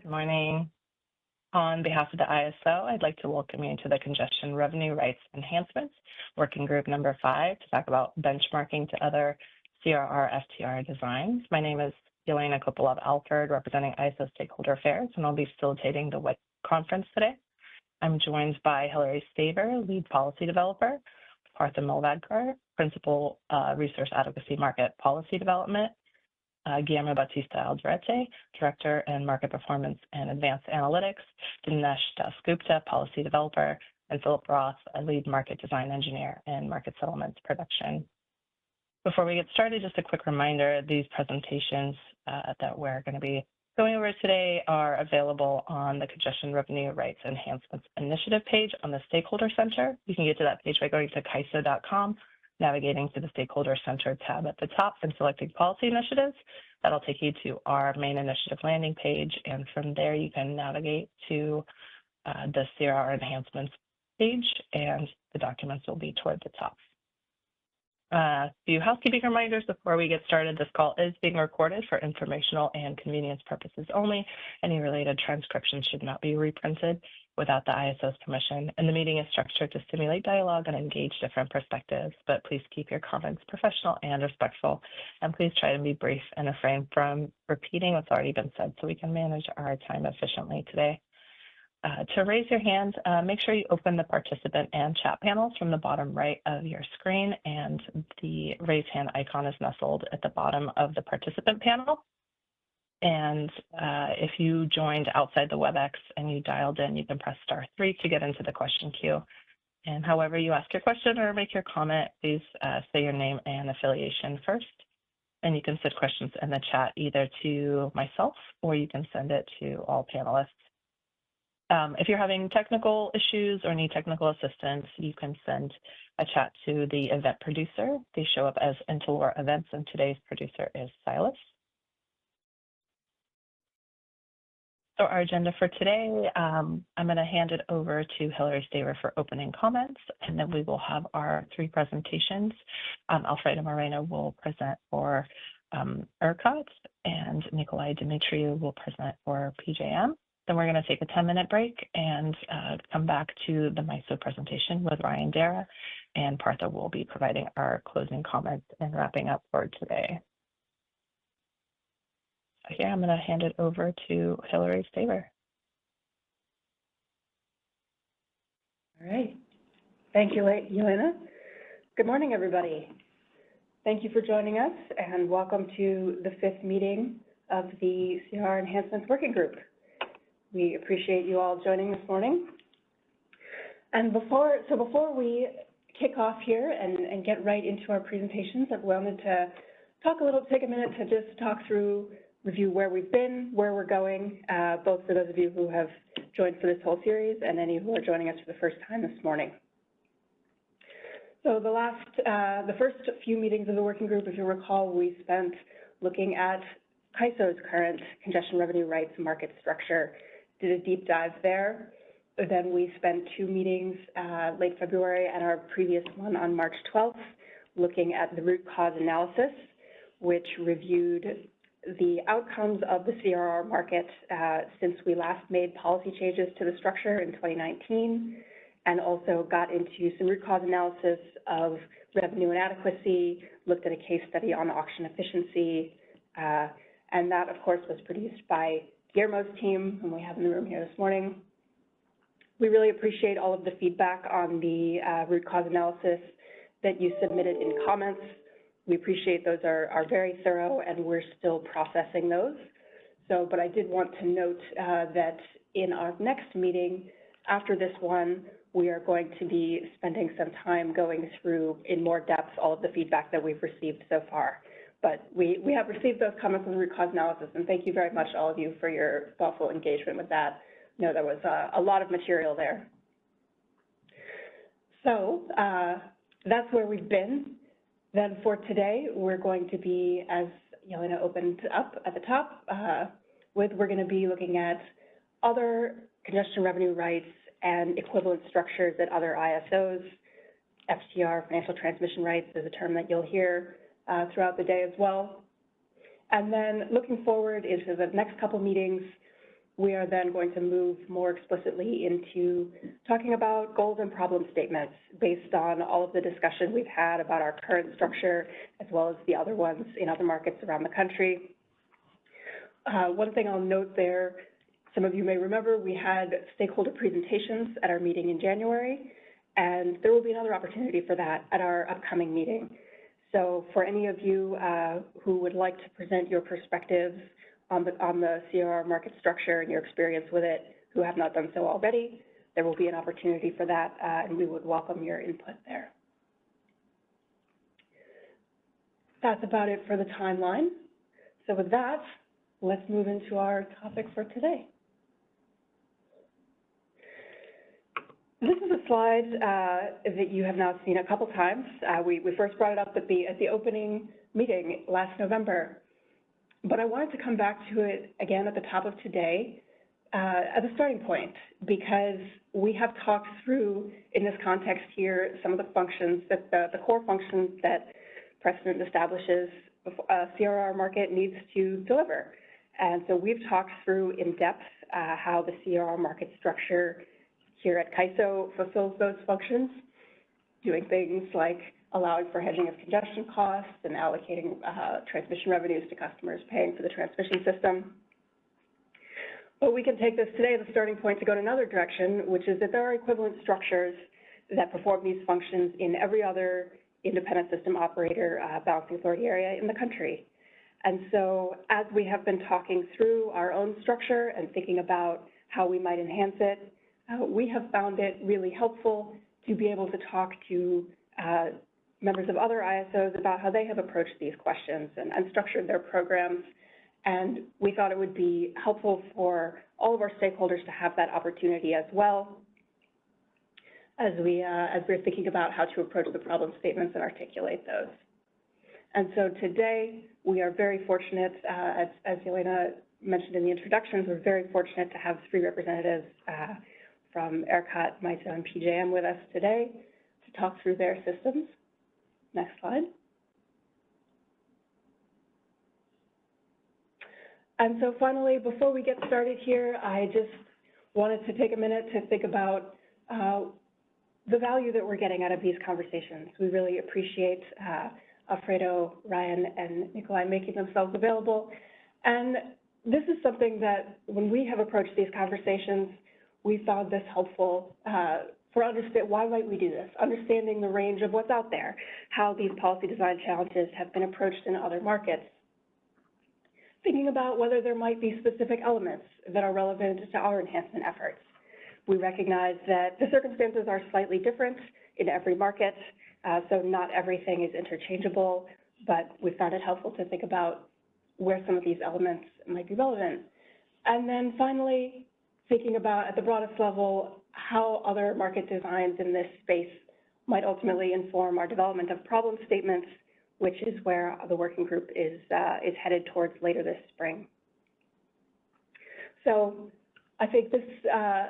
Good morning. On behalf of the ISO, I'd like to welcome you to the Congestion Revenue Rights Enhancements Working Group number 5 to talk about benchmarking to other CRR-FTR designs. My name is Yelena Kopolov-Alford, representing ISO Stakeholder Affairs, and I'll be facilitating the WIC conference today. I'm joined by Hilary Staver, Lead Policy Developer, Partha Milvadkar, Principal Resource Advocacy Market Policy Development, Guillermo Bautista Alderete, Director in Market Performance and Advanced Analytics, Dinesh Dasgupta, Policy Developer, and Philip Roth, a Lead Market Design Engineer in Market Settlements Production. Before we get started, just a quick reminder, these presentations that we're going to be going over today are available on the Congestion Revenue Rights Enhancements Initiative page on the Stakeholder Center. You can get to that page by going to CAISO.com, navigating to the Stakeholder Center tab at the top and selecting Policy Initiatives. That'll take you to our main initiative landing page, and from there you can navigate to the CRR Enhancements page, and the documents will be toward the top. A few housekeeping reminders before we get started. This call is being recorded for informational and convenience purposes only. Any related transcriptions should not be reprinted without the ISO's permission, and the meeting is structured to stimulate dialogue and engage different perspectives, but please keep your comments professional and respectful, and please try to be brief and refrain from repeating what's already been said so we can manage our time efficiently today. To raise your hand, make sure you open the participant and chat panels from the bottom right of your screen, and the raise hand icon is nestled at the bottom of the participant panel. And if you joined outside the WebEx and you dialed in, you can press *3 to get into the question queue. And however you ask your question or make your comment, please say your name and affiliation first. And you can send questions in the chat either to myself or you can send it to all panelists. If you're having technical issues or need technical assistance, you can send a chat to the event producer. They show up as Intelor Events, and today's producer is Silas. So our agenda for today, I'm going to hand it over to Hilary Staver for opening comments, and then we will have our 3 presentations. Alfredo Moreno will present for ERCOT, and Nikolai Dimitriou will present for PJM. Then we're going to take a 10-minute break and come back to the MISO presentation with Ryan Dara, and Partha will be providing our closing comments and wrapping up for today. So here, I'm going to hand it over to Hilary Staver. All right. Thank you, Yelena. Good morning, everybody. Thank you for joining us, and welcome to the 5th meeting of the CRR Enhancements Working Group. We appreciate you all joining this morning. And before we kick off here and get right into our presentations, I wanted to take a minute to just talk through, review where we've been, where we're going, both for those of you who have joined for this whole series and any who are joining us for the first time this morning. So the first few meetings of the working group, if you recall, we spent looking at CAISO's current congestion revenue rights market structure, did a deep dive there. Then we spent 2 meetings late February and our previous one on March 12th, looking at the root cause analysis, which reviewed the outcomes of the CRR market since we last made policy changes to the structure in 2019, and also got into some root cause analysis of revenue inadequacy, looked at a case study on auction efficiency, and that, of course, was produced by Guillermo's team, whom we have in the room here this morning. We really appreciate all of the feedback on the root cause analysis that you submitted in comments. We appreciate those are very thorough, and we're still processing those. But I did want to note that in our next meeting, after this one, we are going to be spending some time going through in more depth all of the feedback that we've received so far. But we have received those comments on the root cause analysis, and thank you very much, all of you, for your thoughtful engagement with that. I know there was a lot of material there. So that's where we've been. Then for today, we're going to be, as Yelena opened up at the top, we're going to be looking at other congestion revenue rights and equivalent structures at other ISOs. FTR, financial transmission rights, is a term that you'll hear throughout the day as well. And then looking forward into the next couple meetings, we are then going to move more explicitly into talking about goals and problem statements based on all of the discussion we've had about our current structure, as well as the other ones in other markets around the country. One thing I'll note there, some of you may remember, we had stakeholder presentations at our meeting in January, and there will be another opportunity for that at our upcoming meeting. So for any of you who would like to present your perspectives on the CRR market structure and your experience with it, who have not done so already, there will be an opportunity for that, and we would welcome your input there. That's about it for the timeline. So with that, let's move into our topic for today. This is a slide that you have now seen a couple times. We first brought it up at the opening meeting last November, but I wanted to come back to it again at the top of today as a starting point, because we have talked through, in this context here, some of the functions, that the core functions that precedent establishes a CRR market needs to deliver. And so we've talked through in depth how the CRR market structure here at CAISO fulfills those functions, doing things like allowing for hedging of congestion costs and allocating transmission revenues to customers paying for the transmission system. But we can take this today as a starting point to go in another direction, which is that there are equivalent structures that perform these functions in every other independent system operator balancing authority area in the country. And so as we have been talking through our own structure and thinking about how we might enhance it, we have found it really helpful to be able to talk to members of other ISOs about how they have approached these questions and structured their programs. And we thought it would be helpful for all of our stakeholders to have that opportunity as well as we're thinking about how to approach the problem statements and articulate those. And so today, we are very fortunate, as Yelena mentioned in the introductions, we're very fortunate to have 3 representatives from ERCOT, MISO, and PJM with us today to talk through their systems. Next slide. And so finally, before we get started here, I just wanted to take a minute to think about the value that we're getting out of these conversations. We really appreciate Alfredo, Ryan, and Nikolai making themselves available. And this is something that when we have approached these conversations, we found this helpful for understand why might we do this, understanding the range of what's out there, how these policy design challenges have been approached in other markets, thinking about whether there might be specific elements that are relevant to our enhancement efforts. We recognize that the circumstances are slightly different in every market, so not everything is interchangeable, but we found it helpful to think about where some of these elements might be relevant. And then finally, thinking about at the broadest level how other market designs in this space might ultimately inform our development of problem statements, which is where the working group is headed towards later this spring. So I think this,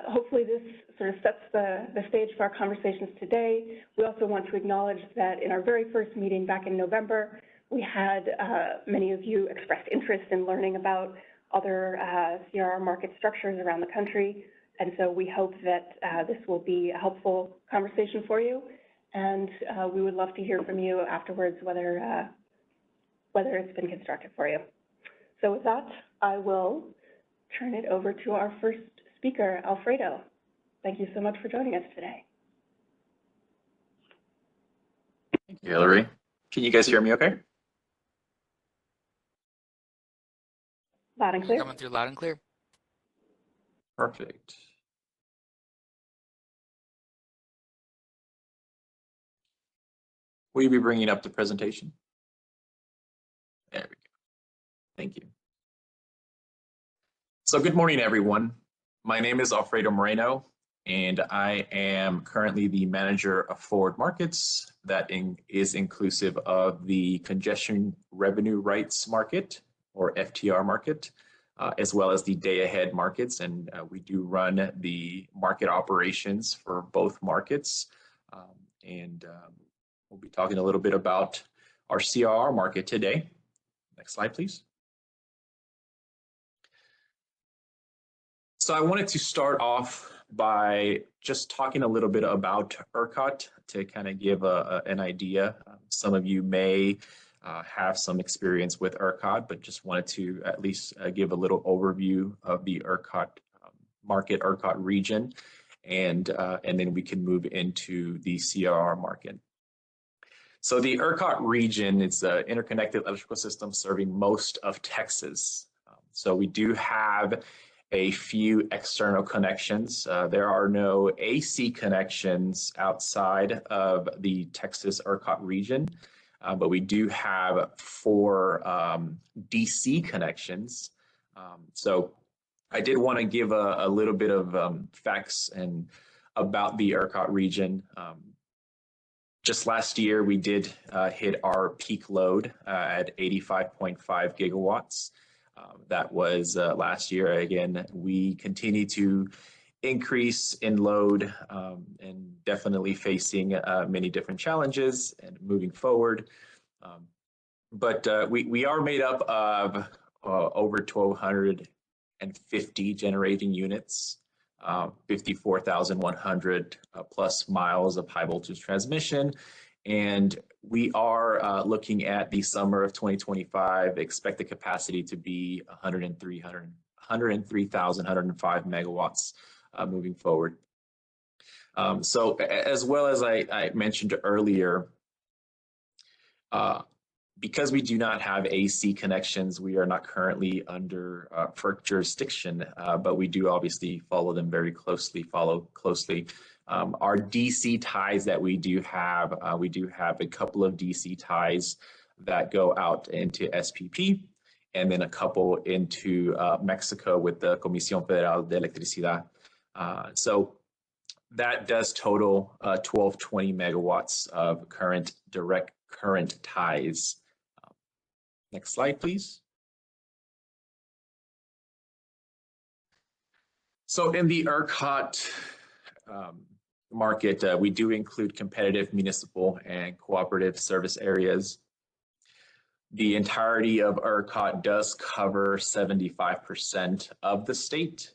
hopefully this sort of sets the stage for our conversations today. We also want to acknowledge that in our very first meeting back in November, we had many of you expressed interest in learning about other CRR market structures around the country. And so we hope that this will be a helpful conversation for you. And we would love to hear from you afterwards whether it's been constructive for you. So with that, I will turn it over to our first speaker, Alfredo. Thank you so much for joining us today. Thank you, Hillary. Can you guys hear me okay? Loud and clear. Coming through loud and clear. Perfect. Will you be bringing up the presentation? There we go. Thank you. So good morning, everyone. My name is Alfredo Moreno, and I am currently the manager of forward markets that is inclusive of the congestion revenue rights market, or FTR market, as well as the day-ahead markets. And we do run the market operations for both markets. We'll be talking a little bit about our CRR market today. Next slide, please. So I wanted to start off by just talking a little bit about ERCOT to kind of give an idea. Some of you may have some experience with ERCOT, but just wanted to at least give a little overview of the ERCOT market, ERCOT region, and then we can move into the CRR market. So the ERCOT region is an interconnected electrical system serving most of Texas. So we do have a few external connections. There are no AC connections outside of the Texas ERCOT region, but we do have 4 DC connections. So I did want to give a little bit of facts and about the ERCOT region. Just last year, we did hit our peak load at 85.5 gigawatts. That was last year. Again, we continue to increase in load and definitely facing many different challenges and moving forward. But we are made up of over 1,250 generating units, 54,100 plus miles of high voltage transmission. And we are looking at the summer of 2025, expect the capacity to be 103,105 megawatts moving forward. So as well as I mentioned earlier, because we do not have AC connections, we are not currently under FERC jurisdiction, but we do obviously follow them very closely, Our DC ties that we do have a couple of DC ties that go out into SPP, and then a couple into Mexico with the Comisión Federal de Electricidad. So that does total 1220 megawatts of direct current ties. Next slide, please. So in the ERCOT market, we do include competitive municipal and cooperative service areas. The entirety of ERCOT does cover 75% of the state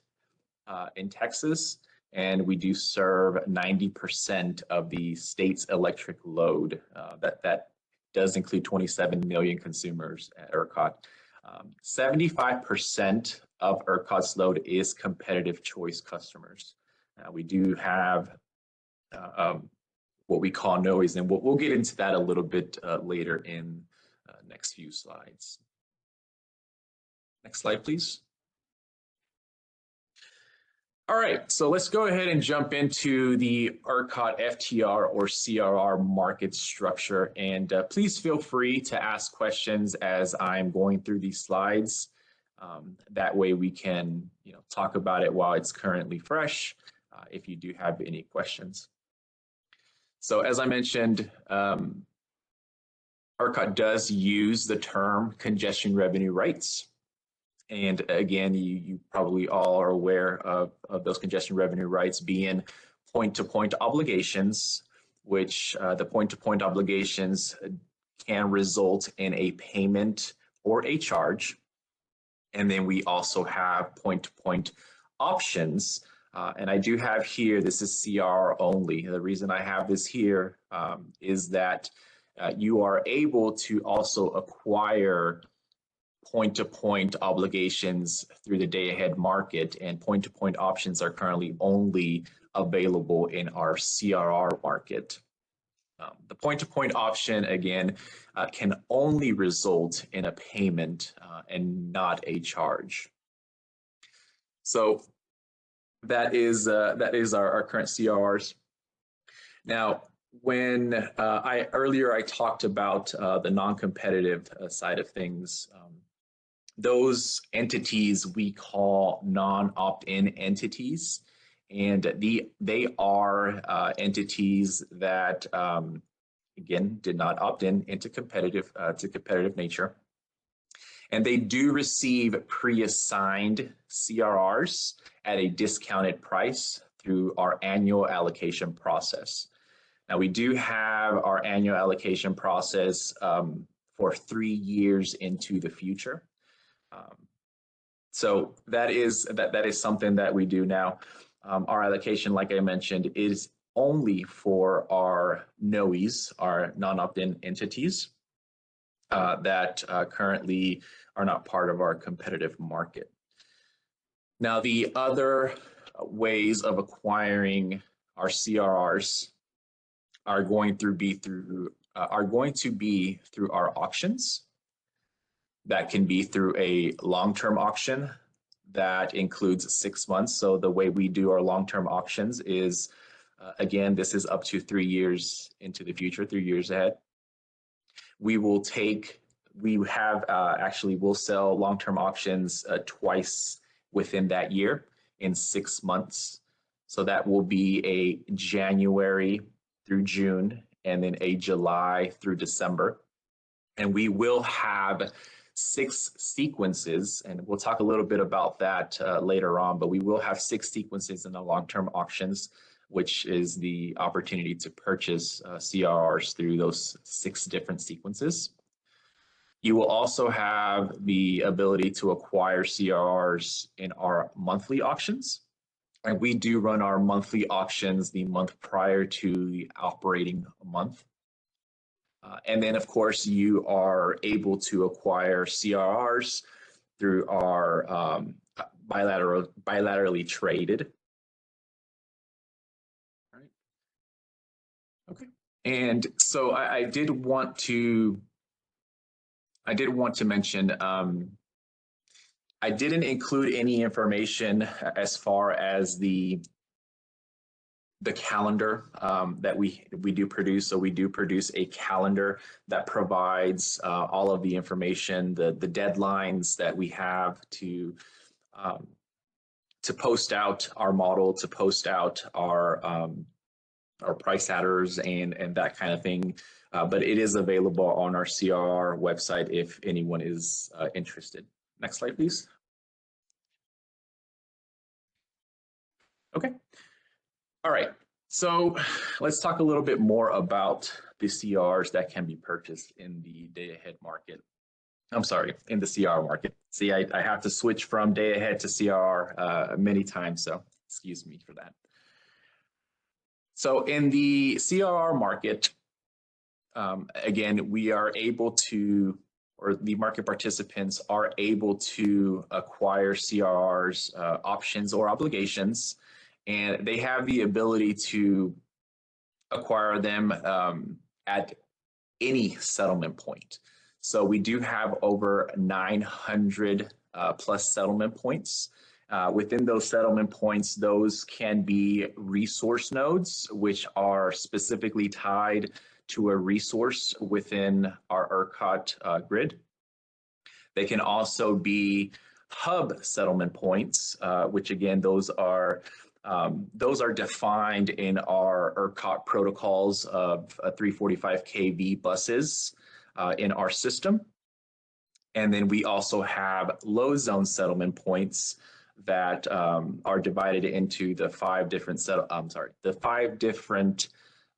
in Texas, and we do serve 90% of the state's electric load. That does include 27 million consumers at ERCOT. 75% of ERCOT's load is competitive choice customers. We do have what we call noise, and we'll get into that a little bit later in next few slides. Next slide, please. All right, so let's go ahead and jump into the ERCOT FTR or CRR market structure. And please feel free to ask questions as I'm going through these slides. That way we can talk about it while it's currently fresh, if you do have any questions. So as I mentioned, ERCOT does use the term congestion revenue rights. And again, you probably all are aware of those congestion revenue rights being point-to-point obligations, which the point-to-point obligations can result in a payment or a charge. And then we also have point-to-point options. And I do have here, this is CR only. The reason I have this here is that you are able to also acquire point-to-point obligations through the day-ahead market, and point-to-point options are currently only available in our CRR market. The point-to-point option, again, can only result in a payment and not a charge. So that is our current CRRs. Now, when earlier I talked about the non-competitive side of things, those entities we call non-opt-in entities, and they are entities that again did not opt into competitive nature, and they do receive pre-assigned CRRs at a discounted price through our annual allocation process. Now we do have our annual allocation process for 3 years into the future. So that is something that we do now. Our allocation, like I mentioned, is only for our NOEs, our non-opt-in entities that currently are not part of our competitive market. Now, the other ways of acquiring our CRRs are going to be through our auctions. That can be through a long-term auction that includes 6 months. So the way we do our long-term auctions is, again, this is up to 3 years into the future, 3 years ahead. We'll sell long-term auctions twice within that year in 6 months. So that will be a January through June and then a July through December. And we will have 6 sequences, and we'll talk a little bit about that later on, but we will have 6 sequences in the long-term auctions, which is the opportunity to purchase CRRs through those 6 different sequences. You will also have the ability to acquire CRRs in our monthly auctions. And we do run our monthly auctions the month prior to the operating month. And then, of course, you are able to acquire CRRs through our bilaterally traded. All right. Okay. And so I did want to mention, I didn't include any information as far as the calendar that we do produce. So we do produce a calendar that provides all of the information, the deadlines that we have to post out our model, to post out our price adders and that kind of thing. But it is available on our CRR website if anyone is interested. Next slide, please. Okay. All right. So let's talk a little bit more about the CRs that can be purchased in the day-ahead market. I'm sorry, in the CR market. See, I have to switch from day-ahead to CR many times, so excuse me for that. So in the CRR market, again, we are able to, or the market participants are able to acquire CRRs, options or obligations, and they have the ability to acquire them at any settlement point. So we do have over 900 plus settlement points. Within those settlement points, those can be resource nodes, which are specifically tied to a resource within our ERCOT grid. They can also be hub settlement points, which again, those are defined in our ERCOT protocols of 345 kV buses in our system. And then we also have load zone settlement points that are divided into the 5 different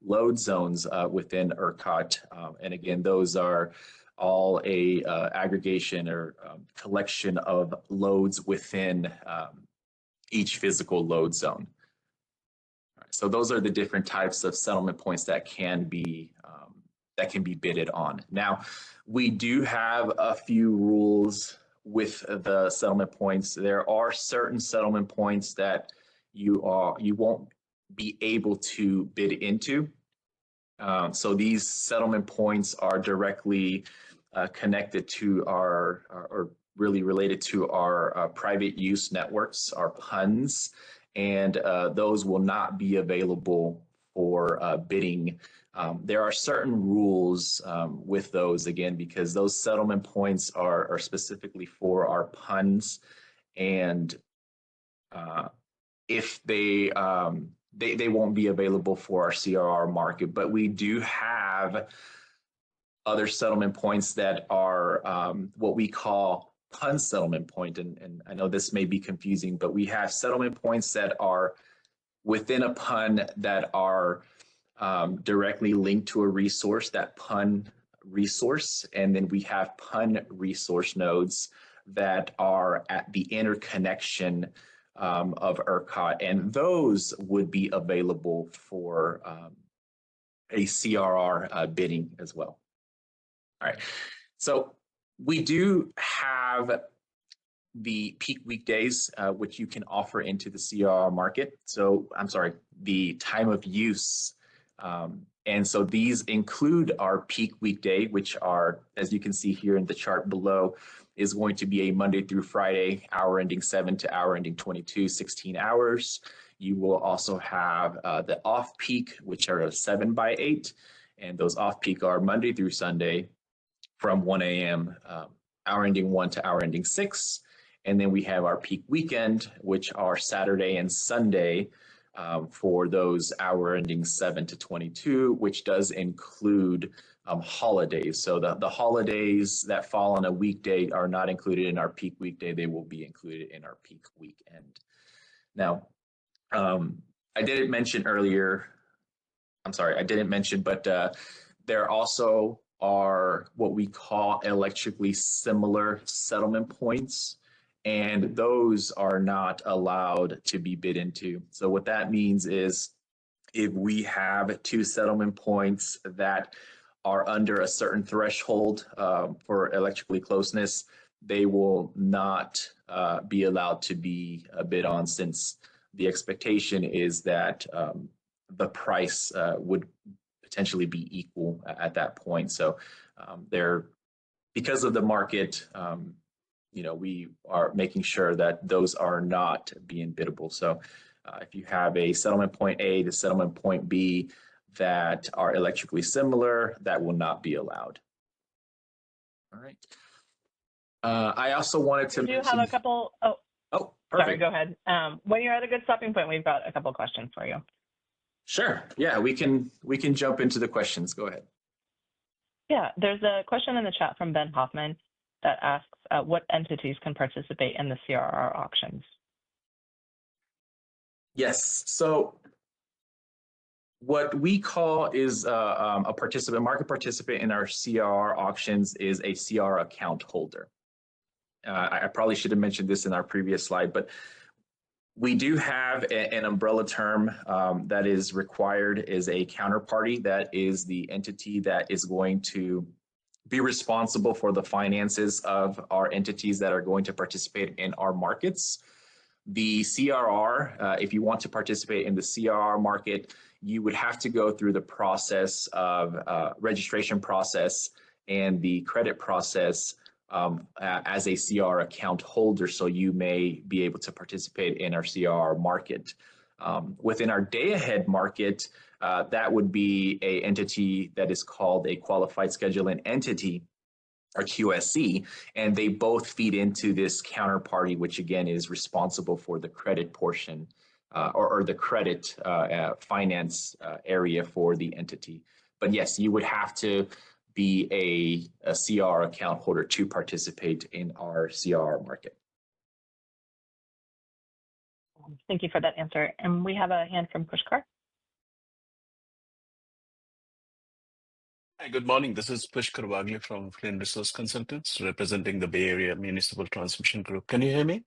load zones within ERCOT. And again, those are all a aggregation or collection of loads within each physical load zone. All right, so those are the different types of settlement points that can be bidded on. Now, we do have a few rules with the settlement points. There are certain settlement points that you won't be able to bid into. So these settlement points are directly connected to or really related to our private use networks, our PUNs, and those will not be available for bidding. There are certain rules with those, again, because those settlement points are specifically for our PUNs, and if they won't be available for our CRR market, but we do have other settlement points that are what we call PUN settlement point. And I know this may be confusing, but we have settlement points that are within a PUN that are directly linked to a resource, that PUN resource. And then we have PUN resource nodes that are at the interconnection of ERCOT, and those would be available for a CRR bidding as well. All right, so we do have the peak weekdays, which you can offer into the CRR market. So I'm sorry, the time of use. And so these include our peak weekday, which are, as you can see here in the chart below, is going to be a Monday through Friday, hour ending 7 to hour ending 22, 16 hours. You will also have the off peak, which are a 7 by 8. And those off peak are Monday through Sunday from 1 a.m. Hour ending 1 to hour ending 6. And then we have our peak weekend, which are Saturday and Sunday for those hour ending 7 to 22, which does include holidays. So the holidays that fall on a weekday are not included in our peak weekday. They will be included in our peak weekend. Now, I didn't mention earlier, I'm sorry, I didn't mention, but there also are what we call electrically similar settlement points, and those are not allowed to be bid into. So what that means is if we have two settlement points that are under a certain threshold for electrically closeness, they will not be allowed to be bid on, since the expectation is that the price would potentially be equal at that point. So because of the market, we are making sure that those are not being biddable. So if you have a settlement point A to settlement point B that are electrically similar, that will not be allowed. All right. I also wanted to mention. Do you have a couple? Oh, perfect. Sorry, go ahead. When you're at a good stopping point, we've got a couple questions for you. Sure. Yeah, we can jump into the questions. Go ahead. Yeah, there's a question in the chat from Ben Hoffman that asks, what entities can participate in the CRR auctions? Yes. So what we call is a market participant in our CRR auctions is a CRR account holder. I probably should have mentioned this in our previous slide, but we do have an umbrella term that is required is a counterparty. That is the entity that is going to be responsible for the finances of our entities that are going to participate in our markets. The CRR, if you want to participate in the CRR market, you would have to go through the process of registration process and the credit process as a CR account holder, so you may be able to participate in our CR market. Within our day-ahead market, that would be an entity that is called a qualified scheduling entity, or QSC, and they both feed into this counterparty, which again is responsible for the credit portion or the credit finance area for the entity. But yes, you would have to be a CR account holder to participate in our CR market. Thank you for that answer. And we have a hand from Pushkar. Hi, good morning. This is Pushkar Wagli from Flynn Resource Consultants, representing the Bay Area Municipal Transmission Group. Can you hear me?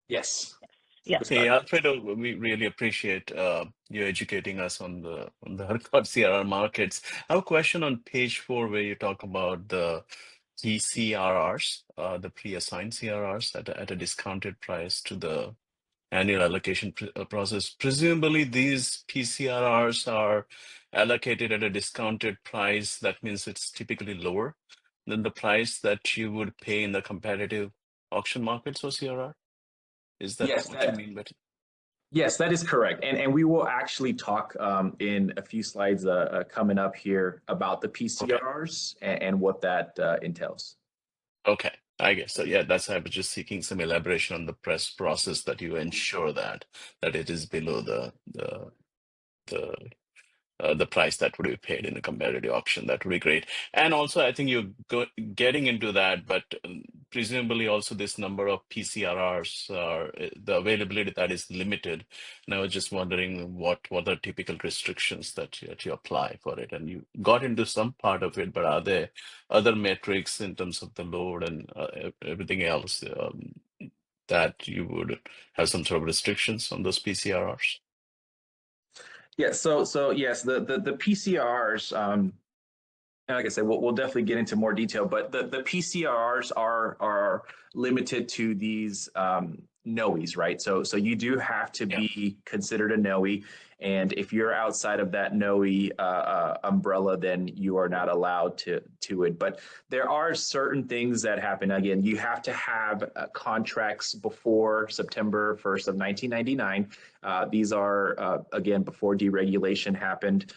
Yes. Yes. Hey, Alfredo, we really appreciate you educating us on the ERCOT CRR markets. I have a question on page 4 where you talk about the PCRRs, the pre-assigned CRRs at a discounted price to the annual allocation process. Presumably, these PCRRs are allocated at a discounted price. That means it's typically lower than the price that you would pay in the competitive auction markets for CRR. Is that Yes, what you mean by it? Yes, that is correct. And we will actually talk in a few slides coming up here about the PCRRs and what that entails. Okay, I guess so. Yeah, that's why I was just seeking some elaboration on the press process that you ensure that it is below the the price that would be paid in a competitive auction. That would be great. And also, I think you're getting into that, but presumably also this number of PCRRs, the availability that is limited. And I was just wondering what are typical restrictions that you apply for it? And you got into some part of it, but are there other metrics in terms of the load and everything else that you would have some sort of restrictions on those PCRRs? Yeah, so yes, the PCRs, and like I said, we'll definitely get into more detail, but the PCRs are limited to these NOEs, right? So you do have to Yeah. be considered a NOE, and if you're outside of that NOE umbrella, then you are not allowed to it. But there are certain things that happen. Again, you have to have contracts before September 1st of 1999. These are again before deregulation happened.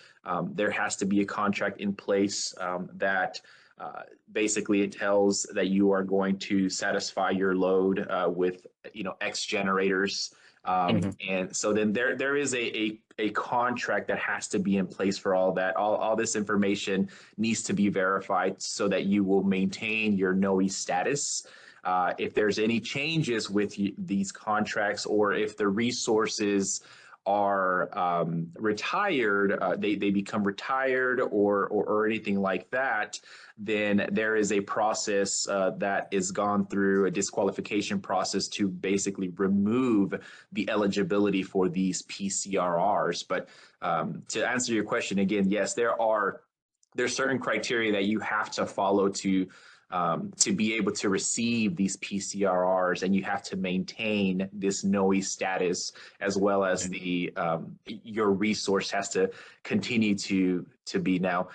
There has to be a contract in place that basically it tells that you are going to satisfy your load with X generators. And so then there is a contract that has to be in place for all that. All this information needs to be verified so that you will maintain your NOE status. If there's any changes with these contracts, or if the resources are retired, they become retired or anything like that, then there is a process that is gone through, a disqualification process to basically remove the eligibility for these PCRRs. But to answer your question again, yes, there's certain criteria that you have to follow to be able to receive these PCRRs, and you have to maintain this NOE status, as well as the your resource has to continue to be. Now,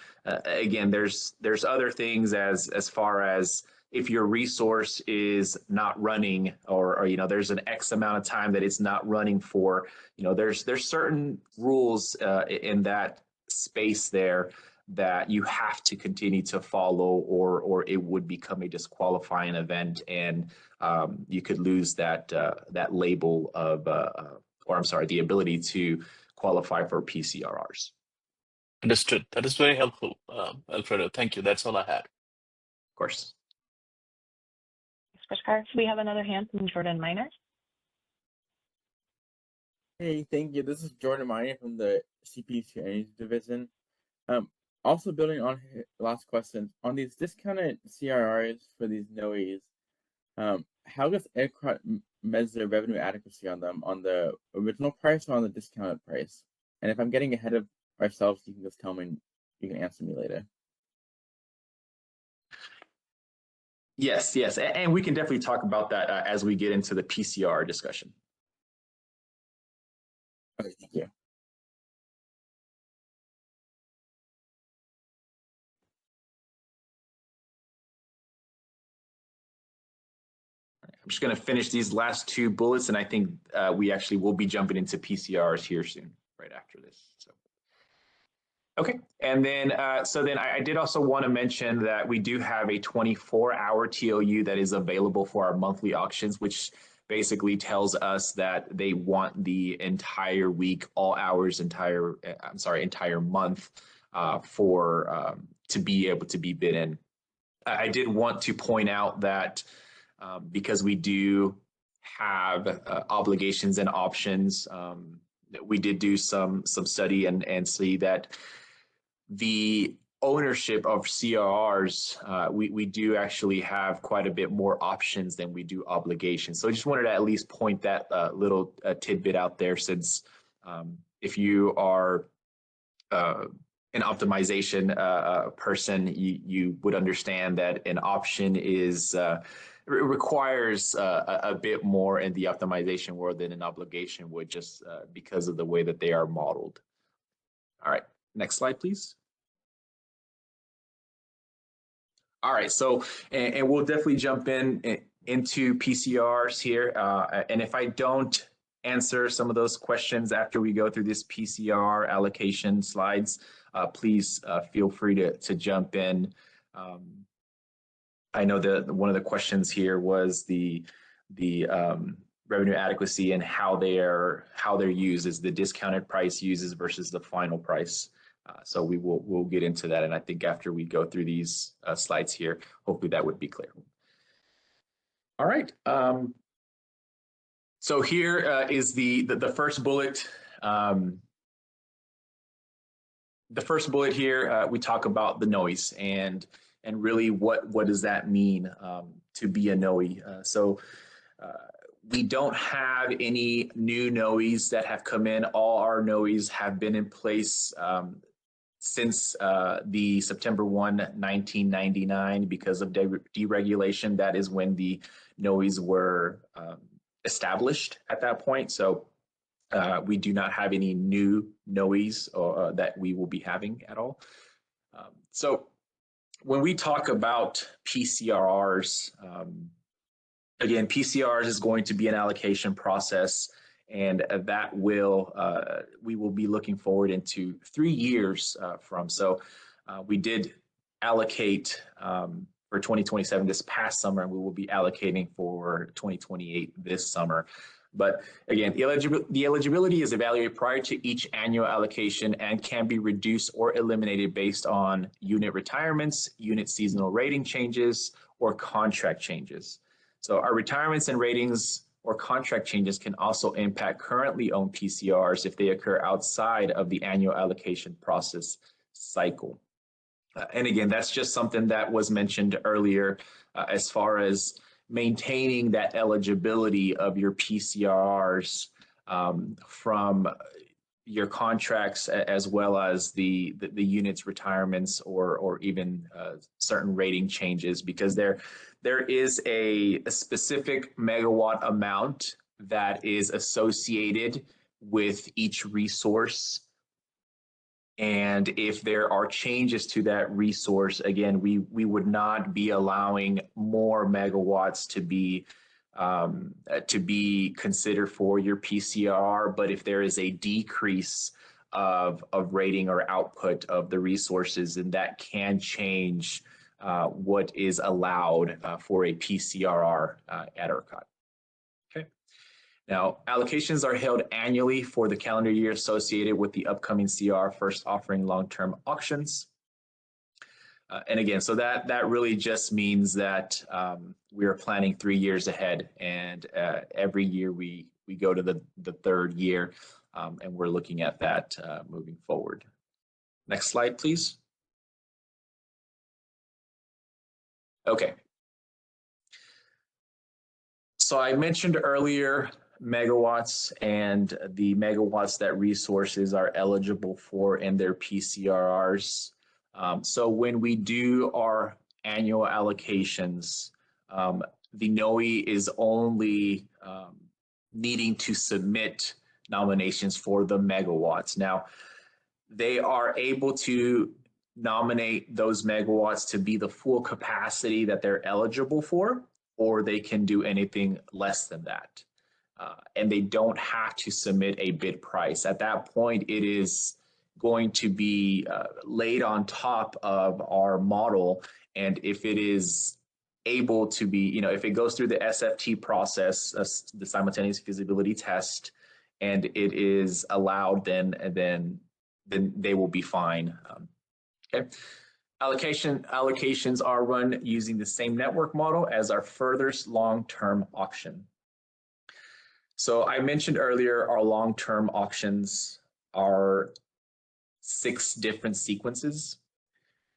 again, there's other things as far as if your resource is not running, or there's an X amount of time that it's not running for, there's certain rules in that space there that you have to continue to follow, or it would become a disqualifying event, and you could lose that label of, or I'm sorry, the ability to qualify for PCRRs. Understood. That is very helpful, Alfredo. Thank you. That's all I had. Of course. Thanks, Pushkar. We have another hand from Jordan Miner. Hey, thank you. This is Jordan Miner from the CPC Energy Division. Also building on last question, on these discounted CRRs for these NOEs, how does ERCOT measure revenue adequacy on them, on the original price or on the discounted price? And if I'm getting ahead of ourselves, you can just tell me, you can answer me later. Yes, and we can definitely talk about that as we get into the PCR discussion. Okay, thank you. I'm just going to finish these last two bullets, and I think we actually will be jumping into PCRs here soon, right after this. So, okay, and then I did also want to mention that we do have a 24-hour TOU that is available for our monthly auctions, which basically tells us that they want the entire week, all hours, entire month to be able to be bid in. I did want to point out that because we do have obligations and options, we did do some study and see that the ownership of CRRs, we do actually have quite a bit more options than we do obligations. So I just wanted to at least point that little tidbit out there, since if you are an optimization person, you would understand that an option is requires a bit more in the optimization world than an obligation would, just because of the way that they are modeled. All right, next slide, please. All right, so and we'll definitely jump into PCRs here, and if I don't answer some of those questions after we go through this PCR allocation slides, please feel free to jump in. I know that one of the questions here was the revenue adequacy and how they're used, is the discounted price uses versus the final price. So we'll get into that. And I think after we go through these slides here, hopefully that would be clear. All right. So here is the first bullet. The first bullet here, we talk about the noise and really what does that mean to be a NOE. So we don't have any new NOEs that have come in. All our NOEs have been in place since the September 1, 1999, because of deregulation. That is when the NOEs were established at that point. So we do not have any new NOEs that we will be having at all. So when we talk about PCRRs, again, PCRs is going to be an allocation process, and that will we will be looking forward into 3 years from. So we did allocate for 2027 this past summer, and we will be allocating for 2028 this summer. But again, the eligibility is evaluated prior to each annual allocation and can be reduced or eliminated based on unit retirements, unit seasonal rating changes, or contract changes. So our retirements and ratings or contract changes can also impact currently owned PCRs if they occur outside of the annual allocation process cycle. And again, that's just something that was mentioned earlier as far as maintaining that eligibility of your PCRRs from your contracts, as well as the units retirements or even certain rating changes, because there is a specific megawatt amount that is associated with each resource. And if there are changes to that resource, again, we would not be allowing more megawatts to be considered for your PCRR. But if there is a decrease of rating or output of the resources, then that can change what is allowed for a PCRR at ERCOT. Okay. Now, allocations are held annually for the calendar year associated with the upcoming CR first offering long-term auctions. And again, so that really just means that we are planning 3 years ahead, and every year we go to the third year, and we're looking at that moving forward. Next slide, please. Okay. So I mentioned earlier megawatts and the megawatts that resources are eligible for in their PCRRs. So when we do our annual allocations, the NOE is only needing to submit nominations for the megawatts. Now, they are able to nominate those megawatts to be the full capacity that they're eligible for, or they can do anything less than that. And they don't have to submit a bid price. At that point, it is going to be laid on top of our model. And if it is able to be, if it goes through the SFT process, the simultaneous feasibility test, and it is allowed, then they will be fine. Okay. Allocations are run using the same network model as our furthest long-term auction. So I mentioned earlier, our long-term auctions are 6 different sequences,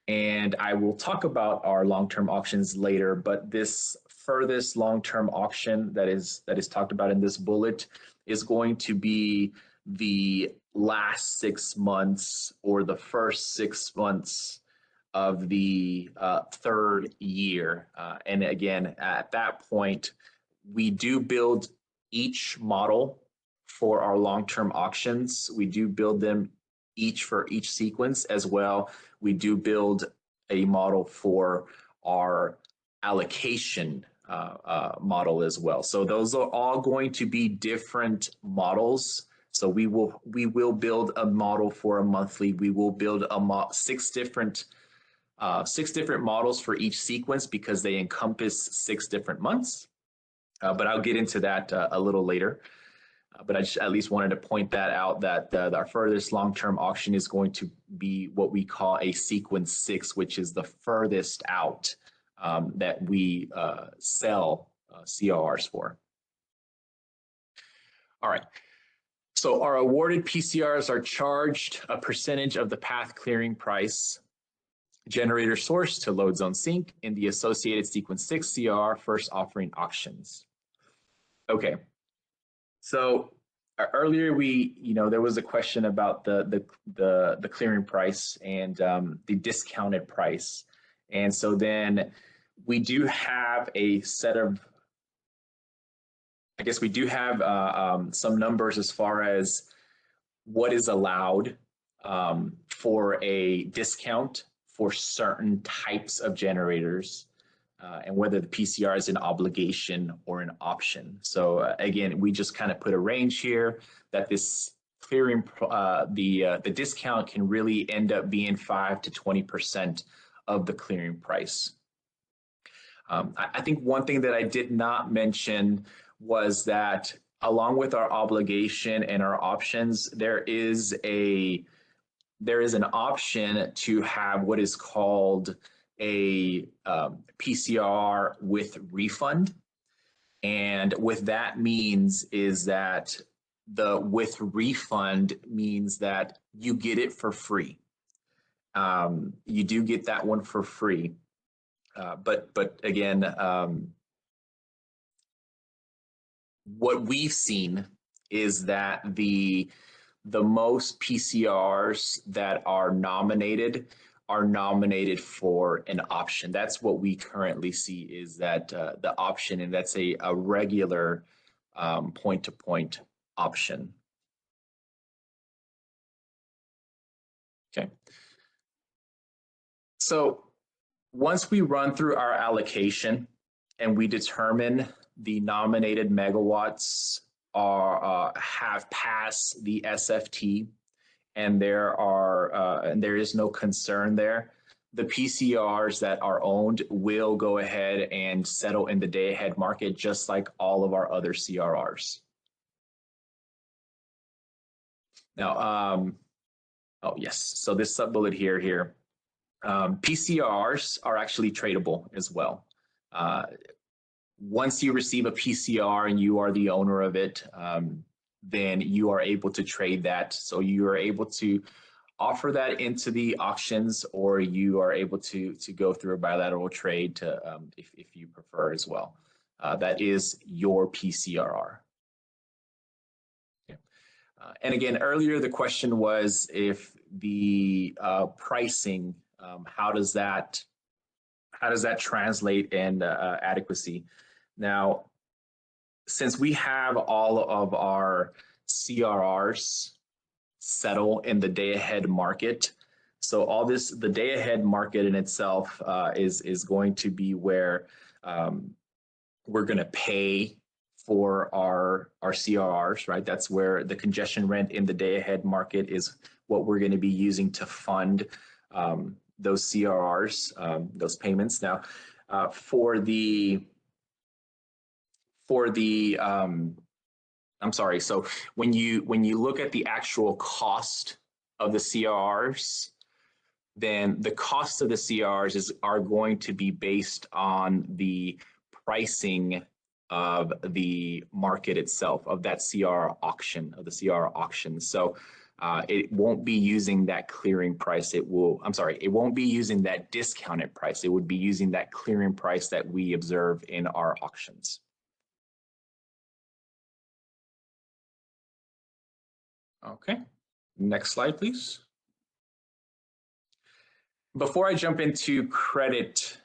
and I will talk about our long-term auctions later, but this furthest long-term auction that is talked about in this bullet is going to be the last 6 months or the first 6 months of the third year. And again, at that point, we do build each model for our long-term auctions. We do build them each for each sequence as well. We do build a model for our allocation model as well. So those are all going to be different models. So we will build a model for a monthly. We will build six different models for each sequence because they encompass 6 different months. But I'll get into that a little later. But I just at least wanted to point that out, that our furthest long-term auction is going to be what we call a sequence 6, which is the furthest out that we sell CRRs for. All right. So our awarded PCRs are charged a percentage of the path clearing price generator source to load zone sync in the associated sequence 6 CRR first offering auctions. Okay. So earlier there was a question about the clearing price and the discounted price. And so then we do have a set of, I guess we do have some numbers as far as what is allowed for a discount for certain types of generators and whether the PCR is an obligation or an option. So again, we just kind of put a range here that this clearing, the discount can really end up being 5 to 20% of the clearing price. I think one thing that I did not mention was that along with our obligation and our options, there is an option to have what is called a PCR with refund. And what that means is that the with refund means that you get it for free. You do get that one for free. But again, what we've seen is that the most PCRs that are nominated for an option. That's what we currently see, is that the option, and that's a regular point-to-point option. Okay. So once we run through our allocation and we determine the nominated megawatts have passed the SFT, and there is no concern there, the PCRs that are owned will go ahead and settle in the day-ahead market, just like all of our other CRRs. Now, oh yes, so this sub-bullet here, PCRs are actually tradable as well. Once you receive a PCR and you are the owner of it, then you are able to trade that. So you are able to offer that into the auctions, or you are able to go through a bilateral trade to, if you prefer as well. That is your PCRR. Okay. And again, earlier the question was if the pricing, how does that translate in adequacy? Now, since we have all of our CRRs settle in the day-ahead market, so all this, the day-ahead market in itself is going to be where we're going to pay for our CRRs, right? That's where the congestion rent in the day-ahead market is what we're going to be using to fund those CRRs, those payments. Now, I'm sorry. So when you look at the actual cost of the CRRs, then the cost of the CRRs are going to be based on the pricing of the market itself, of that CRR auction, of the CRR auction. So it won't be using that clearing price. It won't be using that discounted price. It would be using that clearing price that we observe in our auctions. Okay, next slide, please. Before I jump into credit,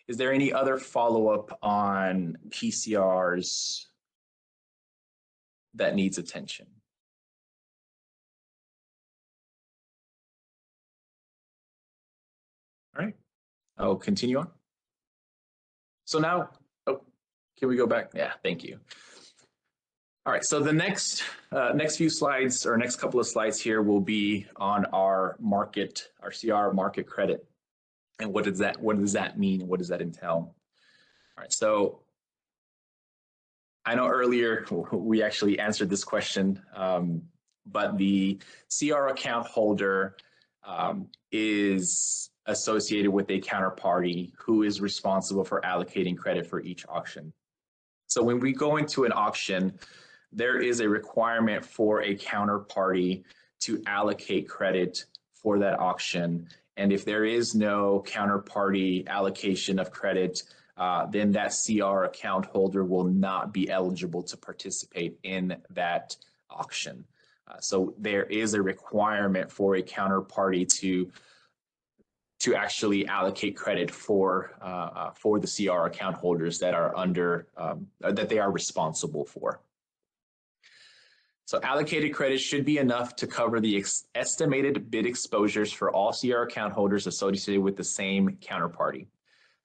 is there any other follow-up on PCRs that needs attention? All right, I'll continue on. So now, oh, can we go back? Yeah, thank you. All right, so the next few slides, or next couple of slides here, will be on our market, our CR market credit, and what does that mean? What does that entail? All right, so I know earlier we actually answered this question, but the CR account holder is associated with a counterparty who is responsible for allocating credit for each auction. So when we go into an auction, there is a requirement for a counterparty to allocate credit for that auction. And if there is no counterparty allocation of credit, then that CR account holder will not be eligible to participate in that auction. So there is a requirement for a counterparty to actually allocate credit for the CR account holders that are under that they are responsible for. So allocated credit should be enough to cover the estimated bid exposures for all CR account holders associated with the same counterparty.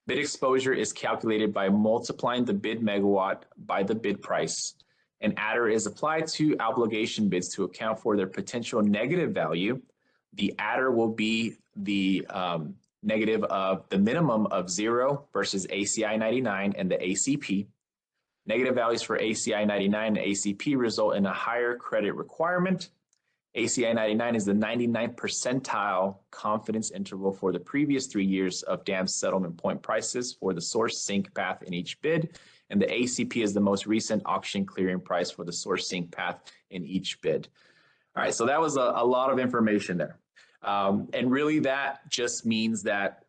Bid exposure is calculated by multiplying the bid megawatt by the bid price. An adder is applied to obligation bids to account for their potential negative value. The adder will be the negative of the minimum of 0 versus ACI 99 and the ACP. Negative values for ACI 99 and ACP result in a higher credit requirement. ACI 99 is the 99th percentile confidence interval for the previous 3 years of dam settlement point prices for the source sink path in each bid. And the ACP is the most recent auction clearing price for the source sink path in each bid. All right, so that was a lot of information there. And really that just means that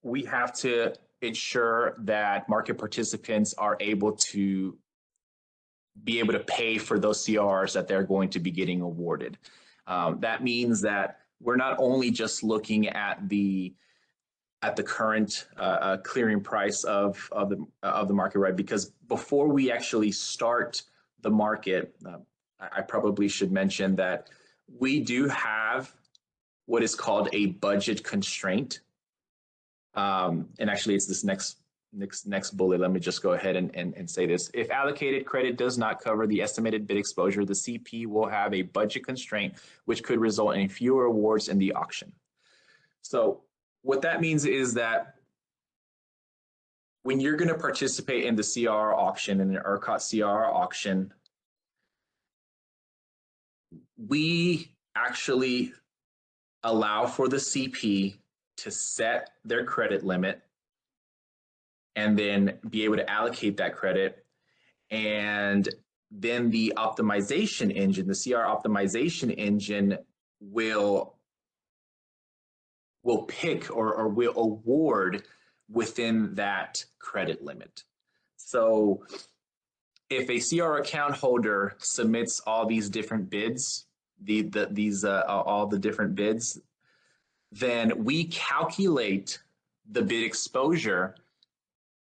we have to ensure that market participants are able to pay for those CRs that they're going to be getting awarded. That means that we're not only just looking at the current clearing price of the market, right? Because before we actually start the market, I probably should mention that we do have what is called a budget constraint. And actually, it's this next bullet. Let me just go ahead and say this. If allocated credit does not cover the estimated bid exposure, the CP will have a budget constraint, which could result in fewer awards in the auction. So what that means is that when you're going to participate in the CR auction, in an ERCOT CR auction, we actually allow for the CP to set their credit limit and then be able to allocate that credit. And then the optimization engine, the CR optimization engine will pick or will award within that credit limit. So if a CR account holder submits all these different bids, all the different bids, then we calculate the bid exposure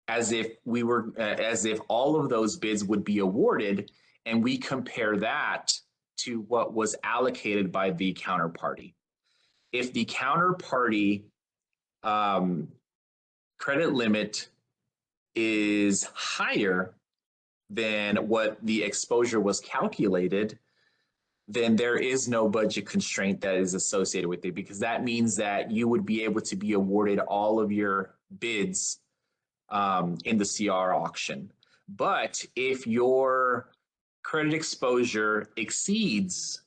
as if all of those bids would be awarded, and we compare that to what was allocated by the counterparty. If the counterparty credit limit is higher than what the exposure was calculated, then there is no budget constraint that is associated with it, because that means that you would be able to be awarded all of your bids in the CR auction. But if your credit exposure exceeds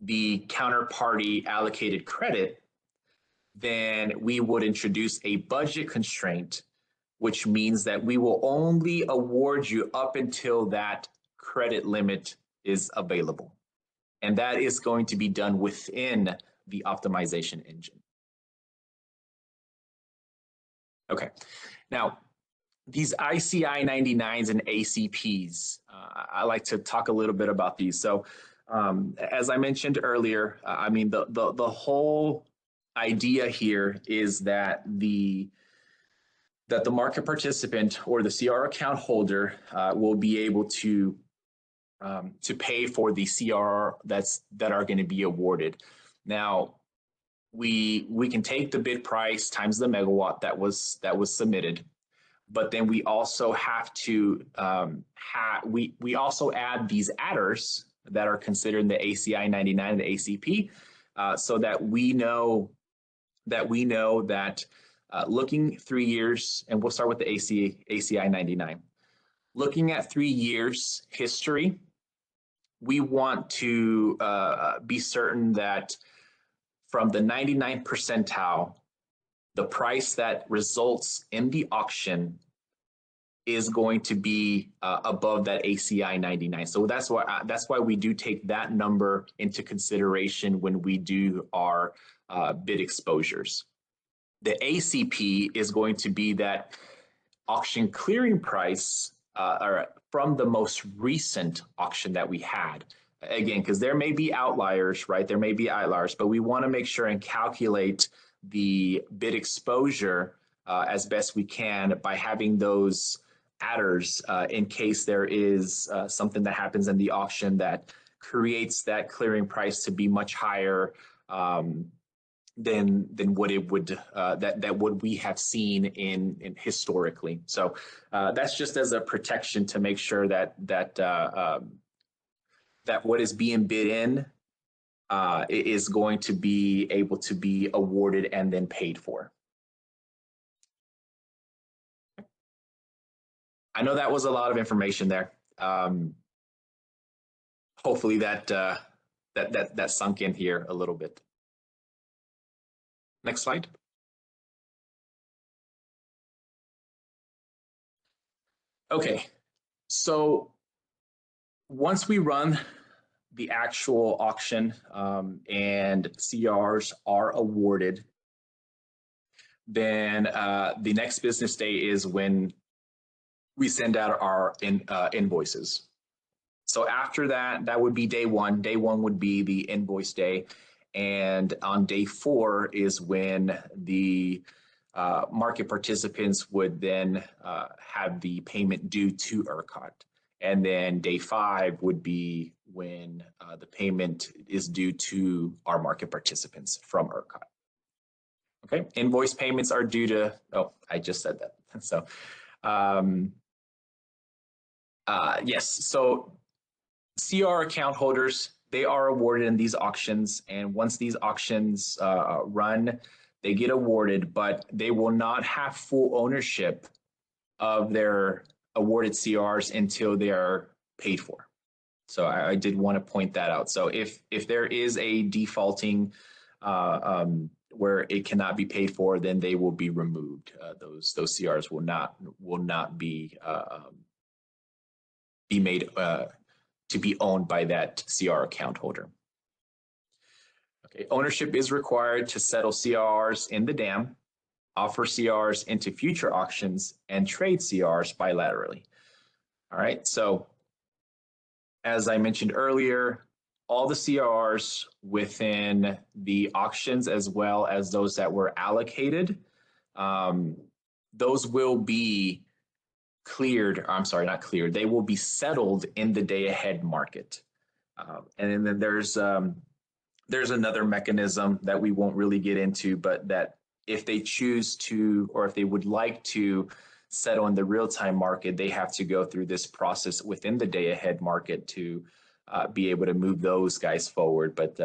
the counterparty allocated credit, then we would introduce a budget constraint, which means that we will only award you up until that credit limit is available. And that is going to be done within the optimization engine. Okay, now these ICI 99s and ACPs, I like to talk a little bit about these. So as I mentioned earlier, I mean, the whole idea here is that the market participant or the CR account holder will be able to pay for the CR that are going to be awarded. Now, we can take the bid price times the megawatt that was submitted, but then we also have to we also add these adders that are considered in the ACI 99 and the ACP, so that we know that looking 3 years, and we'll start with the ACI 99. Looking at 3 years history, we want to be certain that from the 99th percentile, the price that results in the auction is going to be above that ACI 99. So that's why we do take that number into consideration when we do our bid exposures. The ACP is going to be that auction clearing price or from the most recent auction that we had. Again, because there may be outliers, right? There may be outliers, but we want to make sure and calculate the bid exposure as best we can by having those adders in case there is something that happens in the auction that creates that clearing price to be much higher than what it would that what we have seen in historically. So that's just as a protection to make sure that what is being bid in is going to be able to be awarded and then paid for. I know that was a lot of information there. Hopefully that sunk in here a little bit. Next slide. Okay, so once we run the actual auction and CRs are awarded, then the next business day is when we send out our invoices. So after that, that would be day one. Day one would be the invoice day. And on day 4 is when the market participants would then have the payment due to ERCOT. And then day 5 would be when the payment is due to our market participants from ERCOT. Okay, invoice payments are due to, oh, I just said that. So yes, so CR account holders, they are awarded in these auctions, and once these auctions run, they get awarded, but they will not have full ownership of their awarded CRs until they are paid for. So I did want to point that out. So if there is a defaulting where it cannot be paid for, then they will be removed. Those CRs will not be made to be owned by that CR account holder. Okay, ownership is required to settle CRs in the dam, offer CRs into future auctions, and trade CRs bilaterally. All right, so as I mentioned earlier, all the CRs within the auctions as well as those that were allocated, those will be cleared, I'm sorry, not cleared, they will be settled in the day ahead market. And then there's another mechanism that we won't really get into, but that if they choose to, or if they would like to settle in the real-time market, they have to go through this process within the day ahead market to be able to move those guys forward. But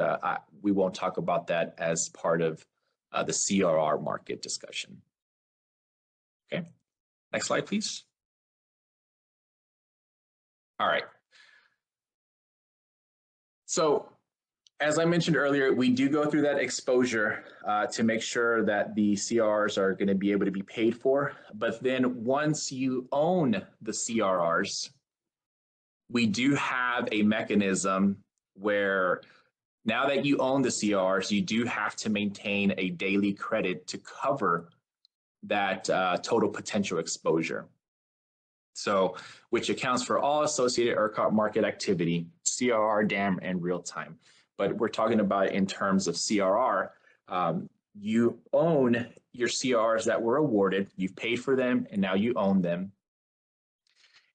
we won't talk about that as part of the CRR market discussion. Okay, next slide, please. All right. So as I mentioned earlier, we do go through that exposure to make sure that the CRs are going to be able to be paid for. But then once you own the CRRs, we do have a mechanism where now that you own the CRs, you do have to maintain a daily credit to cover that total potential exposure. So, which accounts for all associated ERCOT market activity, CRR, DAM, and real time. But we're talking about in terms of CRR, you own your CRs that were awarded, you've paid for them, and now you own them.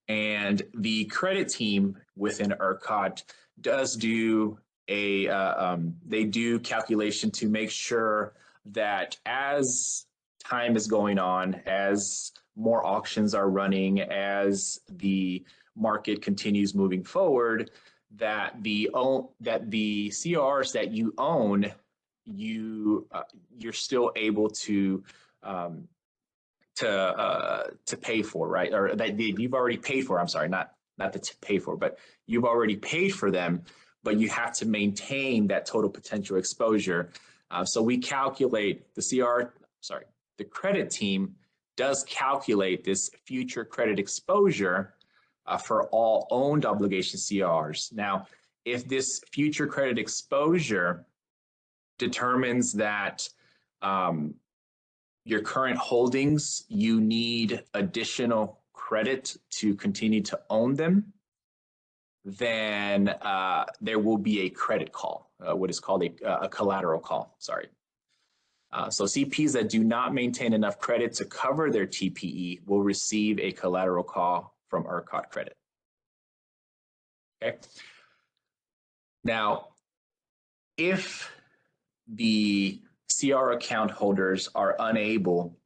And the credit team within ERCOT does do they do calculation to make sure that as time is going on, as more auctions are running, as the market continues moving forward, that the CRs that you own, you're still able to to pay for, right? Or that you've already paid for. I'm sorry, not to pay for, but you've already paid for them, but you have to maintain that total potential exposure. So we calculate the credit team does calculate this future credit exposure for all owned obligation CRs. Now, if this future credit exposure determines that your current holdings, you need additional credit to continue to own them, then there will be a credit call, what is called a collateral call, sorry. So CPs that do not maintain enough credit to cover their TPE will receive a collateral call from ERCOT credit. Okay. Now, if the CR account holders are unable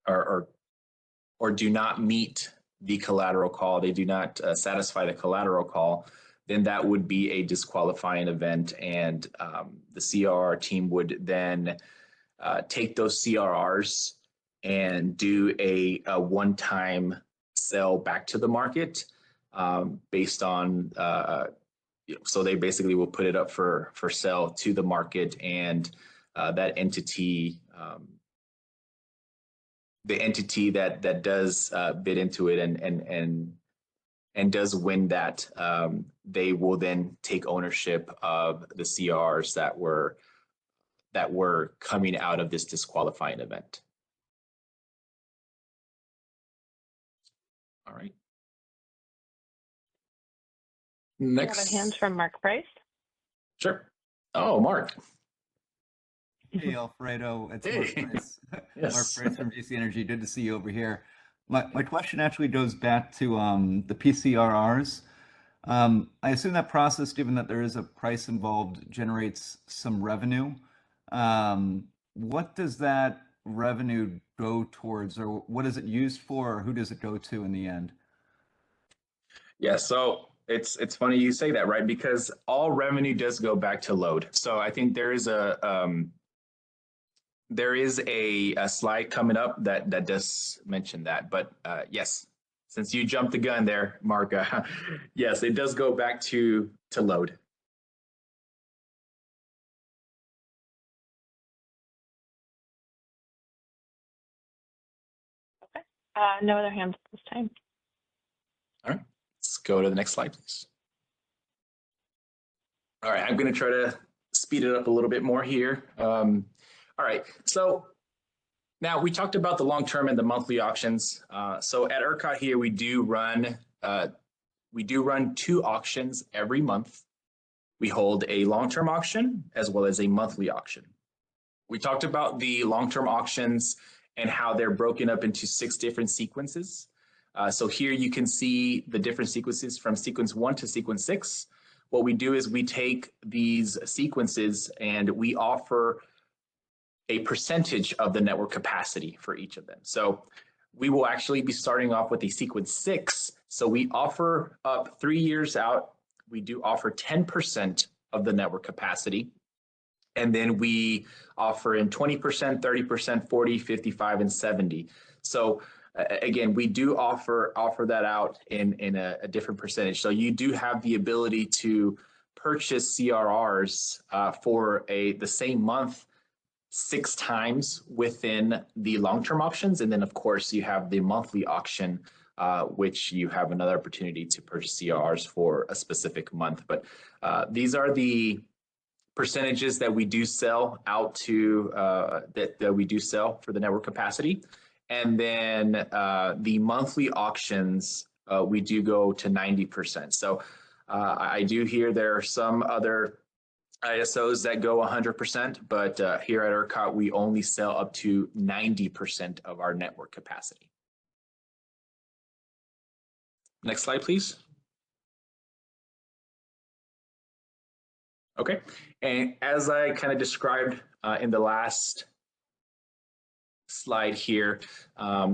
or do not meet the collateral call, they do not satisfy the collateral call, then that would be a disqualifying event, and the CRR team would then take those CRRs and do a one-time sell back to the market based on, so they basically will put it up for sale to the market, and that entity, the entity that does bid into it and does win that, they will then take ownership of the CRs that were coming out of this disqualifying event. All right. Next. We have a hand from Mark Price. Sure. Oh, Mark. Hey, Alfredo. It's Hey. Mark Price. Yes. Mark Price from GC Energy. Good to see you over here. My question actually goes back to the PCRRs. I assume that process, given that there is a price involved, generates some revenue. What does that revenue go towards, or what is it used for, or who does it go to in the end? Yeah, so it's funny you say that, right? Because all revenue does go back to load. So I think there is a slide coming up that does mention that. But yes, since you jumped the gun there, Mark, yes, it does go back to load. Okay. No other hands at this time. All right, let's go to the next slide, please. All right, I'm going to try to speed it up a little bit more here. All right, so now we talked about the long-term and the monthly auctions. So at ERCOT here, we do run 2 auctions every month. We hold a long-term auction as well as a monthly auction. We talked about the long-term auctions and how they're broken up into 6 different sequences. So here you can see the different sequences from sequence 1 to sequence 6. What we do is we take these sequences and we offer a percentage of the network capacity for each of them. So we will actually be starting off with a sequence 6. So we offer up 3 years out. We do offer 10% of the network capacity. And then we offer in 20%, 30%, 40, 55, and 70. So again, we do offer that out in a different percentage. So you do have the ability to purchase CRRs for the same month 6 times within the long-term auctions. And then of course you have the monthly auction, which you have another opportunity to purchase CRRs for a specific month. But these are the percentages that we do sell out to, that we do sell for the network capacity. And then the monthly auctions, we do go to 90%. So I do hear there are some other ISOs that go 100%, but here at ERCOT, we only sell up to 90% of our network capacity. Next slide, please. Okay, and as I kind of described in the last slide here,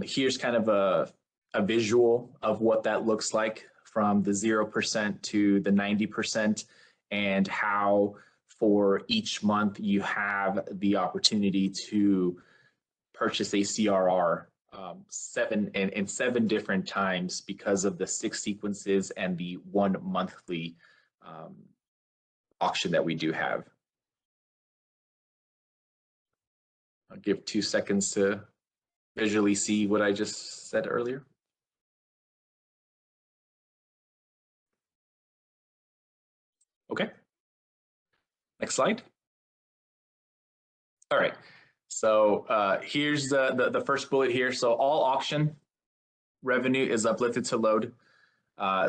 here's kind of a visual of what that looks like from the 0% to the 90%, and how for each month you have the opportunity to purchase a CRR seven different times because of the 6 sequences and the 1 monthly auction that we do have. I'll give 2 seconds to visually see what I just said earlier. Okay. Next slide. All right. So here's the first bullet here. So all auction revenue is uplifted to load.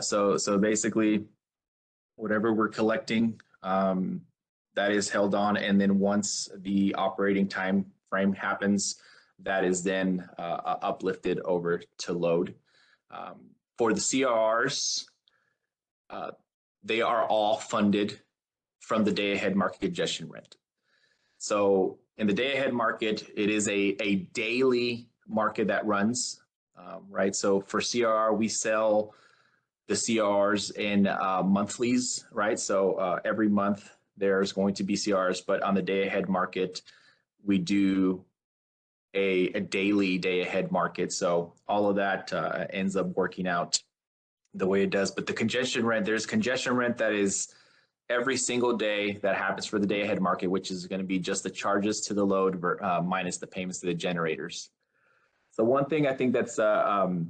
So basically, whatever we're collecting, that is held on, and then once the operating time frame happens, that is then uplifted over to load. For the CRRs, they are all funded from the day-ahead market congestion rent. So in the day-ahead market, it is a daily market that runs, right? So for CRR, we sell the CRRs in monthlies, right? So every month there's going to be CRRs, but on the day-ahead market, we do a daily day-ahead market. So all of that ends up working out the way it does. But the congestion rent, there's congestion rent that is every single day that happens for the day-ahead market, which is going to be just the charges to the load minus the payments to the generators. So one thing I think that'll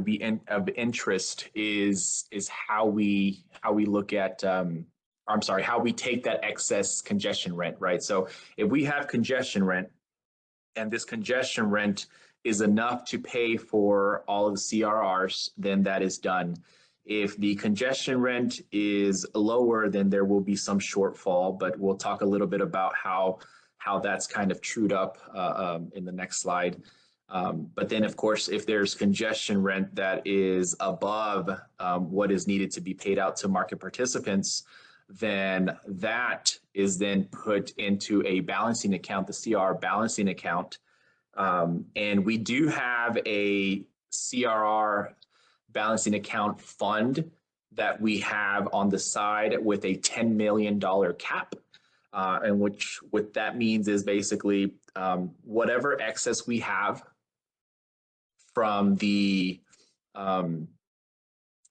be of interest is how we look at how we take that excess congestion rent, right? So if we have congestion rent and this congestion rent is enough to pay for all of the CRRs, then that is done. If the congestion rent is lower, then there will be some shortfall, but we'll talk a little bit about how that's kind of trued up in the next slide. But then, of course, if there's congestion rent that is above what is needed to be paid out to market participants, then that is then put into a balancing account, the CR balancing account. And we do have a CRR balancing account fund that we have on the side with a $10 million cap. And what that means is basically whatever excess we have from the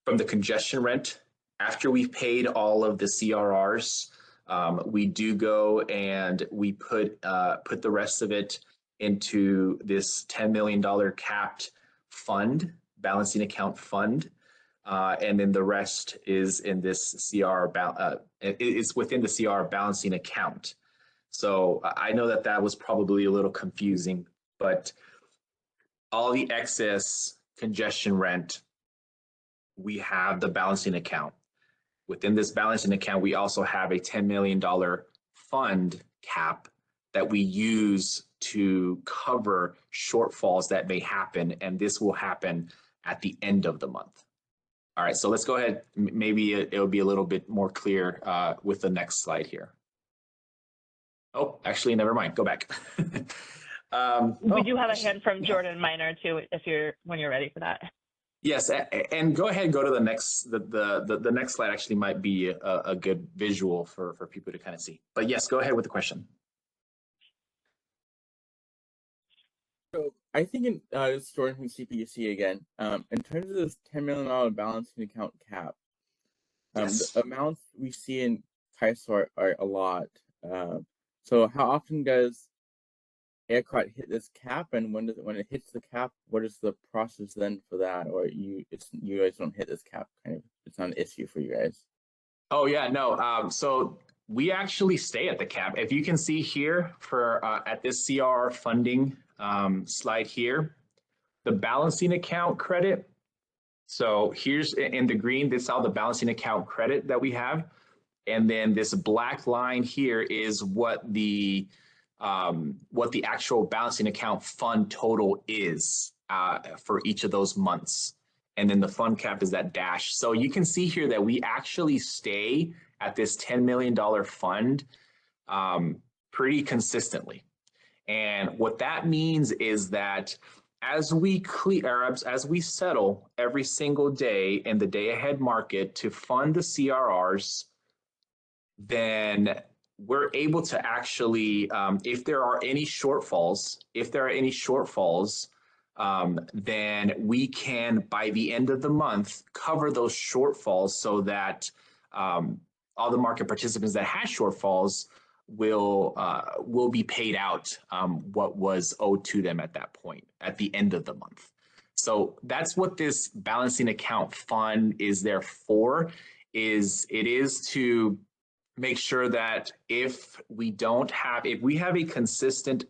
congestion rent, after we've paid all of the CRRs, we do go and we put the rest of it into this $10 million capped fund, balancing account fund, and then the rest is in this it's within the CR balancing account. So I know that was probably a little confusing, but all the excess congestion rent, we have the balancing account. Within this balancing account, we also have a $10 million fund cap that we use to cover shortfalls that may happen, and this will happen at the end of the month. All right, so let's go ahead. Maybe it'll be a little bit more clear with the next slide here. Oh, actually, never mind. Go back. We do have a hand from Jordan Miner too, when you're ready for that. Yes, and go ahead and go to the next. The next slide actually might be a good visual for people to kind of see. But yes, go ahead with the question. So I think it's Jordan from CPUC again. In terms of this $10 million balancing account cap, Yes. the amounts we see in CAISO are a lot. So how often does ERCOT hit this cap, and when it hits the cap, what is the process then for that? Or you guys don't hit this cap, kind of, it's not an issue for you guys? Oh yeah, no. So we actually stay at the cap. If you can see here for at this CR funding slide here, the balancing account credit. So here's in the green, this is all the balancing account credit that we have. And then this black line here is what the actual balancing account fund total is for each of those months. And then the fund cap is that dash. So you can see here that we actually stay at this $10 million fund pretty consistently. And what that means is that as we settle every single day in the day ahead market to fund the CRRs, then we're able to actually, if there are any shortfalls, then we can, by the end of the month, cover those shortfalls so that all the market participants that had shortfalls will be paid out what was owed to them at that point, at the end of the month. So that's what this balancing account fund is there for. It is to make sure that if we have a consistent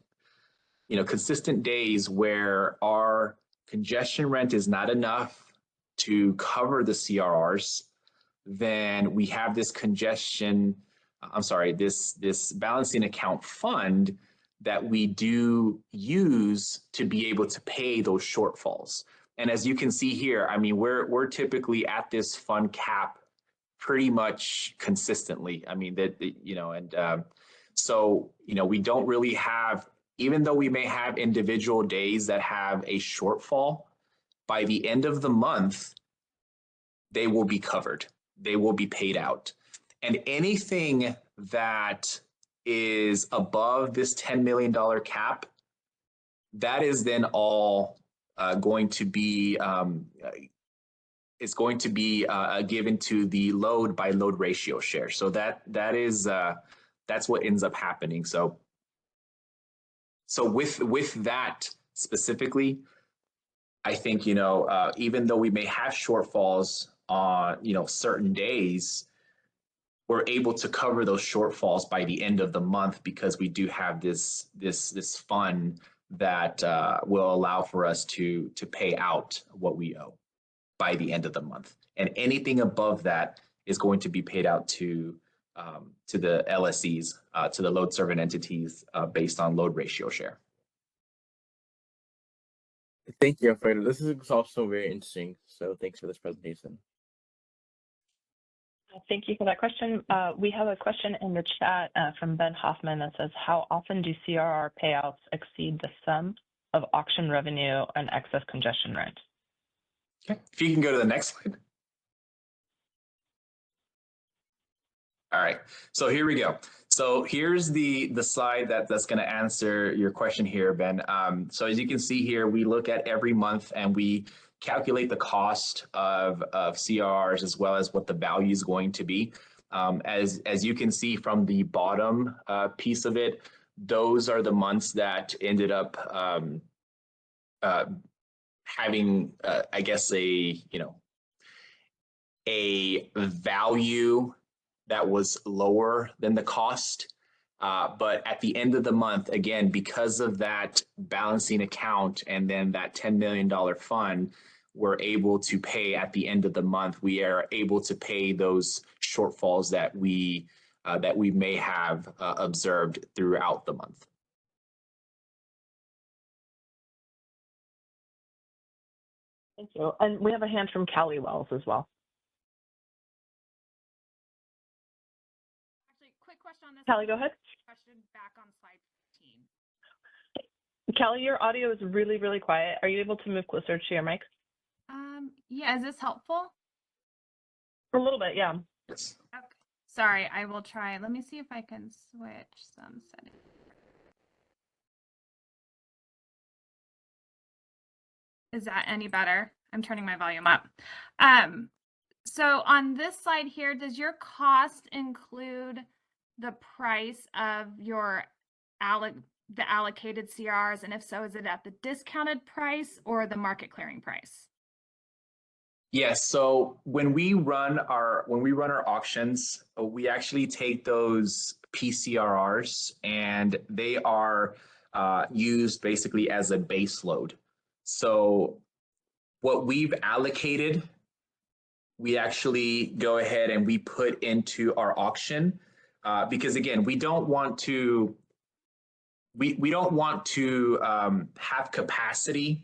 days where our congestion rent is not enough to cover the CRRs, then we have this this balancing account fund that we do use to be able to pay those shortfalls. And as you can see here, I mean, we're typically at this fund cap pretty much consistently. I mean, so, we don't really have, even though we may have individual days that have a shortfall, by the end of the month, they will be covered. They will be paid out. And anything that is above this $10 million cap, that is then all going to be given to the load by load ratio share. So that's what ends up happening. So with that specifically, I think even though we may have shortfalls on certain days, we're able to cover those shortfalls by the end of the month because we do have this fund that will allow for us to pay out what we owe by the end of the month. And anything above that is going to be paid out to the LSEs, to the load serving entities based on load ratio share. Thank you, Alfredo. This is also very interesting. So thanks for this presentation. Thank you for that question. We have a question in the chat from Ben Hoffman that says, how often do CRR payouts exceed the sum of auction revenue and excess congestion rent? Okay, if you can go to the next slide. All right, so here we go. So here's the slide that's going to answer your question here, Ben. So as you can see here, we look at every month and we calculate the cost of CRRs as well as what the value is going to be. As you can see from the bottom piece of it, those are the months that ended up having, I guess, a value that was lower than the cost. But at the end of the month, again, because of that balancing account and then that $10 million fund, we're able to pay at the end of the month. We are able to pay those shortfalls that we may have observed throughout the month. Thank you. And we have a hand from Callie Wells as well. Actually, quick question on this. Callie, go ahead. Question back on slide 15. Callie, your audio is really, really quiet. Are you able to move closer to your mic? Yeah, is this helpful? A little bit, yeah. Yes. Okay. Sorry, I will try. Let me see if I can switch some settings. Is that any better? I'm turning my volume up. So on this slide here, does your cost include the price of your the allocated CRs? And if so, is it at the discounted price or the market clearing price? Yes. So when we run our auctions, we actually take those PCRRs and they are used basically as a base load. So what we've allocated, we actually go ahead and we put into our auction because again, we don't want to have capacity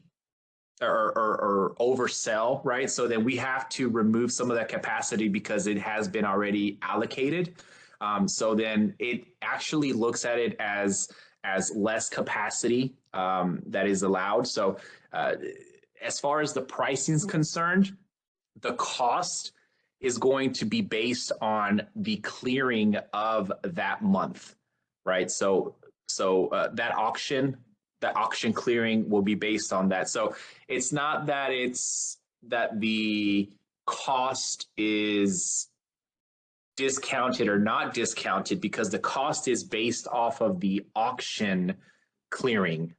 or oversell, right? So then we have to remove some of that capacity because it has been already allocated. So then it actually looks at it as less capacity that is allowed. So as far as the pricing is concerned, the cost is going to be based on the clearing of that month, right? So that auction clearing will be based on that. So it's not that that the cost is discounted or not discounted, because the cost is based off of the auction clearing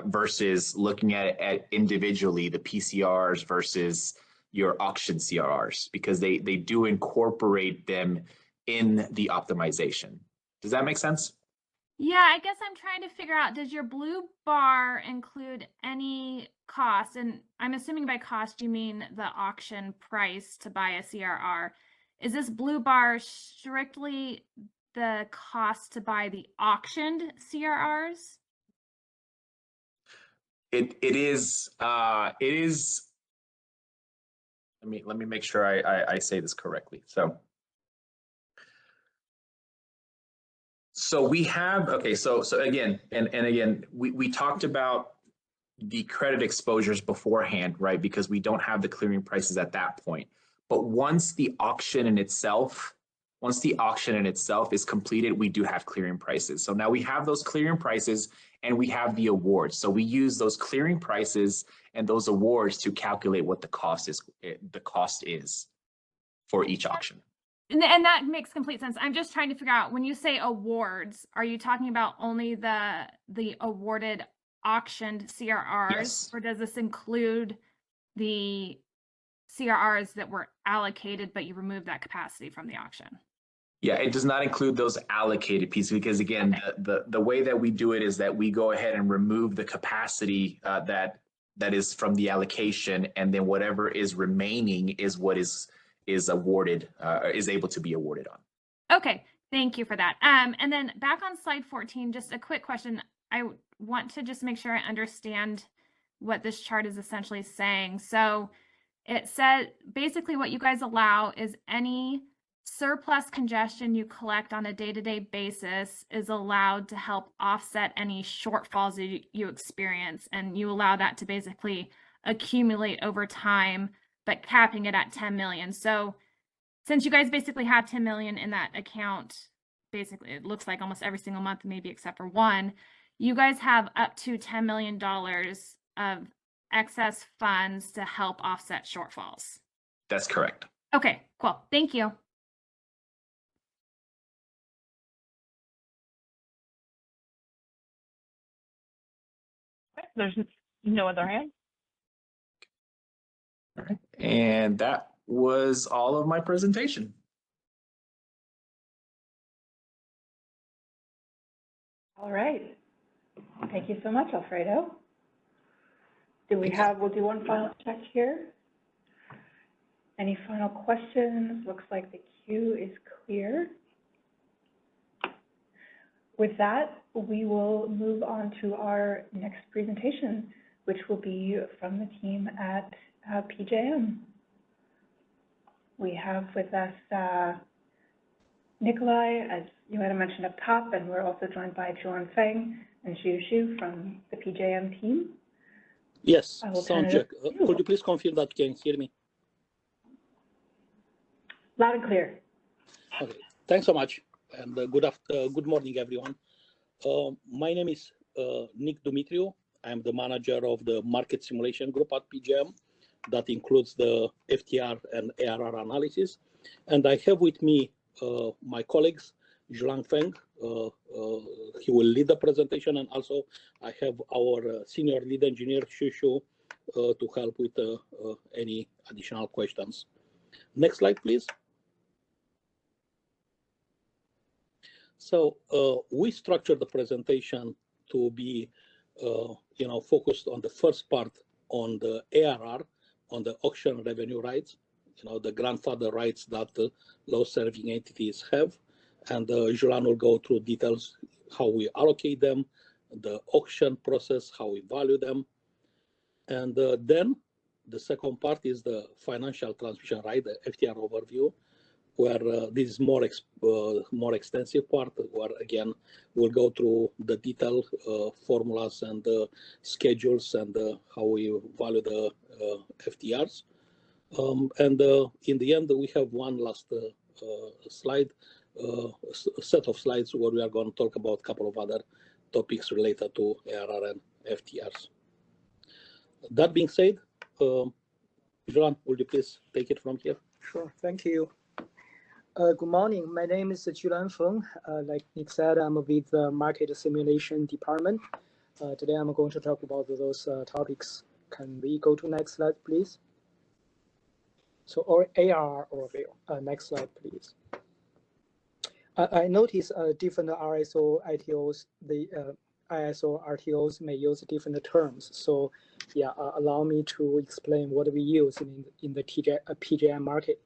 versus looking at it individually, the PCRs versus your auction CRRs, because they do incorporate them in the optimization. Does that make sense? Yeah, I guess I'm trying to figure out, does your blue bar include any cost? And I'm assuming by cost, you mean the auction price to buy a CRR. Is this blue bar strictly the cost to buy the auctioned CRRs? It is. Let me make sure I say this correctly. So we have, okay, so again, and again, we talked about the credit exposures beforehand, right? Because we don't have the clearing prices at that point. But once the auction in itself is completed, we do have clearing prices. So now we have those clearing prices and we have the awards. So we use those clearing prices and those awards to calculate what the cost is for each auction. And that makes complete sense. I'm just trying to figure out, when you say awards, are you talking about only the awarded auctioned CRRs? Yes. Or does this include the CRRs that were allocated, but you removed that capacity from the auction? Yeah, it does not include those allocated pieces, because again, okay, the way that we do it is that we go ahead and remove the capacity that is from the allocation, and then whatever is remaining is what is awarded, is able to be awarded on. Okay, thank you for that. And then back on slide 14, just a quick question. I want to just make sure I understand what this chart is essentially saying. So it said basically what you guys allow is any surplus congestion you collect on a day-to-day basis is allowed to help offset any shortfalls you experience, and you allow that to basically accumulate over time, but capping it at 10 million. So since you guys basically have 10 million in that account, basically it looks like almost every single month, maybe except for one, you guys have up to $10 million of excess funds to help offset shortfalls. That's correct. Okay, cool. Thank you. Okay, there's no other hands. All right. And that was all of my presentation. All right. Thank you so much, Alfredo. We'll do one final check here. Any final questions? Looks like the queue is clear. With that, we will move on to our next presentation, which will be from the team at PJM. We have with us Nikolai, as you might have mentioned up top, and we're also joined by Zhuan Feng and Xiu Xu from the PJM team. Yes, sound check. Could you please confirm that you can hear me? Loud and clear. Okay, thanks so much, and good morning, everyone. My name is Nick Dumitriu. I'm the manager of the market simulation group at PJM. That includes the FTR and ARR analysis. And I have with me my colleagues, Zhuan Feng. He will lead the presentation, and also I have our senior lead engineer, Xiu Xu, to help with any additional questions. Next slide, please. So we structured the presentation to be, focused on the first part on the ARR, on the auction revenue rights, the grandfather rights that low-serving entities have. And Zhuan will go through details, how we allocate them, the auction process, how we value them. And then the second part is the financial transmission right, the FTR overview, where this is more extensive part, where again, we'll go through the detailed formulas and schedules and how we value the FTRs. And in the end, we have one last slide, set of slides where we are going to talk about a couple of other topics related to ARR and FTRs. That being said, Joan, would you please take it from here? Sure, thank you. Good morning. My name is Julan Feng. Like Nick said, I'm with the Market Simulation Department. Today, I'm going to talk about those topics. Can we go to next slide, please? So, or ARR overview. Next slide, please. I noticed different RSO ITOs, the ISO RTOs may use different terms. So, yeah, allow me to explain what we use in the PJM market.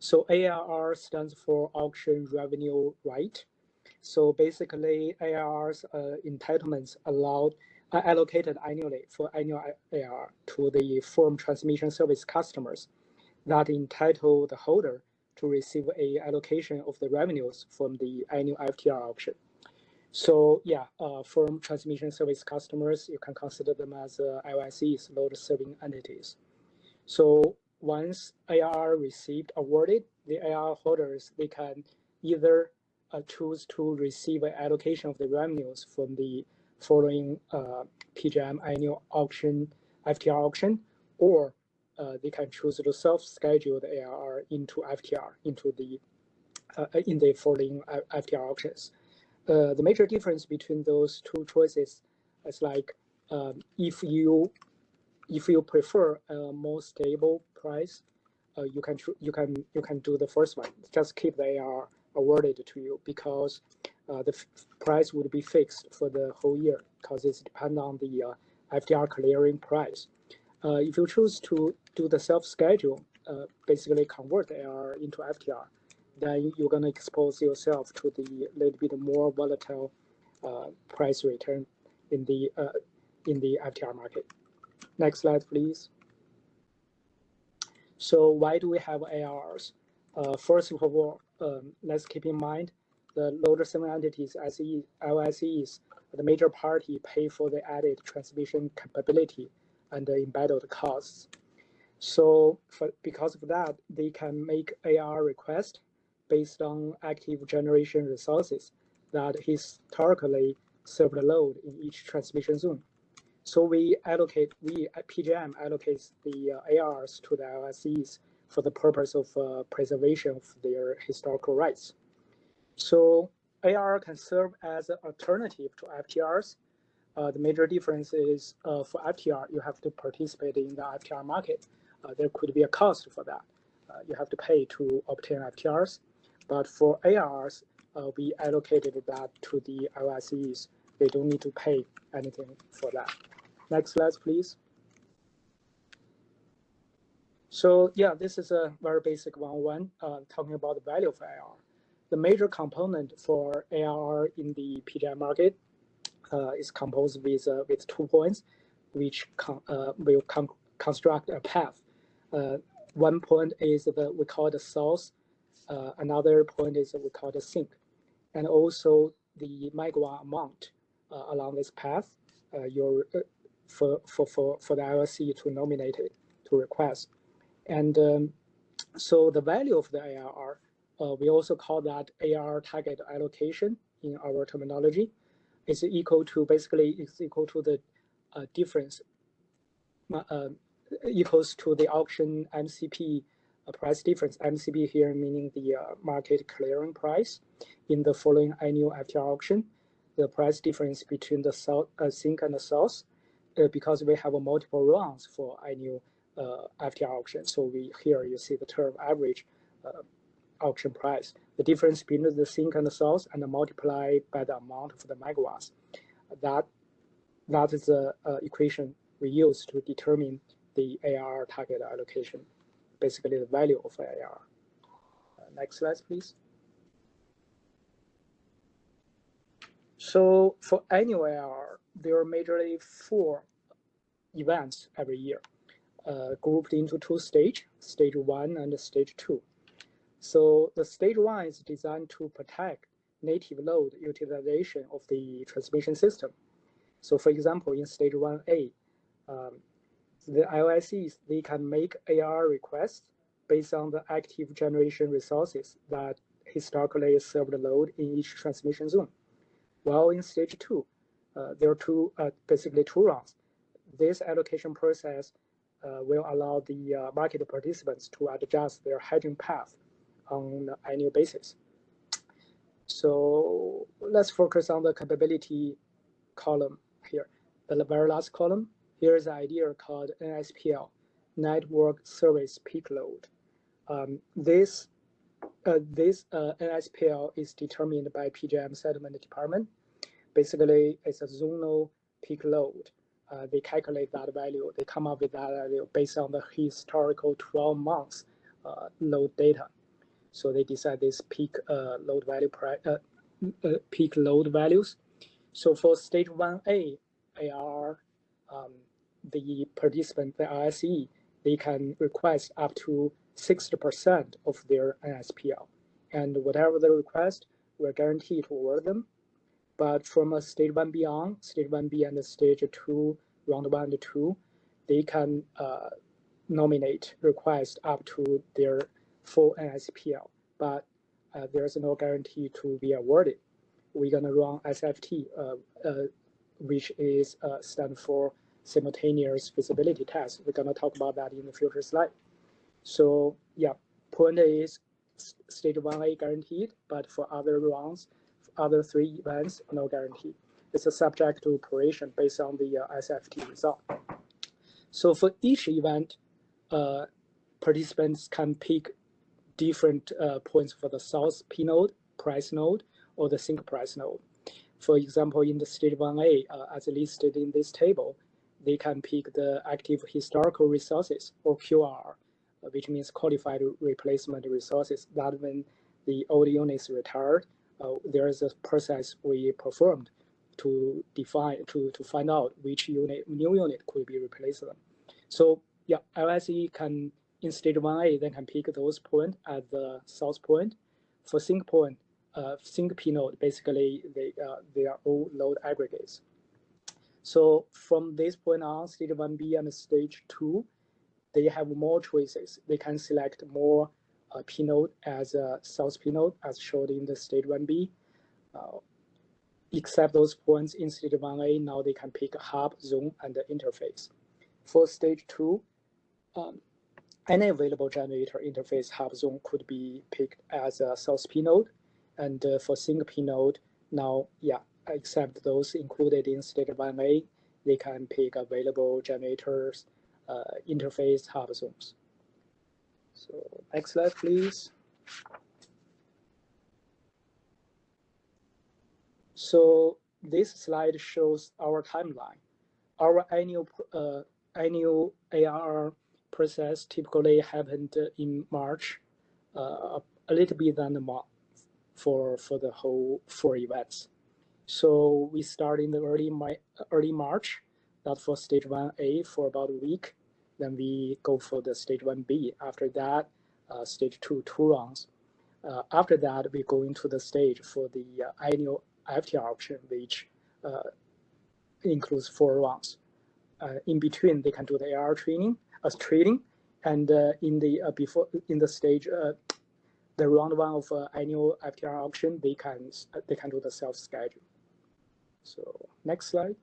So ARR stands for auction revenue right. So basically, ARR's entitlements are allocated annually for annual ARR to the firm transmission service customers that entitle the holder to receive a allocation of the revenues from the annual FTR auction. So yeah, firm transmission service customers, you can consider them as LSEs, load serving entities. So once ARR received awarded, the ARR holders, they can either choose to receive an allocation of the revenues from the following PJM annual auction, FTR auction, or they can choose to self-schedule the ARR into FTR, into the in the following FTR auctions. The major difference between those two choices is like if you prefer a more stable price, you can do the first one. Just keep the ARR awarded to you because the price would be fixed for the whole year because it's depend on the FTR clearing price. If you choose to do the self-schedule, basically convert the ARR into FTR, then you're going to expose yourself to the little bit more volatile price return in the FTR market. Next slide, please. So why do we have ARRs? First of all, let's keep in mind the loader serving entities, LSEs, the major party pay for the added transmission capability and the embedded costs. So because of that, they can make ARR request based on active generation resources that historically serve the load in each transmission zone. So PJM allocates the ARRs to the LSEs for the purpose of preservation of their historical rights. So ARR can serve as an alternative to FTRs. The major difference is for FTR, you have to participate in the FTR market. There could be a cost for that. You have to pay to obtain FTRs. But for ARRs, we allocated that to the LSEs. They don't need to pay anything for that. Next slide, please. So yeah, this is a very basic one talking about the value of ARR. The major component for ARR in the PJM market is composed with 2 points, which will construct a path. One point is we call the source. Another point is we call the sink, and also the megawatt amount along this path. For the LSE to nominate it, to request. And so the value of the ARR, we also call that ARR target allocation in our terminology. It's equal to, basically, it's equal to the difference, equals to the auction MCP price difference. MCP here meaning the market clearing price in the following annual FTR auction. The price difference between the sink and the source. Because we have multiple rounds for annual FTR auction. So here you see the term average auction price. The difference between the sink and the source and multiply by the amount of the megawatts. That is the equation we use to determine the ARR target allocation, basically the value of ARR. Next slide, please. So for annual ARR, there are majorly 4 events every year, grouped into 2 stages, stage 1 and stage 2. So the stage 1 is designed to protect native load utilization of the transmission system. So for example, in stage 1A, The IOSCs, they can make ARR requests based on the active generation resources that historically served the load in each transmission zone. While in stage 2, there are basically two rounds. This allocation process will allow the market participants to adjust their hedging path on an annual basis. So let's focus on the capability column here. The very last column, here is an idea called NSPL, Network Service Peak Load. This NSPL is determined by PJM Settlement Department. Basically, it's a zonal peak load. They calculate that value. They come up with that value based on the historical 12 months load data. So they decide this peak load value peak load values. So for stage 1A ARR, the participant, the RSE, they can request up to 60% of their NSPL. And whatever the request, we're guaranteed to award them. But from a stage 1B on, stage 1B and stage 2, round 1 and 2, they can nominate request up to their full NSPL, but there's no guarantee to be awarded. We're gonna run SFT, which is stand for simultaneous feasibility test. We're gonna talk about that in the future slide. So yeah, point is stage 1A guaranteed, but for other rounds, other 3 events, no guarantee. It's a subject to operation based on the SFT result. So for each event, participants can pick different points for the source P node, price node, or the sink price node. For example, in the stage 1A, as listed in this table, they can pick the active historical resources, or QR, which means qualified replacement resources. That when the old units retired, there is a process we performed to define, to find out which new unit could be replaced them. So yeah, LSE can, in stage 1A, they can pick those points at the source point. For sink point, sink P node, basically they are all load aggregates. So from this point on, stage 1B and stage 2, they have more choices. They can select more P node as a source P node, as shown in the stage 1B. Except those points in stage 1A, now they can pick hub, zone, and the interface. For stage 2, any available generator interface hub zone could be picked as a source P node. And for sink P node, now, yeah, except those included in stage 1A, they can pick available generators, interface hub zones. So next slide, please. So this slide shows our timeline. Our annual ARR process typically happened in March, a little bit than a month for the whole 4 events. So we start in the early March, that for stage 1A for about a week. Then we go for the stage 1B. After that, stage 2 rounds. After that, we go into the stage for the annual FTR auction, which includes 4 rounds. In between, they can do the AR trading, and in the stage, the round 1 of annual FTR auction, they can do the self-schedule. So next slide.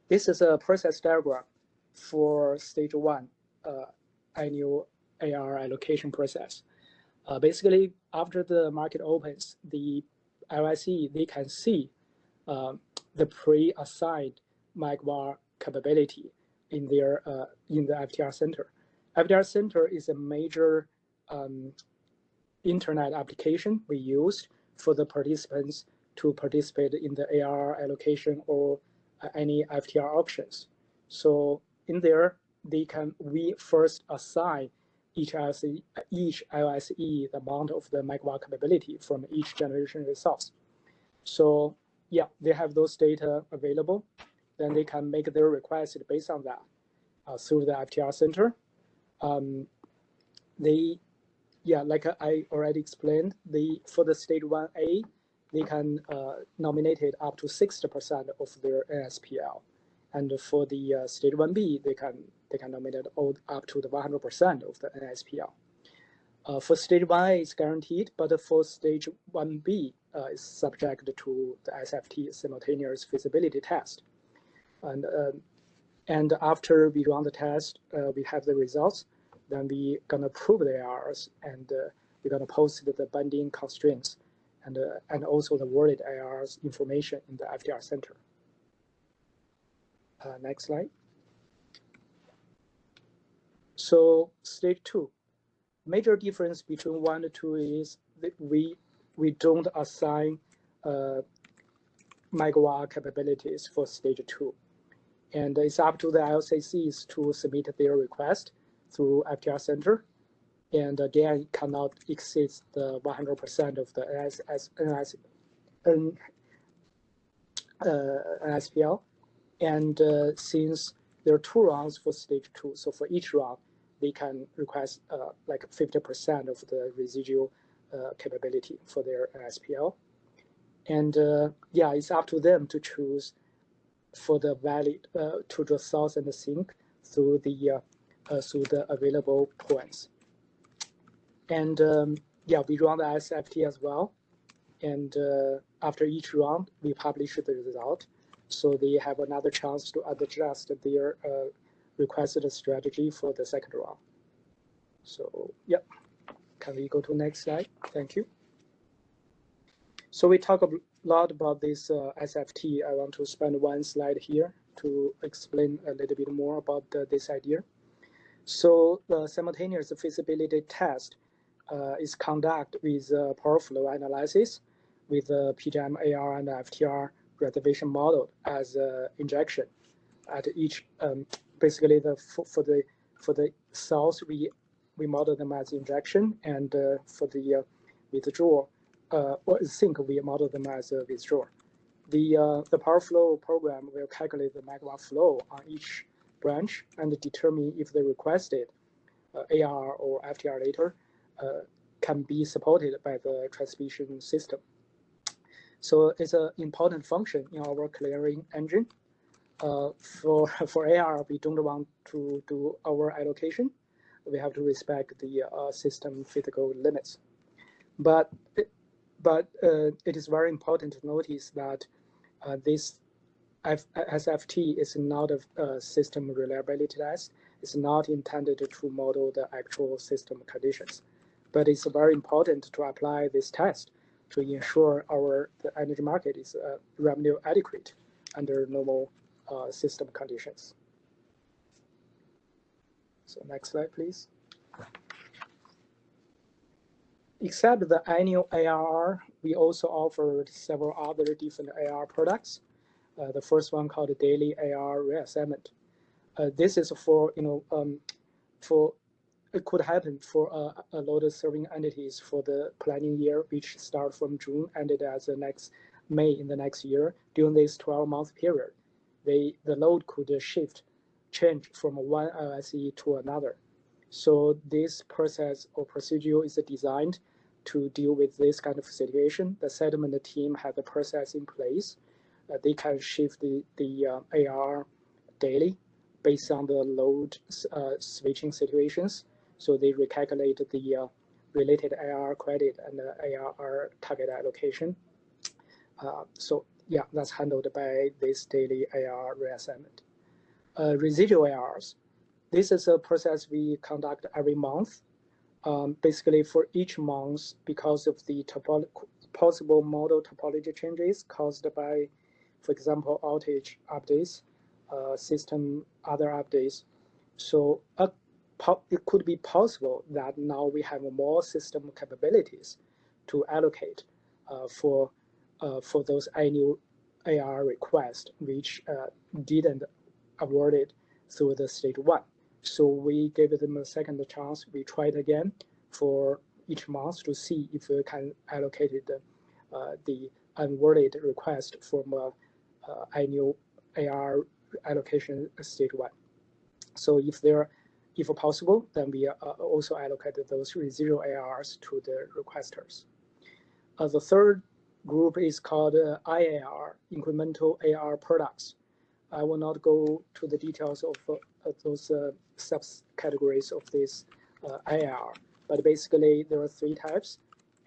This is a process diagram for stage 1 annual AR allocation process. Basically, after the market opens, the LSE, they can see the pre-assigned MAGWA capability in their in the FTR Center. FTR Center is a major internet application we used for the participants to participate in the AR allocation or any FTR auctions. So in there, we first assign each LSE the amount of the MAGWA capability from each generation resource. So yeah, they have those data available. Then they can make their request based on that through the FTR Center. Like I already explained, for the stage 1A, they can nominate it up to 60% of their NSPL. And for the stage 1B, they can nominate all up to the 100% of the NSPL. For stage 1A, it's guaranteed, but for stage 1B, it's subject to the SFT simultaneous feasibility test. And after we run the test, we have the results, then we're gonna prove the ARRs, and we're gonna post the binding constraints and also the awarded ARRs information in the FTR center. Next slide. So stage 2. Major difference between 1 and 2 is that we don't assign megawatt capabilities for stage 2. And it's up to the LCCs to submit their request through FTR Center. And again, cannot exceed the 100% of the NSPL. And since there are 2 rounds for stage 2, so for each round, they can request like 50% of the residual capability for their NSPL. And yeah, it's up to them to choose for the valid to the source and the sink through the available points. And yeah, we run the SFT as well. And after each round, we publish the result. So they have another chance to adjust their requested strategy for the second round. So yeah, can we go to next slide? Thank you. So we talk a lot about this SFT. I want to spend one slide here to explain a little bit more about this idea. So the simultaneous feasibility test is conducted with power flow analysis with PJM AR and FTR reservation model as injection at each. Basically, for the cells we model them as injection, and for the withdrawal or sink we model them as a withdrawal. The power flow program will calculate the megawatt flow on each branch and determine if the requested AR or FTR later can be supported by the transmission system. So it's an important function in our clearing engine. For AR, we don't want to do our allocation. We have to respect the system physical limits. But it is very important to notice that this SFT is not a system reliability test. It's not intended to model the actual system conditions. But it's very important to apply this test to ensure the energy market is revenue adequate under normal system conditions. So next slide, please. Except the annual ARR, we also offered several other different ARR products. The first one called the daily ARR reassignment. This is for it could happen for a lot of serving entities for the planning year, which start from June, ended as the next May in the next year. During this 12-month period, the load could change from one LSE to another. So this process or procedure is designed to deal with this kind of situation. The settlement team have a process in place. They can shift the AR daily based on the load switching situations. So they recalculate the related AR credit and the ARR target allocation. So yeah, that's handled by this daily AR reassignment. Residual ARs. This is a process we conduct every month. Basically for each month, because of the possible model topology changes caused by, for example, outage updates, system other updates. So it could be possible that now we have more system capabilities to allocate for those annual AR requests, which didn't awarded through the stage 1. So we gave them a second chance. We tried again for each month to see if we can allocate the unawarded request from annual AR allocation stage 1. So if possible, then we also allocated those residual ARs to the requesters. The third group is called IAR, incremental AR products. I will not go to the details of those subcategories of this IAR, but basically there are 3 types.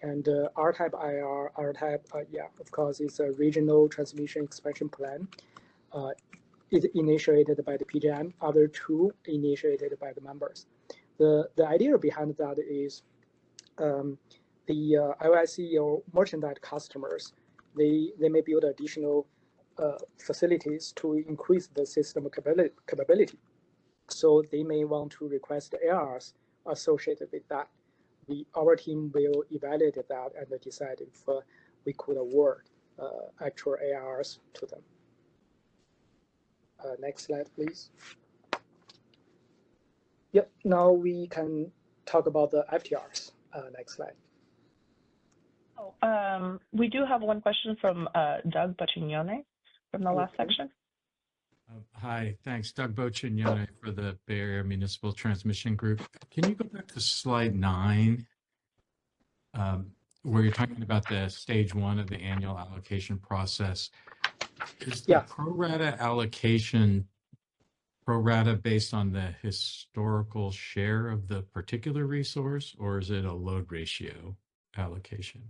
And R-type IR, R-type, yeah, of course, is a regional transmission expansion plan. It initiated by the PJM, other 2 initiated by the members. The idea behind that is the LIC or merchandise customers, they may build additional facilities to increase the system capability. So they may want to request ARs associated with that. Our team will evaluate that and decide if we could award actual ARs to them. Next slide, please. Yep, now we can talk about the FTRs. Next slide. We do have one question from Doug Boccignone from the last section. Hi, thanks. Doug Boccignone for the Bay Area Municipal Transmission Group. Can you go back to slide 9, where you're talking about the stage 1 of the annual allocation process? Is the pro rata allocation pro rata based on the historical share of the particular resource, or is it a load ratio allocation?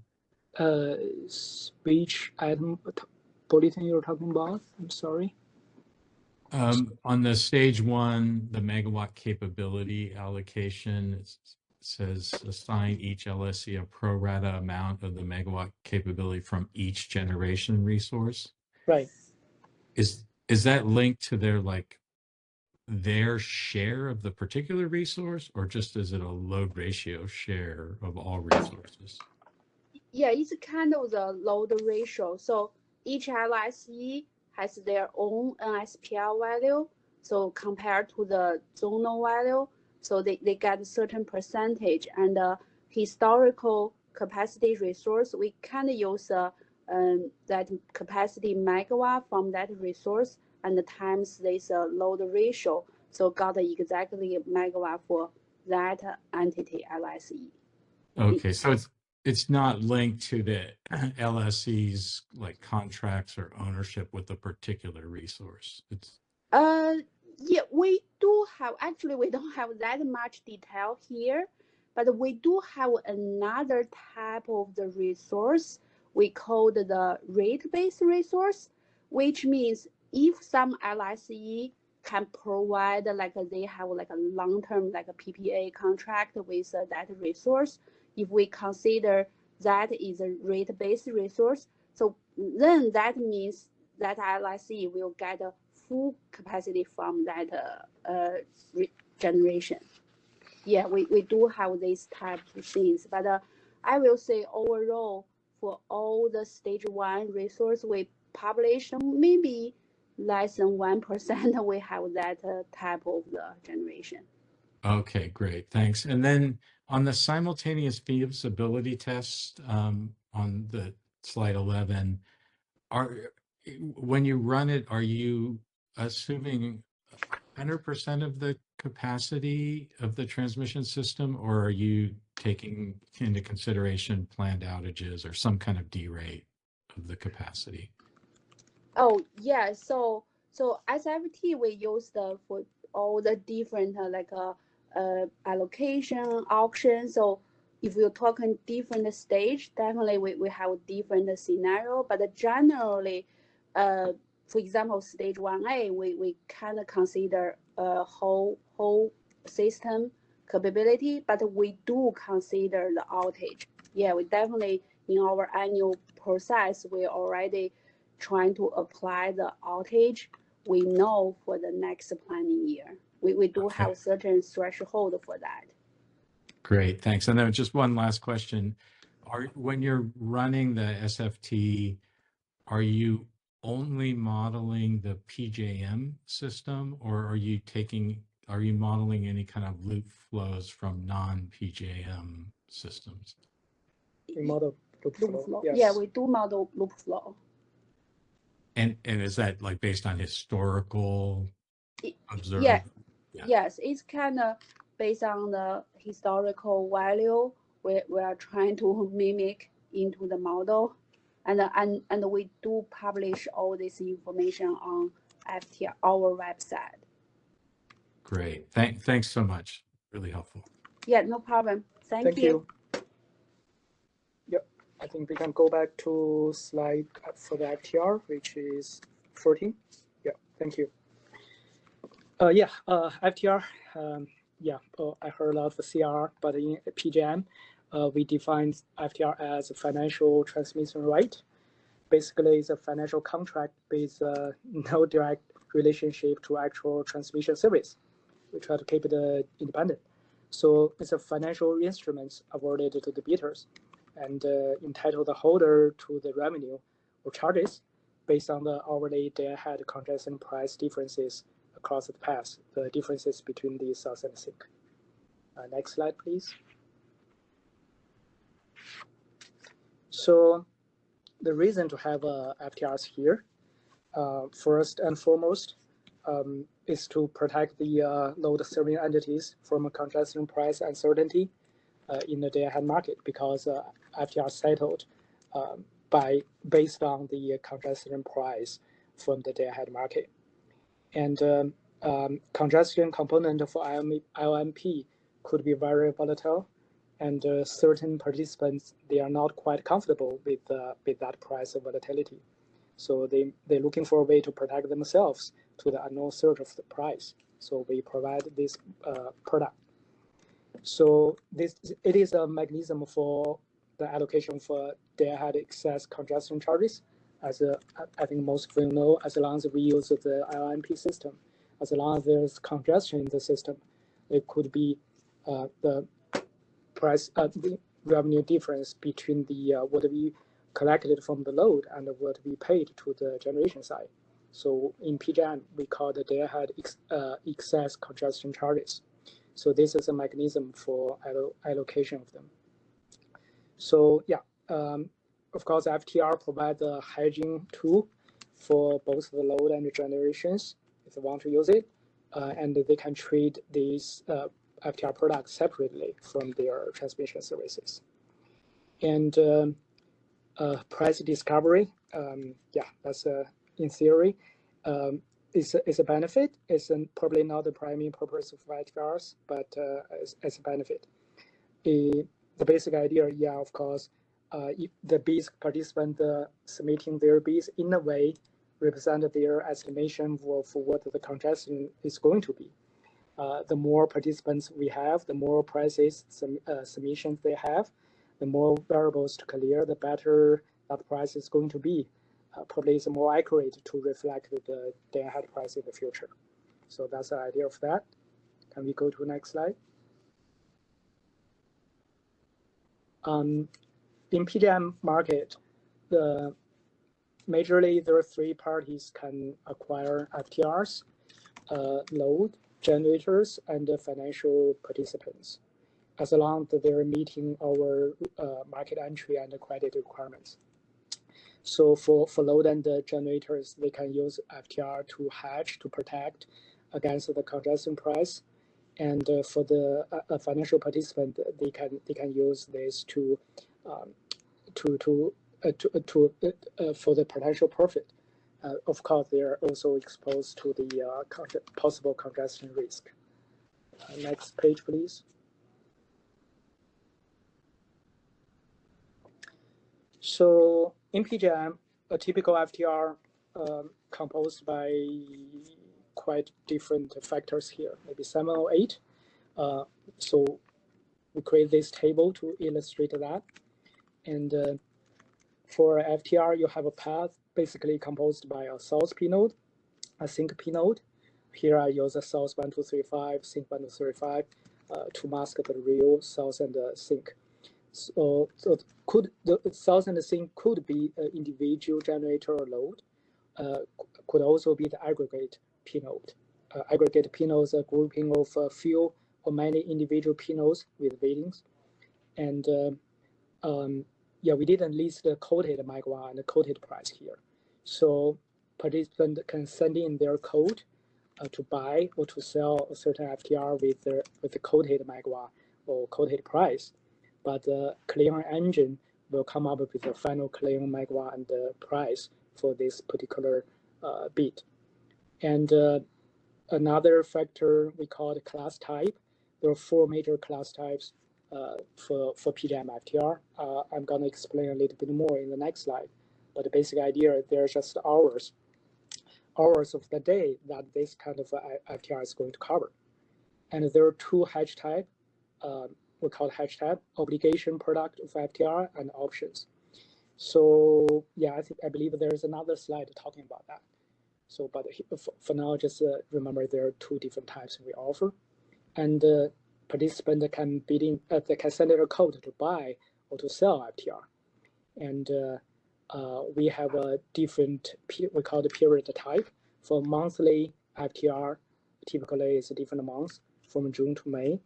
Which item bulletin you're talking about? I'm sorry. On the stage 1, the megawatt capability allocation, it says assign each LSC a pro rata amount of the megawatt capability from each generation resource. Right. Is that linked to their share of the particular resource, or just is it a load ratio share of all resources? Yeah, it's kind of the load ratio. So each LSE has their own NSPL value. So compared to the zonal value, so they get a certain percentage. And historical capacity resource, we kind of use that capacity megawatt from that resource and times this load ratio. So got exactly megawatt for that entity LSE. Okay, so it's not linked to the LSE's like contracts or ownership with a particular resource. It's yeah, we do have, actually we don't have that much detail here, but we do have another type of the resource we call the rate-based resource, which means if some LSE can provide like they have like a long-term like a PPA contract with that resource, if we consider that is a rate-based resource, so then that means that LSE will get a full capacity from that generation. Yeah, we do have these types of things, but I will say overall for all the stage 1 resource we published, maybe less than 1% we have that type of the generation. okay, great, thanks. And then on the simultaneous feasibility test on the slide 11, when you run it, are you assuming 100% of the capacity of the transmission system, or are you taking into consideration planned outages or some kind of derate of the capacity? Oh yeah, so SFT we use for all the different allocation auction. So if we're talking different stage, definitely we have different scenario, but generally, for example, stage 1A, we kind of consider a whole system capability, but we do consider the outage. Yeah, we definitely, in our annual process, we're already trying to apply the outage we know for the next planning year. We do have certain threshold for that. Great, thanks. And then just one last question. When you're running the SFT, are you only modeling the PJM system, or are you modeling any kind of loop flows from non-PJM systems? We model loop flow. Yes. Yeah, we do model loop flow. And is that like based on historical observed? Yeah. Yes, it's kind of based on the historical value we are trying to mimic into the model. And we do publish all this information on FTR, our website. Great. Thanks so much. Really helpful. Yeah, no problem. Thank you. Yep, I think we can go back to slide for the FTR, which is 14. Yeah, thank you. FTR. I heard a lot of CRR, but in PJM, we define FTR as a financial transmission right. Basically, it's a financial contract with no direct relationship to actual transmission service. We try to keep it independent. So it's a financial instrument awarded to the bidders and entitle the holder to the revenue or charges based on the hourly day-ahead congestion price differences across the path, the differences between the source and sink. Next slide, please. So the reason to have FTRs here, first and foremost, is to protect the load serving entities from a congestion price uncertainty in the day-ahead market, because FTR settled based on the congestion price from the day-ahead market. And congestion component for IOMP could be very volatile, and certain participants, they are not quite comfortable with that price volatility. So they're looking for a way to protect themselves to the unknown surge of the price. So we provide this product. So it is a mechanism for the allocation for day-ahead excess congestion charges. As I think most of you know, as long as we use the IOMP system, as long as there's congestion in the system, it could be the price, the revenue difference between the what we collected from the load and what we paid to the generation side. So in PJM, we call the day-ahead excess congestion charges. So this is a mechanism for allocation of them. So yeah, of course, FTR provides a hedging tool for both the load and the generations if they want to use it, and they can trade these FTR products separately from their transmission services. And price discovery, that's in theory, is a benefit. It's probably not the primary purpose of FTRs, but it's a benefit. The basic idea, of course, if the bids participant submitting their bids in a way represent their estimation for what the congestion is going to be. The more participants we have, the more prices submissions they have, the more variables to clear, the better that price is going to be. Probably it's more accurate to reflect the day-ahead price in the future. So that's the idea of that. Can we go to the next slide? In PJM market, majorly there are three parties can acquire FTRs: load, generators, and financial participants, as long as they're meeting our market entry and credit requirements. So for load and generators, they can use FTR to hedge, to protect against the congestion price. And for the financial participant, they can use this for the potential profit. Of course, they are also exposed to the possible congestion risk. Next page, please. So in PJM, a typical FTR composed by quite different factors here, maybe 7 or 8. So we create this table to illustrate that. And for FTR, you have a path basically composed by a source P node, a sink P node. Here I use a source 1235, sink 1235 to mask the real source and the sink. So the source and the sink could be an individual generator or load, could also be the aggregate P node. Aggregate P nodes are a grouping of a few or many individual P nodes with weightings. And we didn't list the quoted megawatt and the quoted price here. So participants can send in their code to buy or to sell a certain FTR with the quoted megawatt or quoted price. But the clearing engine will come up with the final claim megawatt and the price for this particular bid. And another factor we call the class type. There are 4 major class types for PJM FTR. I'm going to explain a little bit more in the next slide. But the basic idea, there's just hours of the day that this kind of FTR is going to cover. And there are 2 hedge types. We call it hedge type, obligation product of FTR and options. So yeah, I believe there's another slide talking about that. So, but for now, just remember there are 2 different types we offer, and participant can they can send in a code to buy or to sell FTR, and we have a different we call the period type. For monthly FTR, typically it's a different month from June to May,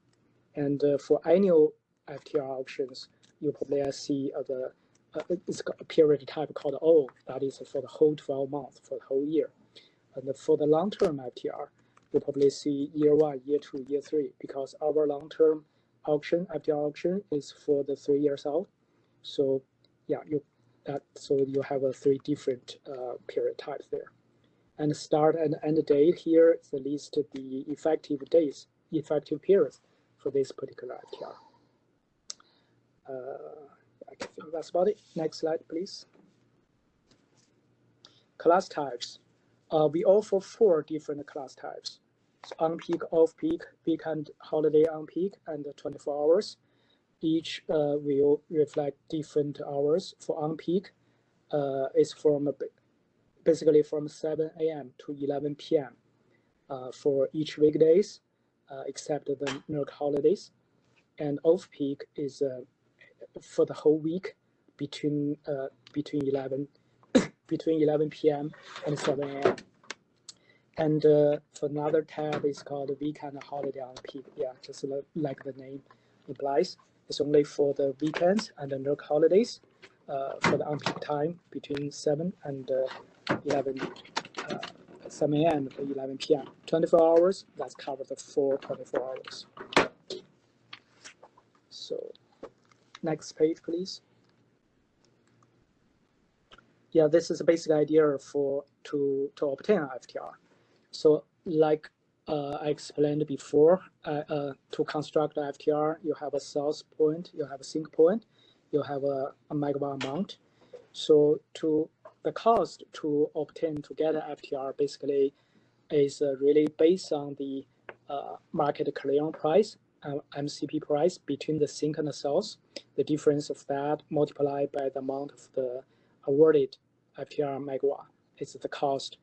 and for annual FTR options, you probably see it's a period type called O, that is for the whole 12 months, for the whole year. And for the long-term FTR, you'll probably see year 1, year 2, year 3, because our long-term auction, FTR auction, is for the 3 years out. So yeah, so you have 3 different period types there. And start and end date here is at least the effective days, effective periods for this particular FTR. I think that's about it. Next slide, please. Class types. We offer 4 different class types. So on-peak, off-peak, weekend, holiday on-peak, and 24 hours. Each will reflect different hours. For on-peak, it's basically from 7 a.m. to 11 p.m. For each weekdays, except the NERC holidays. And off-peak is for the whole week between 11 p.m. and 7 a.m. And for another tab is called weekend holiday on peak. Yeah, just like the name implies. It's only for the weekends and the NERC holidays for the on-peak time between 7 and 7 a.m. to 11 p.m. 24 hours, that's covered for 24 hours. So next page, please. Yeah, this is a basic idea to obtain an FTR. So like I explained before, to construct an FTR, you have a source point, you have a sink point, you have a megawatt amount. So the cost to get an FTR basically is really based on the market clearing price, MCP price between the sink and the source. The difference of that multiplied by the amount of the awarded FTR megawatt is the cost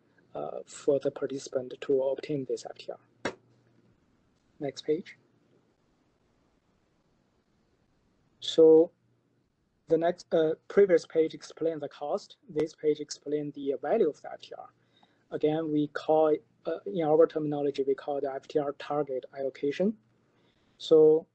for the participant to obtain this FTR. Next page. So the next previous page explained the cost. This page explains the value of the FTR. Again, we call it, in our terminology, we call the FTR target allocation. So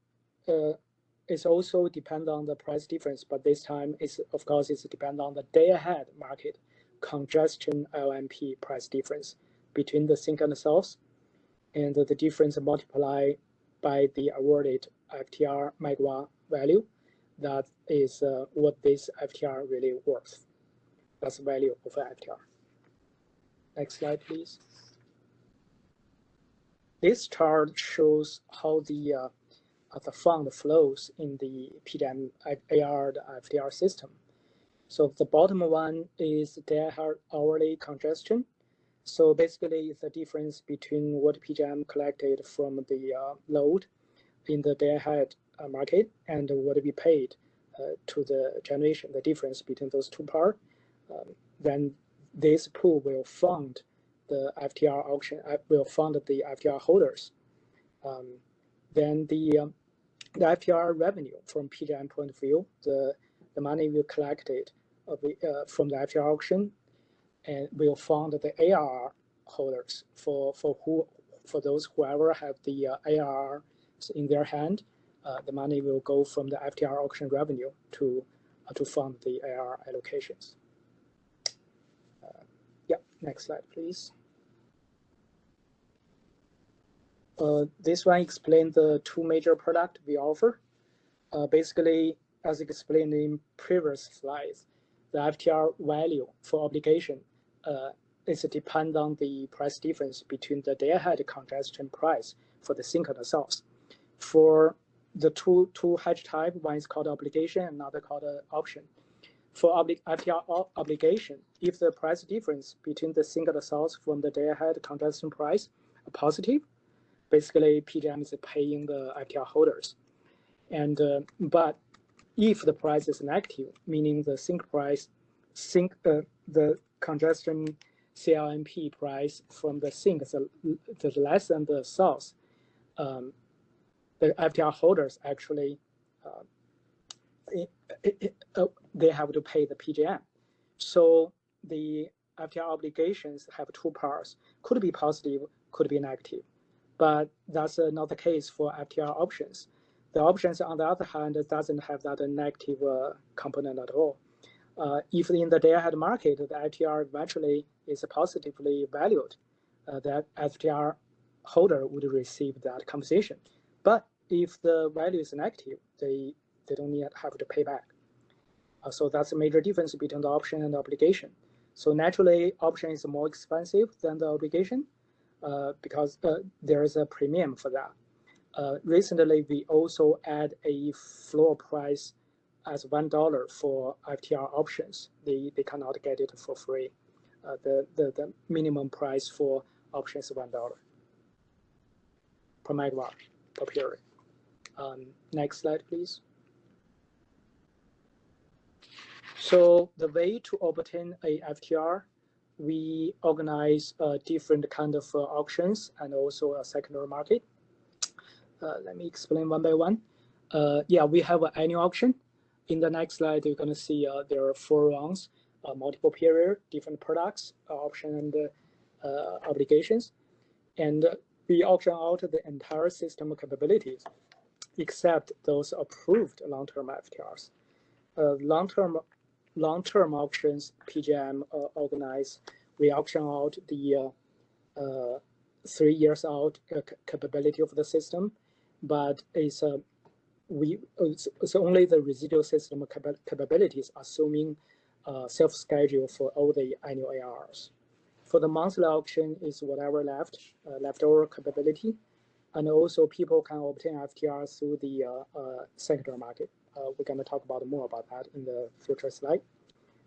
it's also depend on the price difference, but this time it's of course it's depend on the day ahead market congestion LMP price difference between the sink and the source, and the difference multiplied by the awarded FTR megawatt value. That is what this FTR really worth. That's the value of an FTR. Next slide, please. This chart shows how the fund flows in the PJM AR FTR system. So the bottom one is the hourly congestion. So basically, it's the difference between what PJM collected from the load in the day-ahead market and what we paid to the generation, the difference between those two parts. Then this pool will fund the FTR auction, will fund the FTR holders. Then the FTR revenue from PJM point of view, the money we collected from the FTR auction, and will fund the ARR holders for those whoever have the ARR in their hand. The money will go from the FTR auction revenue to fund the ARR allocations. Yeah, next slide, please. This one explains the 2 major products we offer. Basically, as explained in previous slides, the FTR value for obligation is depend on the price difference between the day-ahead congestion price for the sink and the source. For the two hedge type, one is called obligation, another called option. For FTR obligation, if the price difference between the sink and the source from the day-ahead congestion price are positive, basically PJM is paying the FTR holders. And but if the price is negative, meaning the sink price, the congestion CLMP price from the sink is less than the source, the FTR holders actually they have to pay the PJM. So the FTR obligations have two parts, could be positive, could be negative, but that's not the case for FTR options. The options, on the other hand, doesn't have that negative component at all. If in the day-ahead market, the FTR eventually is positively valued, that FTR holder would receive that compensation. But if the value is negative, they don't have to pay back. So that's a major difference between the option and the obligation. So naturally, option is more expensive than the obligation because there is a premium for that. Recently, we also add a floor price as $1 for FTR options. They cannot get it for free. The minimum price for options is $1 per megawatt per period. Next slide, please. So the way to obtain a FTR, we organize different kind of auctions and also a secondary market. Let me explain one by one. Yeah, we have an annual auction. In the next slide, you're going to see there are 4 rounds, multiple period, different products, option and obligations. And we auction out the entire system capabilities, except those approved long-term FTRs. Long-term auctions, PJM organize, we auction out the 3 years out capability of the system, but it's only the residual system capabilities, assuming self-schedule for all the annual ARs. For the monthly auction is whatever leftover capability, and also people can obtain FTR through the secondary market. We're going to talk about more about that in the future slide.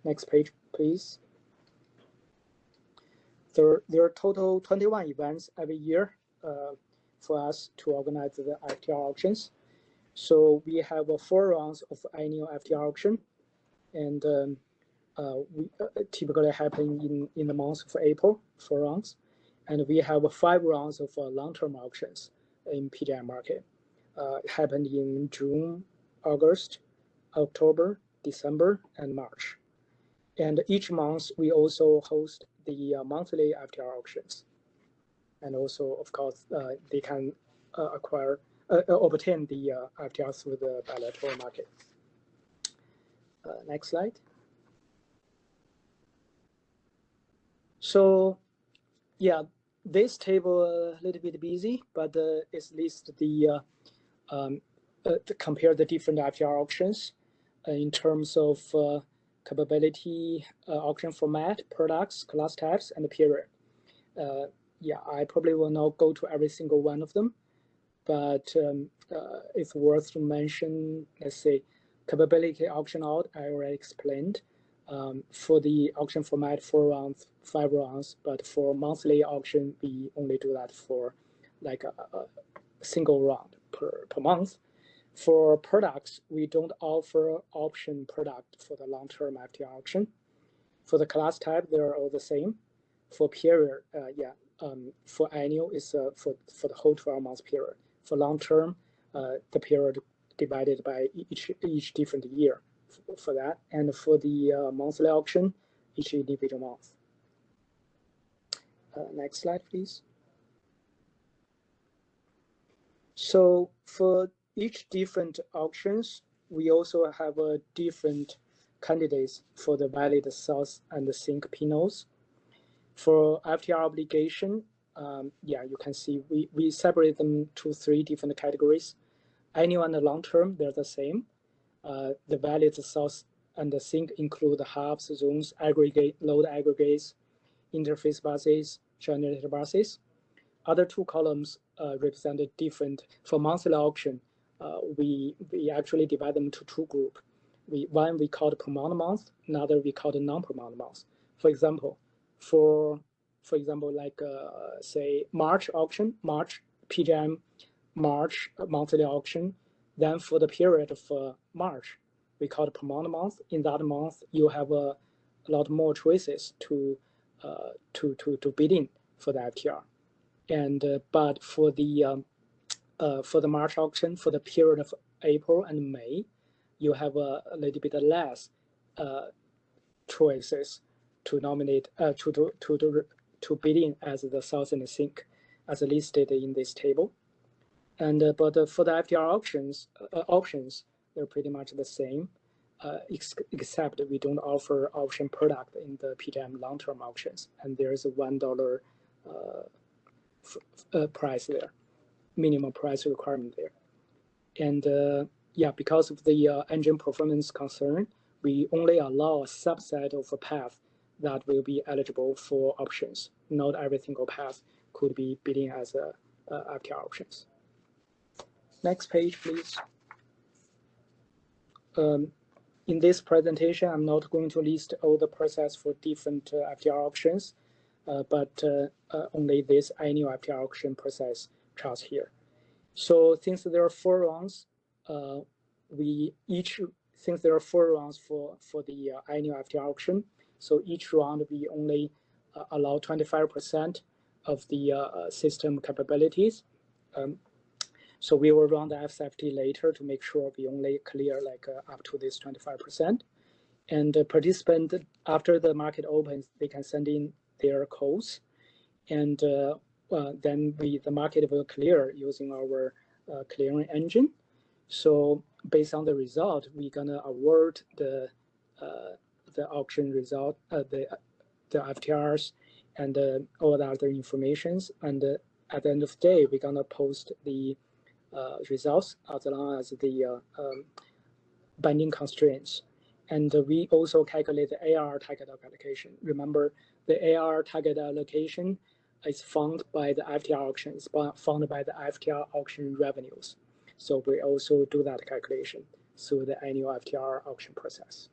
Next page, please. There are total 21 events every year for us to organize the FTR auctions. So we have 4 rounds of annual FTR auction, and we typically happen in the month of April, 4 rounds, and we have 5 rounds of long-term auctions in PJM market. It happened in June, August, October, December, and March. And each month we also host the monthly FTR auctions, and also, of course, they can obtain the FTR through the bilateral market. Next slide. So, yeah, this table a little bit busy, but it's list the to compare the different FTR auctions in terms of capability, auction format, products, class types, and period. Yeah, I probably will not go to every single one of them, but it's worth to mention, let's say, capability auction out, I already explained. For the auction format, 4 rounds, 5 rounds, but for monthly auction, we only do that for like a single round per month. For products, we don't offer option product for the long-term FTR auction. For the class type, they're all the same. For period, for annual is for the whole 12-month period. For long-term, the period divided by each different year for that. And for the monthly auction, each individual month. Next slide, please. So for each different auctions, we also have different candidates for the valid source and the sink PNOs. For FTR obligation, yeah, you can see we separate them to 3 different categories. Annual and long term, they're the same. The values south and the sink include hubs, zones, aggregate, load aggregates, interface buses, generator buses. Other two columns represent different. For monthly auction, we actually divide them into two groups. One we call per month, another we call non-per month. For example, like say March auction, March PGM, March monthly auction. Then for the period of March, we call it per month. In that month, you have a lot more choices to bid in for the FTR. And but for the March auction, for the period of April and May, you have a little bit less choices to nominate to bid in as the southern sink, as listed in this table. And but for the FTR options, they're pretty much the same, except we don't offer option product in the PGM long-term auctions, and there's a $1 price there, minimum price requirement there. And yeah, because of the engine performance concern, we only allow a subset of a path that will be eligible for options. Not every single path could be bidding as a FTR options. Next page, please. In this presentation, I'm not going to list all the process for different FTR options, but only this annual FTR auction process charts here. So since there are 4 rounds, since there are 4 rounds for the annual FTR auction, so each round we only allow 25% of the system capabilities. So we will run the FSFT later to make sure we only clear like up to this 25%. And the participant, after the market opens, they can send in their codes, and then the market will clear using our clearing engine. So based on the result, we're gonna award the auction result, the FTRs, and all the other informations. And at the end of the day, we're gonna post the results as long as the binding constraints. And we also calculate the AR target allocation. Remember, the AR target allocation is found by the FTR auction, it's found by the FTR auction revenues. So we also do that calculation through the annual FTR auction process.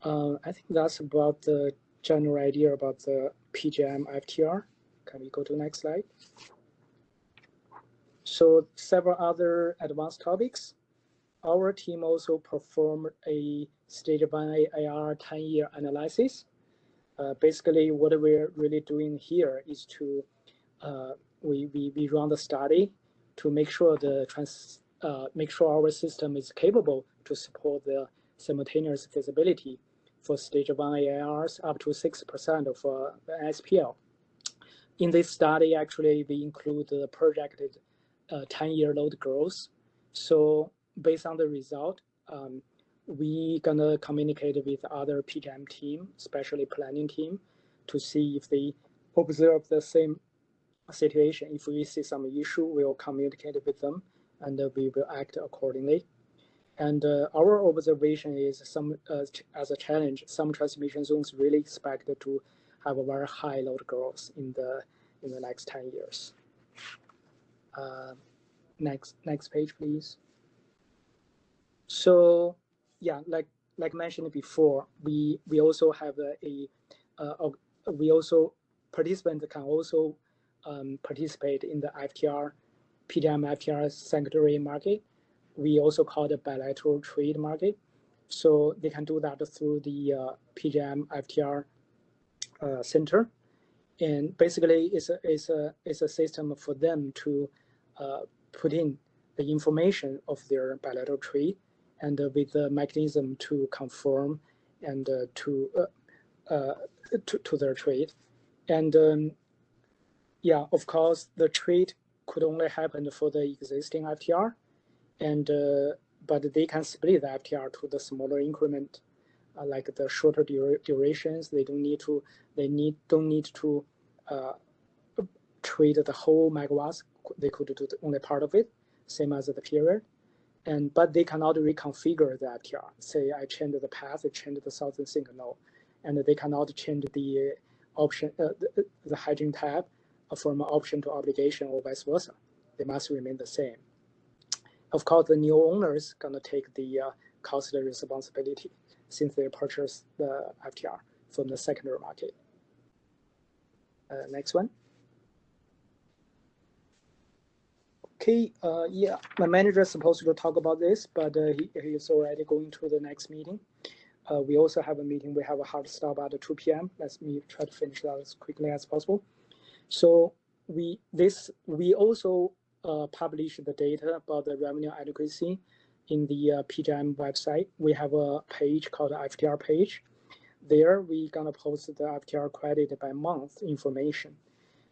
I think that's about the general idea about the PGM FTR. Can we go to the next slide? So several other advanced topics. Our team also performed a stage 1 AR 10-year analysis. Basically, what we're really doing here is to we run the study to make sure our system is capable to support the simultaneous feasibility for stage 1 ARs up to 6% of the SPL. In this study, actually, we include the projected 10-year load growth. So based on the result, we gonna communicate with other PGM team, especially planning team, to see if they observe the same situation. If we see some issue, we will communicate with them, and we will act accordingly. And our observation is as a challenge, some transmission zones really expect to have a very high load growth in the next 10 years. Next page, please. So yeah, like mentioned before, we also have participants can also participate in the FTR, PGM FTR secondary market. We also call it bilateral trade market. So they can do that through the PGM FTR center. And basically it's a system for them to put in the information of their bilateral trade, and with the mechanism to confirm and to their trade. And yeah, of course, the trade could only happen for the existing FTR, and but they can split the FTR to the smaller increment, like the shorter durations. They don't need to trade the whole megawatts. They could do only part of it, same as the period. but they cannot reconfigure the FTR. Say I change the path, I change the southern signal, and they cannot change the option, the hedging tab from option to obligation or vice versa. They must remain the same. Of course, the new owners gonna take the costly responsibility since they purchased the FTR from the secondary market. Next one. Okay, yeah, my manager is supposed to talk about this, but he is already going to the next meeting. We also have a meeting. We have a hard stop at 2 p.m. Let me try to finish that as quickly as possible. So we also publish the data about the revenue adequacy in the PGM website. We have a page called the FTR page. There we gonna post the FTR credit by month information.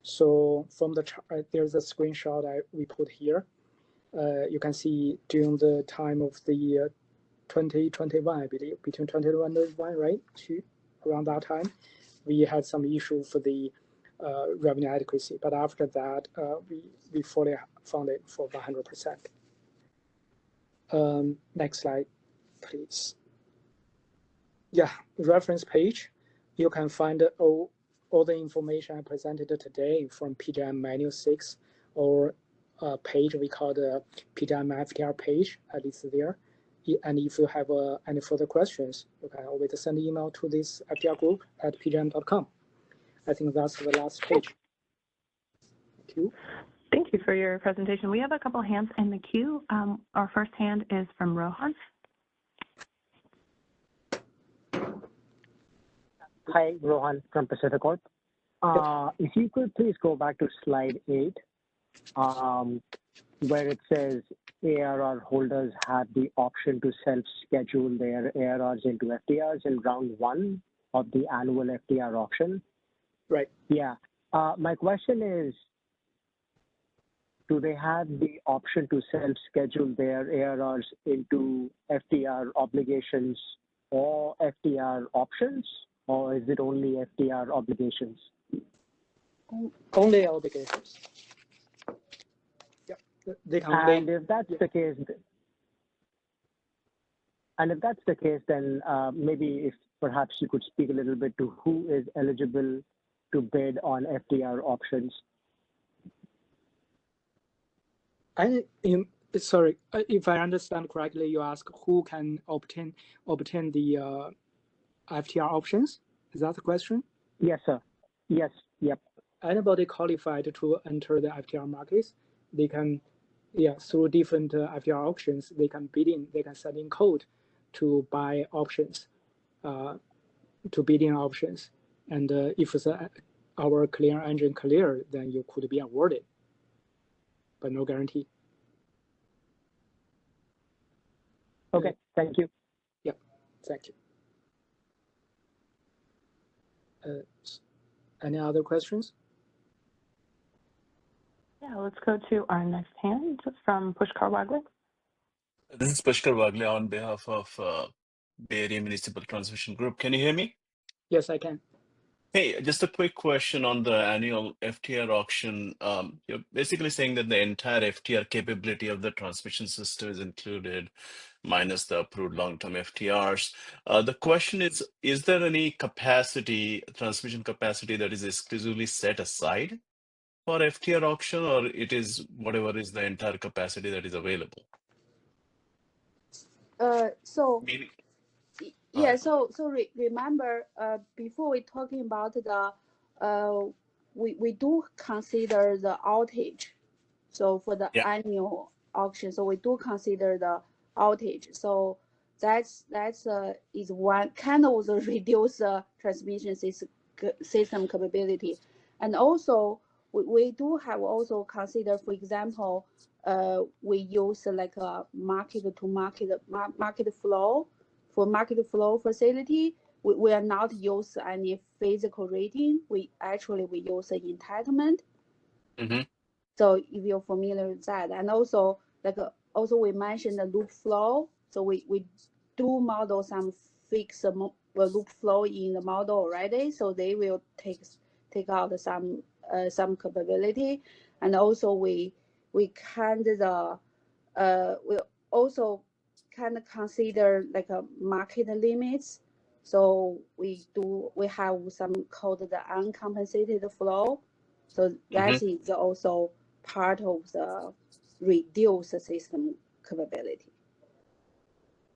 So from the there's a screenshot we put here. You can see during the time of the 2021, I believe, between 2021, right, to around that time, we had some issue for the revenue adequacy. But after that, we fully found it for 100%. Next slide, please. Yeah, reference page. You can find all the information I presented today from PGM Manual 6 or a page we call the PGM FTR page, at least there. And if you have any further questions, you can always send an email to this FTR group at pgm.com. I think that's the last page. Thank you. Thank you for your presentation. We have a couple hands in the queue. Our first hand is from Rohan. Hi, Rohan from Pacific Corp. If you could please go back to slide 8, where it says ARR holders have the option to self-schedule their ARRs into FTRs in round 1 of the annual FTR auction. Right. Yeah. My question is, do they have the option to self-schedule their ARRs into FTR obligations or FTR options, or is it only FTR obligations? Only obligations. Yeah, they can. And if that's the case, then maybe if perhaps you could speak a little bit to who is eligible to bid on FTR options. Sorry, if I understand correctly, you ask who can obtain the FTR options? Is that the question? Yes, sir. Yes. Yep. Anybody qualified to enter the FTR markets, they can, through different FTR auctions, they can send in code to buy options, to bid in options. And if our clear engine clear, then you could be awarded, but no guarantee. Okay, thank you. Yeah, thank you. Any other questions? Yeah, let's go to our next hand from Pushkar Wagle. This is Pushkar Wagle on behalf of Bay Area Municipal Transmission Group. Can you hear me? Yes, I can. Hey, just a quick question on the annual FTR auction. You're basically saying that the entire FTR capability of the transmission system is included, minus the approved long-term FTRs. The question is there any capacity, transmission capacity that is exclusively set aside for FTR auction, or it is whatever is the entire capacity that is available? Remember, before we talking about the, we do consider the outage. So for the annual auction, so we do consider the outage. So that's is one kind of the reduce transmission system capability, and also we do have also consider, for example, we use like a market to market flow. For market flow facility, we are not use any physical rating. We use an entitlement. Mm-hmm. So if you're familiar with that, and also also we mentioned the loop flow. So we do model some fixed loop flow in the model already. So they will take out some capability, and also we kind of also kind of consider like a market limits. So we have some called the uncompensated flow. So that is also part of the reduce system capability.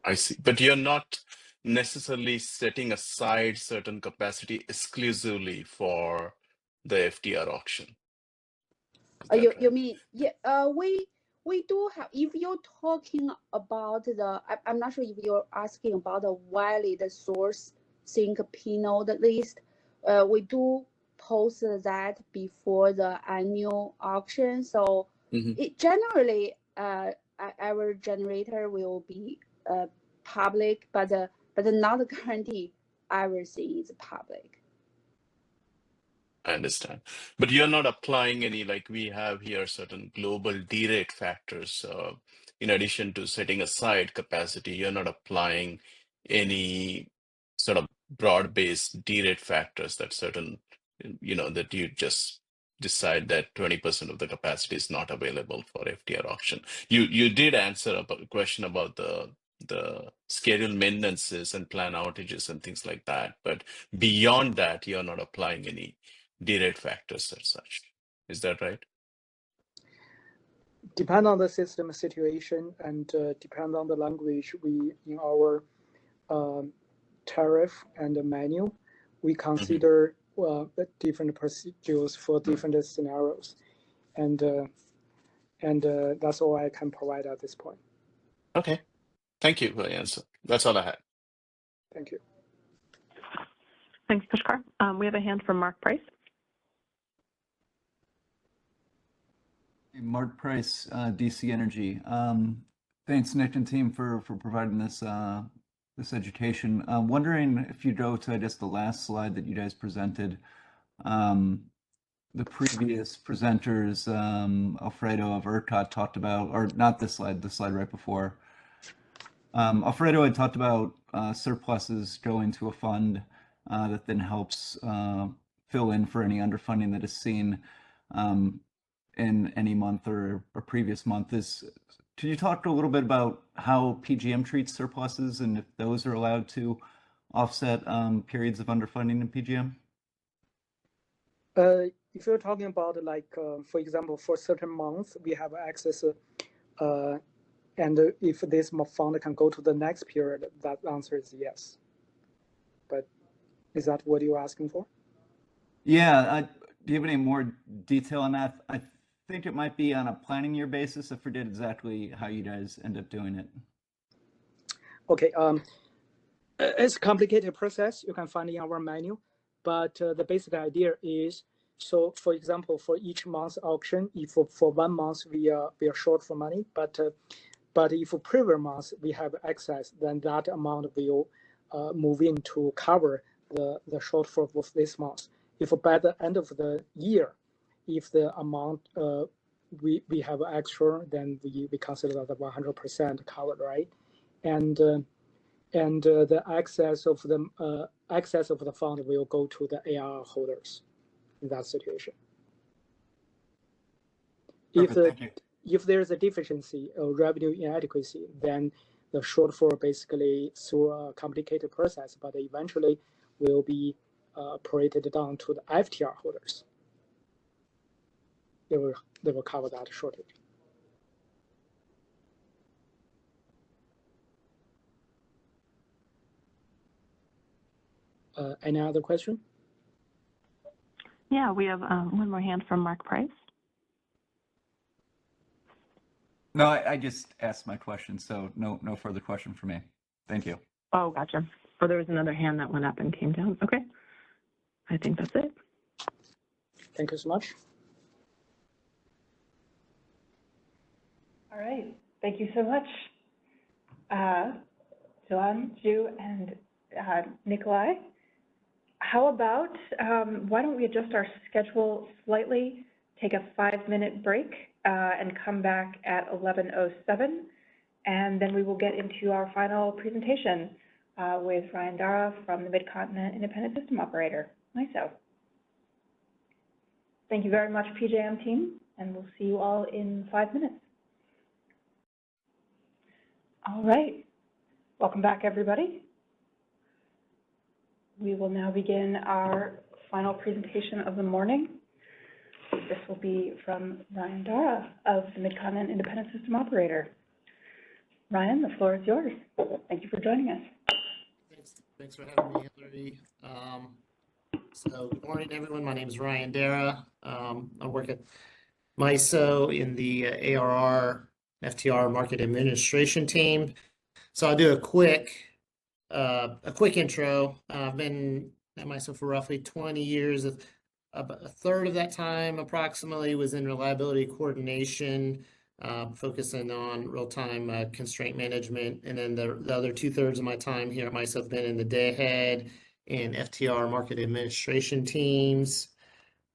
I see. But you're not necessarily setting aside certain capacity exclusively for the FTR auction. You mean, yeah, we do have, if you're talking about I'm not sure if you're asking about the valid source sync P-node list. We do post that before the annual auction. So it generally, our generator will be public, but not guarantee everything is public. I understand. But you're not applying any, like we have here, certain global derate factors. In addition to setting aside capacity, you're not applying any sort of broad-based derate factors that certain, that you just decide that 20% of the capacity is not available for FTR auction. You did answer a question about the scheduled maintenances and plan outages and things like that. But beyond that, you're not applying any derate factors as such. Is that right? Depend on the system situation and depend on the language we in our tariff and the manual, we consider different procedures for different scenarios, and that's all I can provide at this point. Okay, thank you for the answer. That's all I had. Thank you. Thanks, Pushkar. We have a hand from Mark Price. Mark Price, DC Energy. Thanks, Nick and team, for providing this this education. Wondering if you go to, I guess, the last slide that you guys presented. The previous presenters, Alfredo of ERCOT talked about, or not this slide, the slide right before. Alfredo had talked about surpluses going to a fund that then helps fill in for any underfunding that is seen in any month or previous month. Can you talk a little bit about how PGM treats surpluses and if those are allowed to offset periods of underfunding in PGM? If you're talking about like, for example, for certain months, we have access, and if this fund can go to the next period, that answer is yes. But is that what you're asking for? Yeah. Do you have any more detail on that? I think it might be on a planning year basis. I forget exactly how you guys end up doing it. Okay. It's a complicated process. You can find in our manual, but the basic idea is, so for example, for each month's auction, if for 1 month we are short for money, but if for previous months we have excess, then that amount will move in to cover the shortfall of this month. If by the end of the year, if the amount we have extra, then we consider that 100% covered, right? And the excess of the fund will go to the AR holders in that situation. Perfect, if there is a deficiency or revenue inadequacy, then the shortfall basically through a complicated process, but eventually will be prorated down to the FTR holders. They will cover that shortage. Any other question? Yeah, we have one more hand from Mark Price. No, I just asked my question, so no further question for me. Thank you. Oh, gotcha. Oh, there was another hand that went up and came down. Okay. I think that's it. Thank you so much. All right. Thank you so much, Joanne, Ju, and Nikolai. How about, why don't we adjust our schedule slightly, take a 5-minute break, and come back at 11:07, and then we will get into our final presentation with Ryan Dara from the Mid-Continent Independent System Operator, MISO. Thank you very much, PJM team, and we'll see you all in 5 minutes. All right, welcome back, everybody. We will now begin our final presentation of the morning. This will be from Ryan Dara of the Mid-Continent Independent System Operator. Ryan, the floor is yours. Thank you for joining us. Thanks for having me, Hillary. So good morning, everyone. My name is Ryan Dara. I work at MISO in the ARR FTR Market Administration team. So I'll do a quick intro. I've been at MISO for roughly 20 years. About a third of that time approximately was in reliability coordination, focusing on real-time constraint management. And then the other 2/3 of my time here at MISO have been in the day ahead and FTR market administration teams.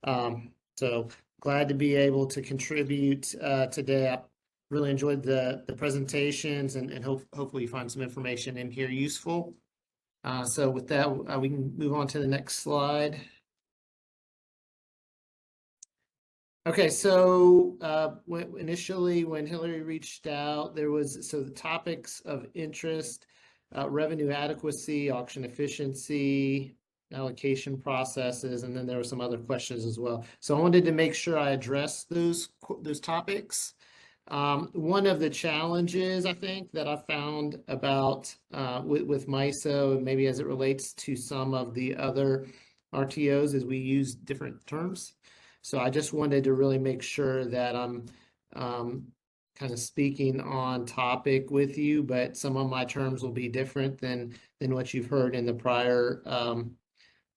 So glad to be able to contribute today. I really enjoyed the presentations and hopefully you find some information in here useful. So with that, we can move on to the next slide. Okay, so initially when Hillary reached out, there was the topics of interest, revenue adequacy, auction efficiency, allocation processes, and then there were some other questions as well. So I wanted to make sure I addressed those topics. One of the challenges I think that I found about with MISO, maybe as it relates to some of the other RTOs, is we use different terms. So I just wanted to really make sure that I'm kind of speaking on topic with you, but some of my terms will be different than what you've heard in the prior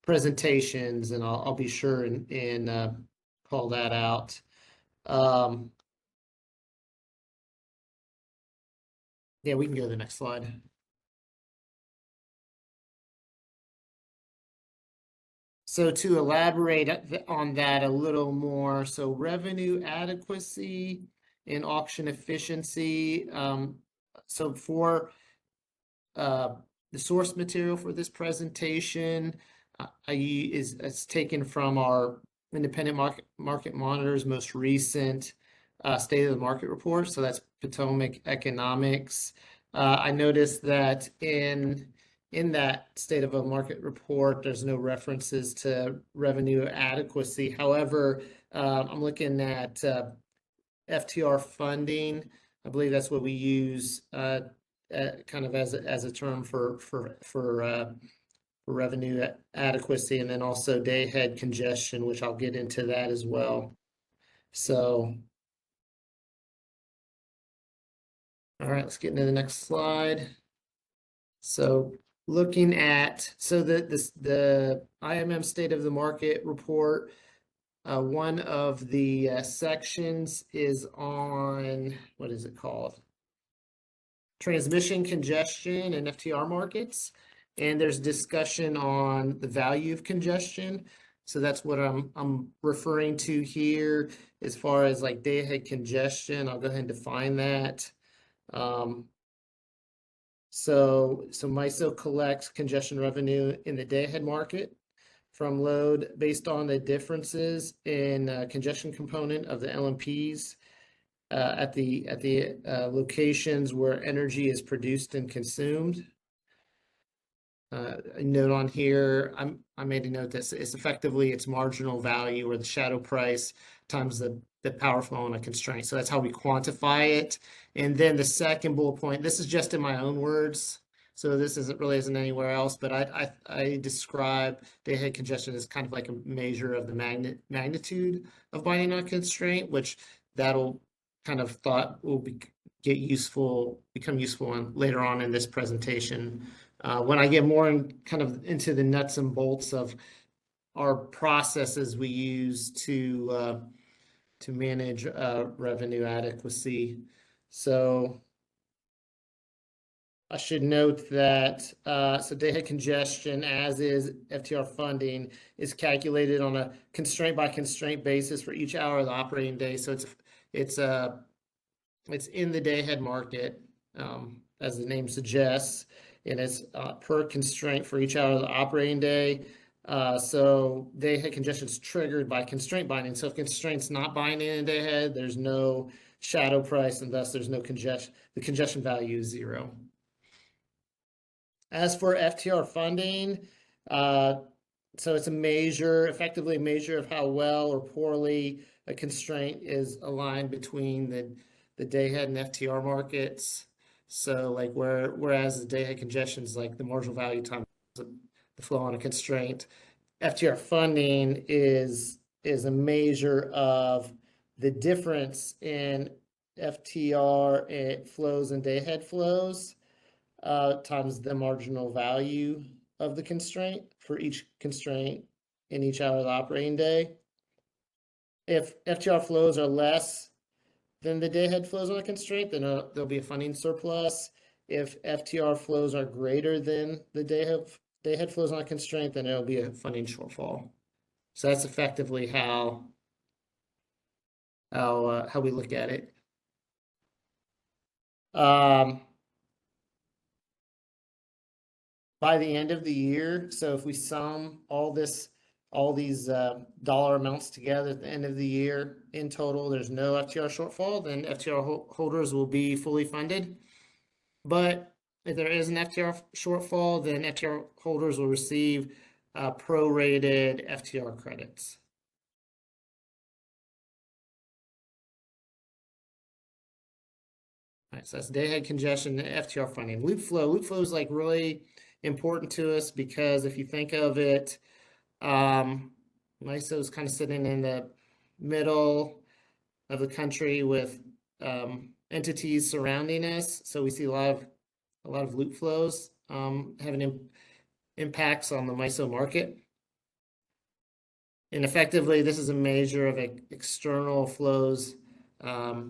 presentations, and I'll be sure and call that out. Yeah, we can go to the next slide. So to elaborate on that a little more, so revenue adequacy and auction efficiency. So for the source material for this presentation is taken from our independent market monitor's most recent state of the market report. So that's Potomac Economics. I noticed that in that state of a market report, there's no references to revenue adequacy. However, I'm looking at FTR funding. I believe that's what we use kind of as a term for revenue adequacy, and then also day ahead congestion, which I'll get into that as well. So, all right, let's get into the next slide. So looking at, the IMM State of the Market report, one of the sections is on, what is it called? Transmission congestion and FTR markets. And there's discussion on the value of congestion. So that's what I'm referring to here as far as like day ahead congestion. I'll go ahead and define that. So MISO collects congestion revenue in the day ahead market from load based on the differences in congestion component of the LMPs at the locations where energy is produced and consumed. A note on here, I made a note that it's effectively its marginal value or the shadow price times the power flow on a constraint. So that's how we quantify it. And then the second bullet point, this is just in my own words, so this isn't anywhere else, but I describe day ahead congestion as kind of like a measure of the magnitude of binding on a constraint, which that'll kind of thought will become useful later on in this presentation. When I get more into the nuts and bolts of our processes we use to manage revenue adequacy. So I should note that so day ahead congestion, as is FTR funding, is calculated on a constraint by constraint basis for each hour of the operating day. So it's in the day ahead market, as the name suggests, and it's per constraint for each hour of the operating day. So day ahead congestion is triggered by constraint binding. So if constraint's not binding in day ahead, there's no shadow price, and thus there's no congestion. The congestion value is 0. As for FTR funding, so it's a measure, effectively a measure of how well or poorly a constraint is aligned between the day-ahead and FTR markets. So like whereas the day-ahead congestion is like the marginal value times the flow on a constraint, FTR funding is a measure of the difference in FTR flows and day-ahead flows times the marginal value of the constraint for each constraint in each hour of the operating day. If FTR flows are less than the day-ahead flows on a constraint, then there'll be a funding surplus. If FTR flows are greater than the day-ahead flows on a constraint, then it'll be a funding shortfall. So that's effectively how we look at it. By the end of the year, so if we sum all these dollar amounts together at the end of the year, in total, there's no FTR shortfall, then FTR holders will be fully funded. But if there is an FTR shortfall, then FTR holders will receive prorated FTR credits. All right, so that's day-ahead congestion and FTR funding. Loop flow is like really important to us because if you think of it, MISO is kind of sitting in the middle of the country with entities surrounding us. So we see a lot of loop flows having impacts on the MISO market. And effectively, this is a measure of external flows. A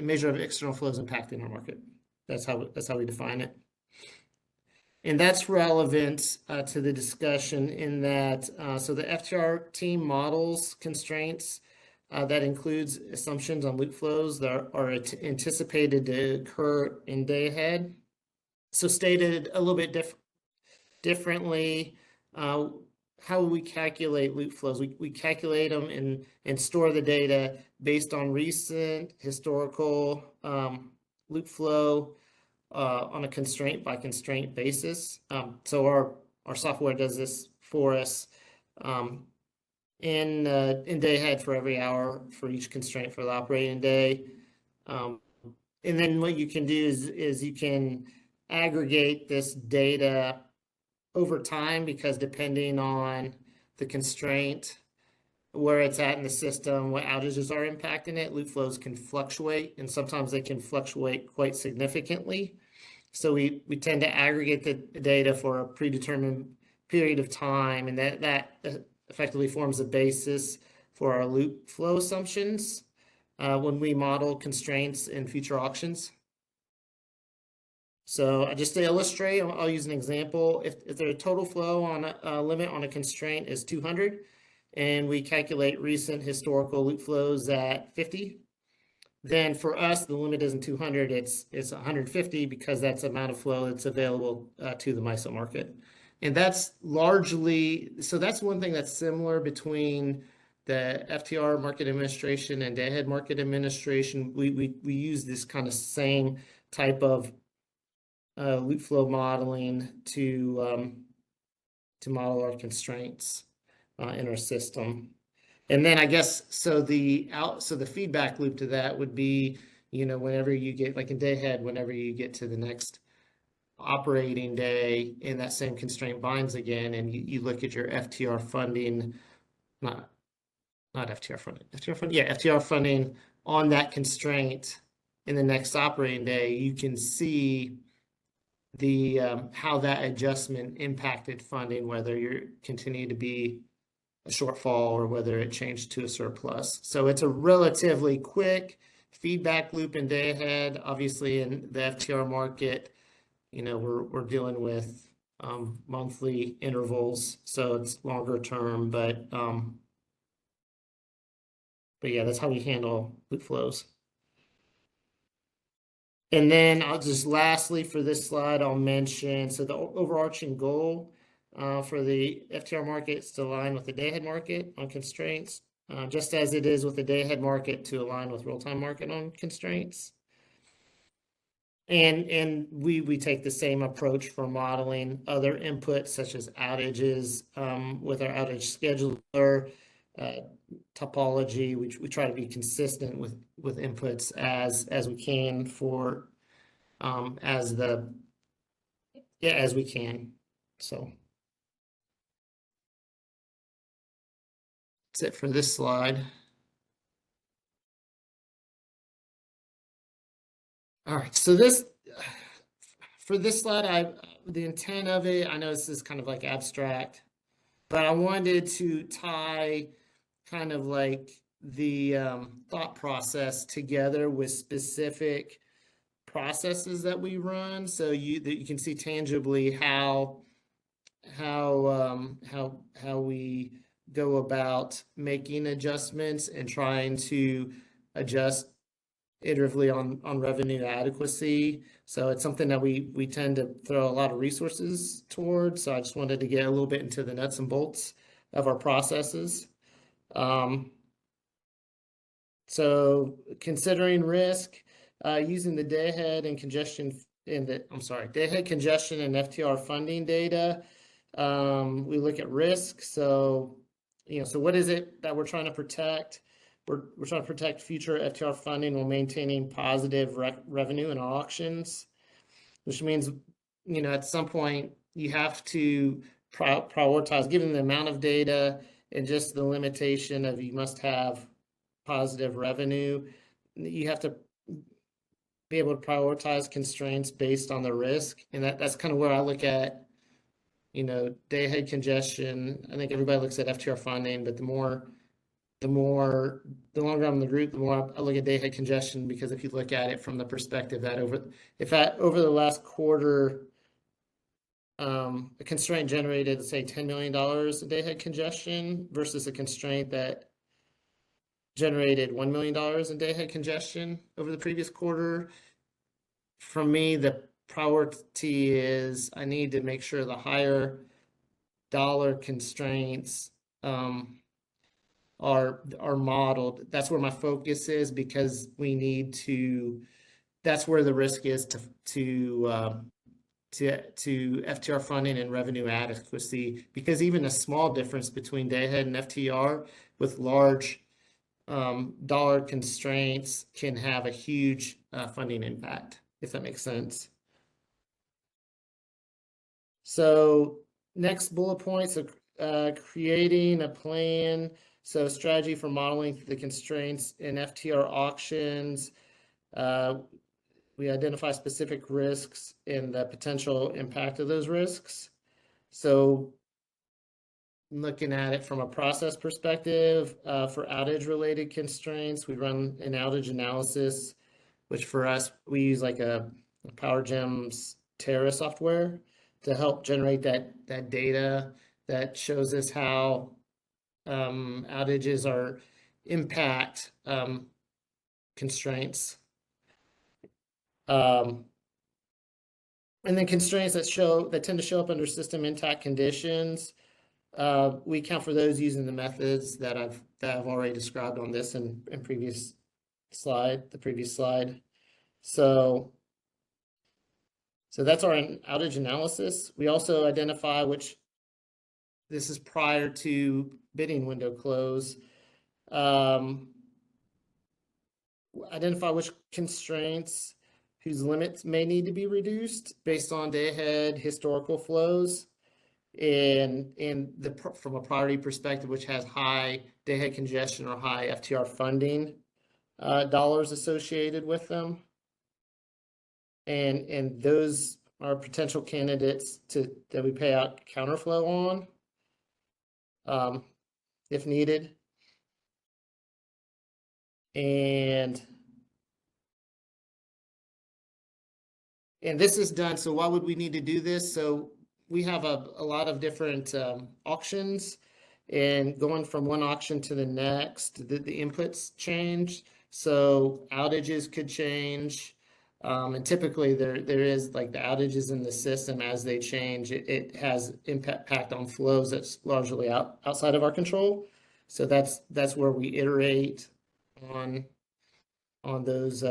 measure of external flows impacting our market. That's how we define it. And that's relevant to the discussion in that, so the FTR team models constraints that includes assumptions on loop flows that are anticipated to occur in day ahead. So stated a little bit differently, how we calculate loop flows. We calculate them and store the data based on recent historical loop flow on a constraint by constraint basis. So our software does this for us in day ahead for every hour for each constraint for the operating day. And then what you can do is you can aggregate this data over time, because depending on the constraint, where it's at in the system, what outages are impacting it, loop flows can fluctuate, and sometimes they can fluctuate quite significantly. So we tend to aggregate the data for a predetermined period of time, and that effectively forms a basis for our loop flow assumptions when we model constraints in future auctions. So just to illustrate, I'll use an example. If the total flow on a limit on a constraint is 200, and we calculate recent historical loop flows at 50, then for us, the limit isn't 200, it's 150, because that's the amount of flow that's available to the MISO market. And that's largely, so that's one thing that's similar between the FTR market administration and day ahead market administration. We use this kind of same type of loop flow modeling to model our constraints in our system. And then I guess, so the feedback loop to that would be, whenever you get, like in day ahead, whenever you get to the next operating day and that same constraint binds again, and you look at your FTR funding, not FTR funding, FTR funding on that constraint in the next operating day, you can see the how that adjustment impacted funding, whether you're continue to be a shortfall or whether it changed to a surplus. So it's a relatively quick feedback loop in day ahead. Obviously, in the FTR market, we're dealing with monthly intervals, so it's longer term. But yeah, that's how we handle loop flows. And then I'll just lastly for this slide, I'll mention, so the overarching goal for the FTR market is to align with the day ahead market on constraints. just as it is with the day-ahead market to align with real-time market on constraints. And we take the same approach for modeling other inputs such as outages with our outage scheduler, topology. We try to be consistent with inputs as we can for as we can. So that's it for this slide. All right, so for this slide, the intent of it, I know this is kind of like abstract, but I wanted to tie kind of like the thought process together with specific processes that we run, so you can see tangibly how we go about making adjustments and trying to adjust iteratively on revenue adequacy. So it's something that we tend to throw a lot of resources towards. So I just wanted to get a little bit into the nuts and bolts of our processes. So considering risk, using the day-ahead and congestion day-ahead congestion and FTR funding data, we look at risk. So, so what is it that we're trying to protect? We're trying to protect future FTR funding while maintaining positive revenue in auctions, which means, at some point you have to prioritize, given the amount of data and just the limitation of you must have positive revenue. You have to be able to prioritize constraints based on the risk. And that's kind of where I look at, day-ahead congestion. I think everybody looks at FTR funding, but the longer I'm in the group, the more I look at day-ahead congestion, because if you look at it from the perspective that over the last quarter, a constraint generated, say, $10 million in day-ahead congestion versus a constraint that generated $1 million in day-ahead congestion over the previous quarter. For me, the priority is I need to make sure the higher dollar constraints are modeled. That's where my focus is, because we need to. That's where the risk is to FTR funding and revenue adequacy, because even a small difference between day-ahead and FTR with large dollar constraints can have a huge funding impact, if that makes sense. So next bullet points are creating a plan. So strategy for modeling the constraints in FTR auctions. We identify specific risks and the potential impact of those risks. So looking at it from a process perspective, for outage related constraints, we run an outage analysis, which for us, we use like a PowerGem's Terra software to help generate that data that shows us how outages impact constraints. And then constraints that tend to show up under system intact conditions. We account for those using the methods that I've already described on this and previous slide, the previous slide. So that's our outage analysis. We also identify this is prior to bidding window close. Identify which constraints whose limits may need to be reduced based on day-ahead historical flows, and from a priority perspective, which has high day-ahead congestion or high FTR funding dollars associated with them. And those are potential candidates that we pay out counterflow on, if needed. And this is done. So why would we need to do this? So we have a lot of different auctions, and going from one auction to the next, the inputs change. So outages could change. And typically there is like the outages in the system, as they change, it has impact on flows that's largely outside of our control. So that's where we iterate on those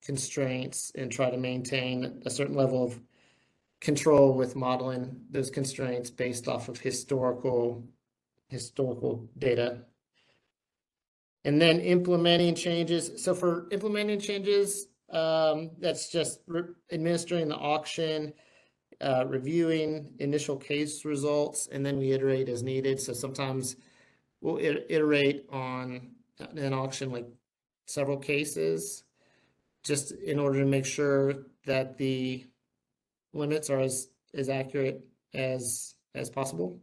constraints and try to maintain a certain level of control with modeling those constraints based off of historical data. And then implementing changes. So for implementing changes, that's just administering the auction, reviewing initial case results, and then we iterate as needed. So sometimes we'll iterate on an auction like several cases, just in order to make sure that the limits are as accurate as possible.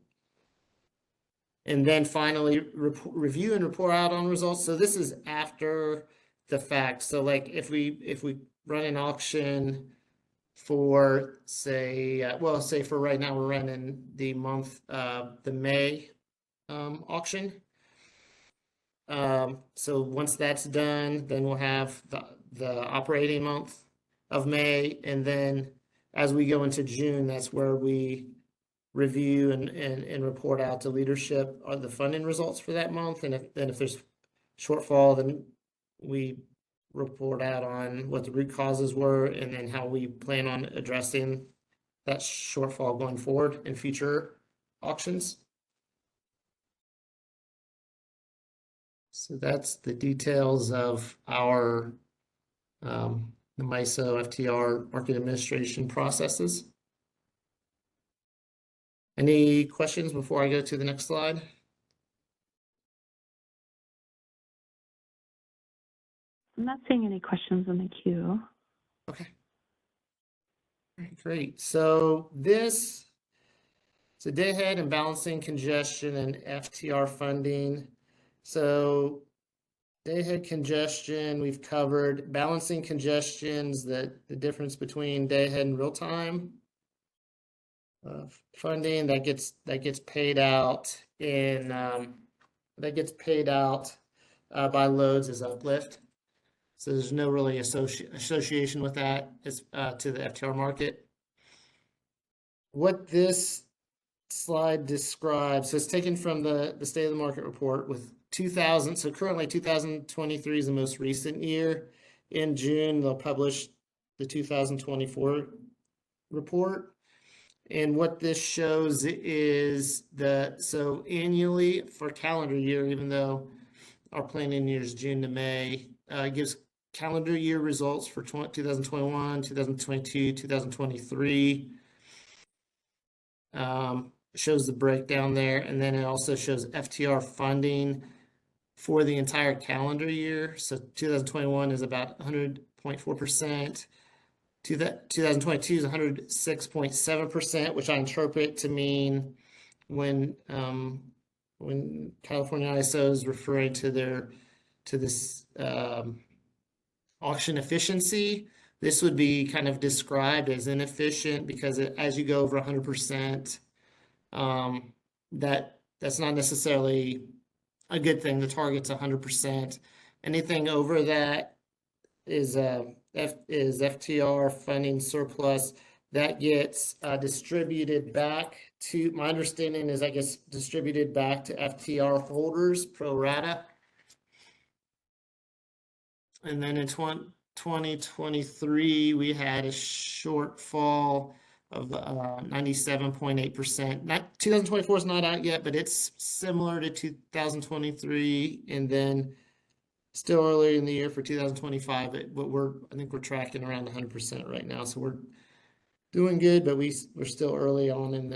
And then finally, review and report out on results. So this is after the fact. So like if we run an auction for say, say for right now, we're running the month, the May auction. So once that's done, then we'll have the operating month of May. And then as we go into June, that's where we review and report out to leadership on the funding results for that month. And if there's shortfall, then we report out on what the root causes were and then how we plan on addressing that shortfall going forward in future auctions. So that's the details of our the MISO FTR market administration processes. Any questions before I go to the next slide? I'm not seeing any questions in the queue. Okay. All right, great. So this is a day ahead and balancing congestion and FTR funding. So day ahead congestion we've covered. Balancing congestions, the difference between day ahead and real time funding that gets paid out in by loads as uplift. So there's no really association with that as to the FTR market. What this slide describes, so it's taken from the State of the Market report with 2000. So currently 2023 is the most recent year. In June, they'll publish the 2024 report. And what this shows is so annually for calendar year, even though our planning year is June to May, gives calendar year results for 2021, 2022, 2023. Shows the breakdown there. And then it also shows FTR funding for the entire calendar year. So 2021 is about 100.4%. 2022 is 106.7%, which I interpret to mean when California ISO is referring to this auction efficiency, this would be kind of described as inefficient because as you go over 100%, that's not necessarily a good thing. The target's 100%. Anything over that is FTR funding surplus that gets distributed back to, my understanding is that gets distributed back to FTR holders pro rata. And then in 2023, we had a shortfall of 97.8%. 2024 is not out yet, but it's similar to 2023. And then still earlier in the year for 2025, but I think we're tracking around 100% right now. So we're doing good, but we're still early on in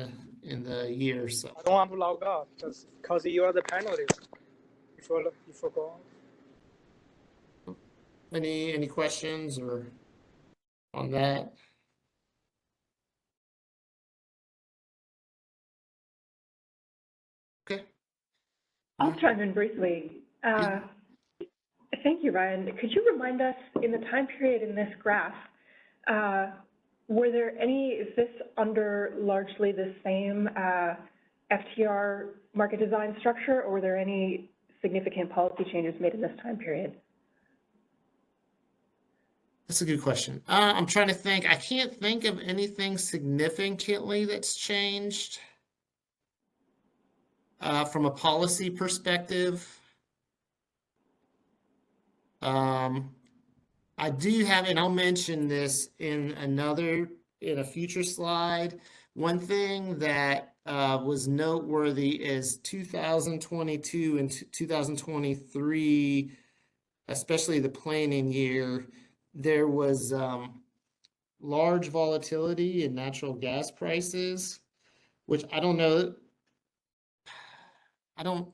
the year. So I don't want to log out just because you are the panelist. You forgot. Any questions or on that? Okay. I'll chime in briefly. Thank you, Ryan. Could you remind us in the time period in this graph, is this under largely the same FTR market design structure, or were there any significant policy changes made in this time period? That's a good question. I'm trying to think. I can't think of anything significantly that's changed. From a policy perspective, I do have, and I'll mention this in a future slide. One thing that was noteworthy is 2022 and 2023, especially the planning year, there was large volatility in natural gas prices, which I don't know. I don't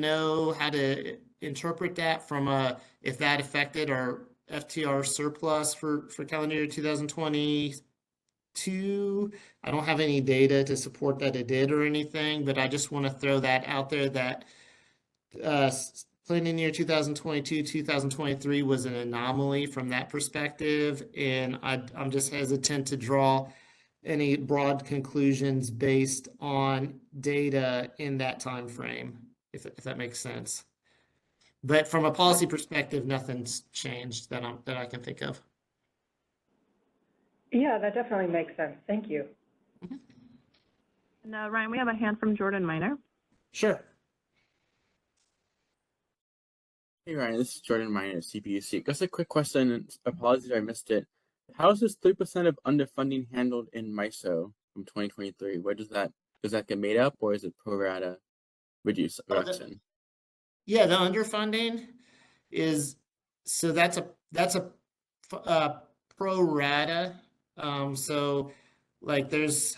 know how to interpret that from if that affected our FTR surplus for calendar year 2022. I don't have any data to support that it did or anything, but I just want to throw that out there that planning year 2022, 2023 was an anomaly from that perspective, and I'm just hesitant to draw any broad conclusions based on data in that time frame, if that makes sense. But from a policy perspective, nothing's changed that I can think of. Yeah, that definitely makes sense. Thank you. And Ryan, we have a hand from Jordan Miner. Sure. Hey Ryan, this is Jordan Miner, CPUC. Just a quick question, and apologies if I missed it. How is this 3% of underfunding handled in MISO from 2023? Where does that get made up, or is it pro rata reduction? Yeah, the underfunding is, so that's a pro rata. So like it's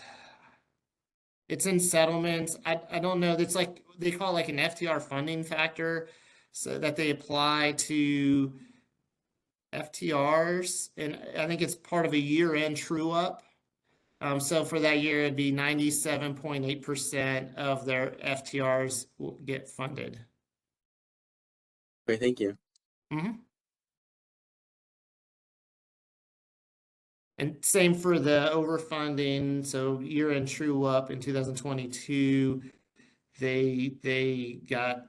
in settlements. I don't know. It's like they call it like an FTR funding factor, so that they apply to FTRs, and I think it's part of a year-end true up. So for that year, it'd be 97.8% of their FTRs will get funded. Great, thank you. Mm-hmm. And same for the overfunding. So year-end true up in 2022, they got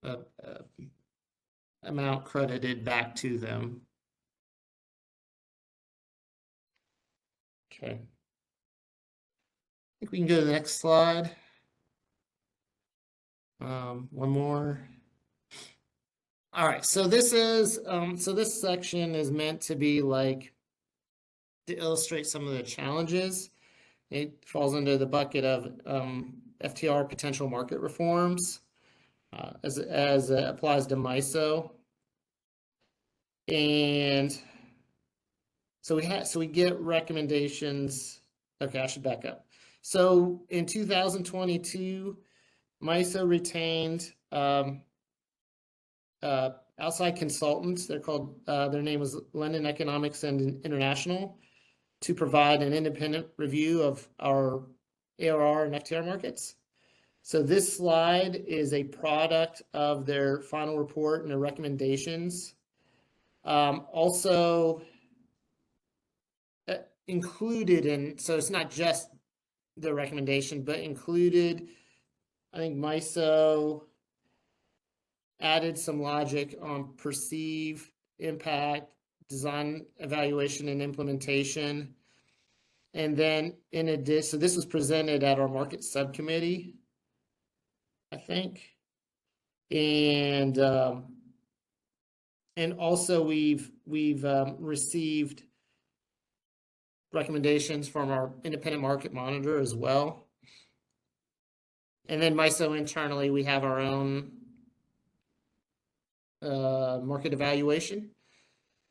a amount credited back to them. Okay. I think we can go to the next slide. One more. All right, so this section is meant to be like to illustrate some of the challenges. It falls under the bucket of FTR potential market reforms as it applies to MISO. And so we get recommendations. Okay, I should back up. So in 2022, MISO retained outside consultants. They're called, their name was London Economics and International, to provide an independent review of our ARR and FTR markets. So this slide is a product of their final report and their recommendations. Also included in, so it's not just the recommendation, but included, I think MISO added some logic on perceive, impact, design, evaluation, and implementation. And then in addition, so this was presented at our market subcommittee, I think. And also we've received recommendations from our independent market monitor as well. And then MISO internally, we have our own market evaluation.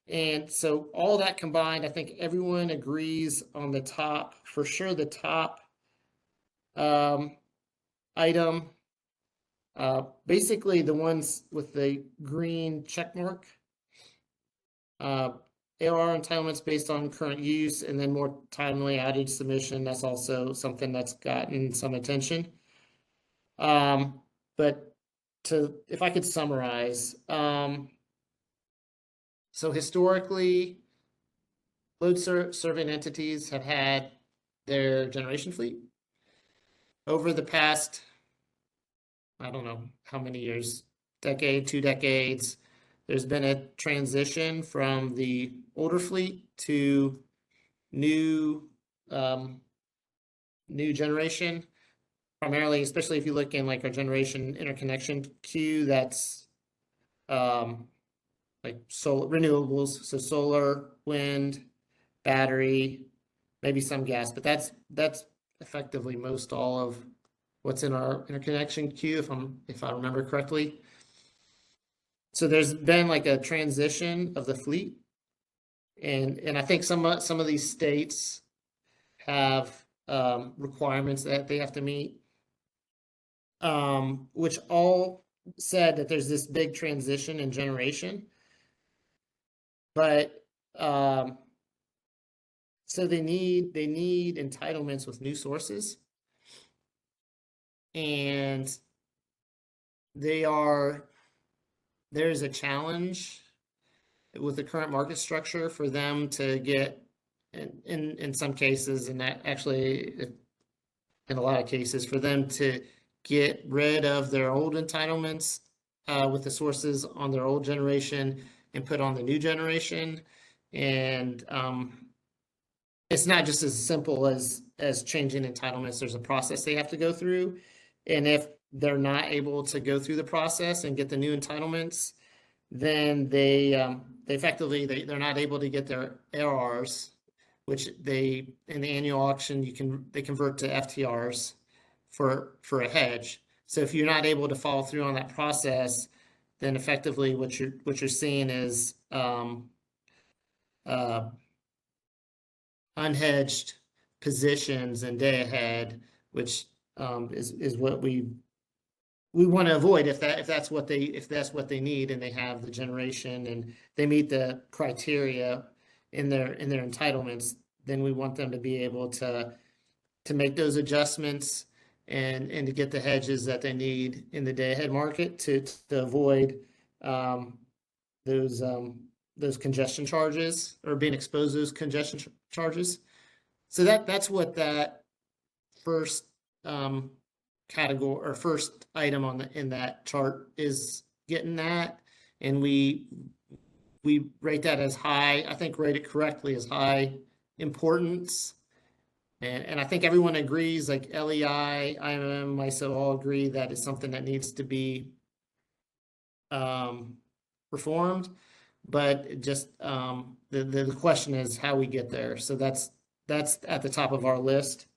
And so all that combined, I think everyone agrees on the top, for sure the top item, basically the ones with the green check mark, ARR entitlements based on current use, and then more timely outage submission. That's also something that's gotten some attention. But if I could summarize, so historically, load serving entities have had their generation fleet. Over the past, I don't know how many years, decade, 2 decades, there's been a transition from the older fleet to new generation primarily, especially if you look in like our generation interconnection queue, that's like solar renewables, so solar, wind, battery, maybe some gas, but that's effectively most all of what's in our interconnection queue, if I remember correctly. So there's been like a transition of the fleet, and I think some of these states have requirements that they have to meet, which all said that there's this big transition in generation, but so they need entitlements with new sources, and there's a challenge with the current market structure for them to get in some cases, and that actually in a lot of cases, for them to get rid of their old entitlements with the sources on their old generation and put on the new generation. And it's not just as simple as changing entitlements. There's a process they have to go through, and if they're not able to go through the process and get the new entitlements, then they're not able to get their ARRs, which in the annual auction they convert to FTRs for a hedge. So if you're not able to follow through on that process, then effectively what you're seeing is unhedged positions and day ahead, which is what we want to avoid if that's what they need, and they have the generation and they meet the criteria in their entitlements. Then we want them to be able to make those adjustments and to get the hedges that they need in the day ahead market to avoid those congestion charges, or being exposed to those congestion charges. So that's what that first category or first item in that chart is getting at, and we rate that as high. I think rate it correctly as high importance, and I think everyone agrees, like LEI, IMM, MISO all agree that it's something that needs to be performed, but just the question is how we get there. So that's at the top of our list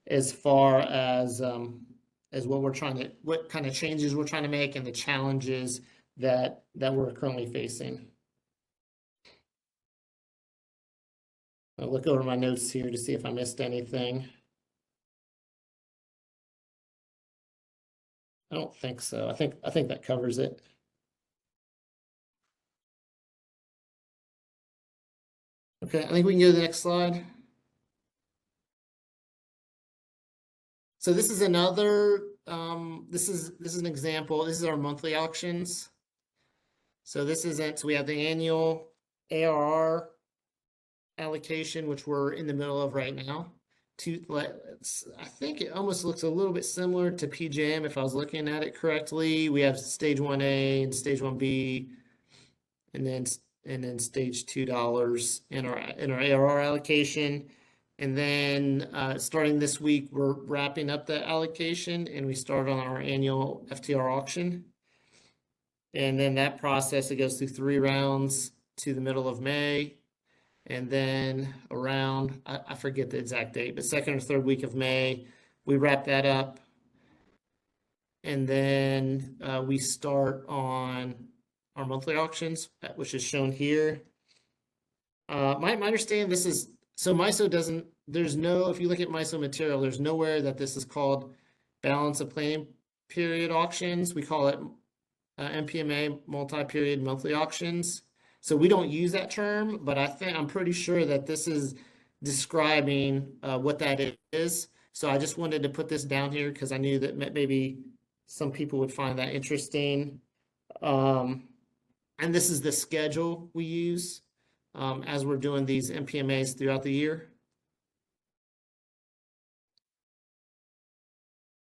as far as what kind of changes we're trying to make and the challenges that we're currently facing. I'll look over my notes here to see if I missed anything. I don't think so. I think that covers it. Okay, I think we can go to the next slide. So this is another, this is an example. This is our monthly auctions. So so we have the annual ARR allocation, which we're in the middle of right now. I think it almost looks a little bit similar to PJM if I was looking at it correctly. We have stage 1A and stage 1B, and then stage $2 in our ARR allocation. And then starting this week, we're wrapping up the allocation, and we start on our annual FTR auction. And then that process, it goes through 3 rounds to the middle of May. And then around, I forget the exact date, but 2nd or 3rd week of May, we wrap that up. And then we start on our monthly auctions, which is shown here. My understanding, this is, so MISO doesn't, if you look at MISO material, there's nowhere that this is called balance of planning period auctions. We call it MPMA, multi-period monthly auctions. So we don't use that term, but I'm pretty sure that this is describing what that is. So I just wanted to put this down here because I knew that maybe some people would find that interesting. And this is the schedule we use as we're doing these MPMAs throughout the year.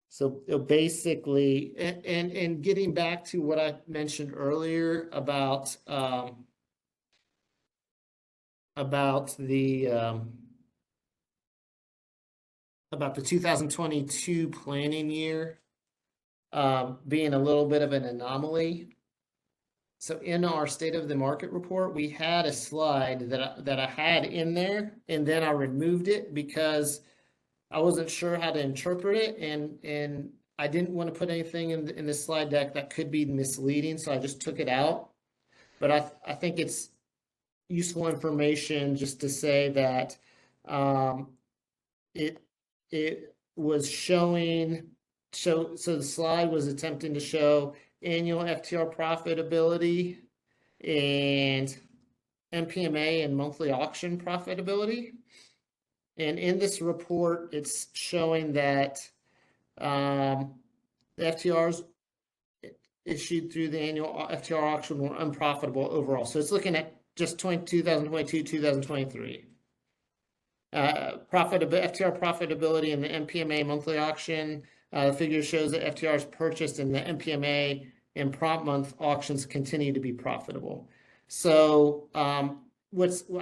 So basically, and getting back to what I mentioned earlier about the about the 2022 planning year being a little bit of an anomaly. So in our state of the market report, we had a slide that I had in there, and then I removed it because I wasn't sure how to interpret it, and I didn't want to put anything in the slide deck that could be misleading, so I just took it out. But I think it's useful information just to say that it was showing, so the slide was attempting to show annual FTR profitability and MPMA and monthly auction profitability. And in this report, it's showing that the FTRs issued through the annual FTR auction were unprofitable overall. So it's looking at just 2022, 2023. FTR profitability in the MPMA monthly auction. The figure shows that FTRs purchased in the MPMA and prompt month auctions continue to be profitable. So I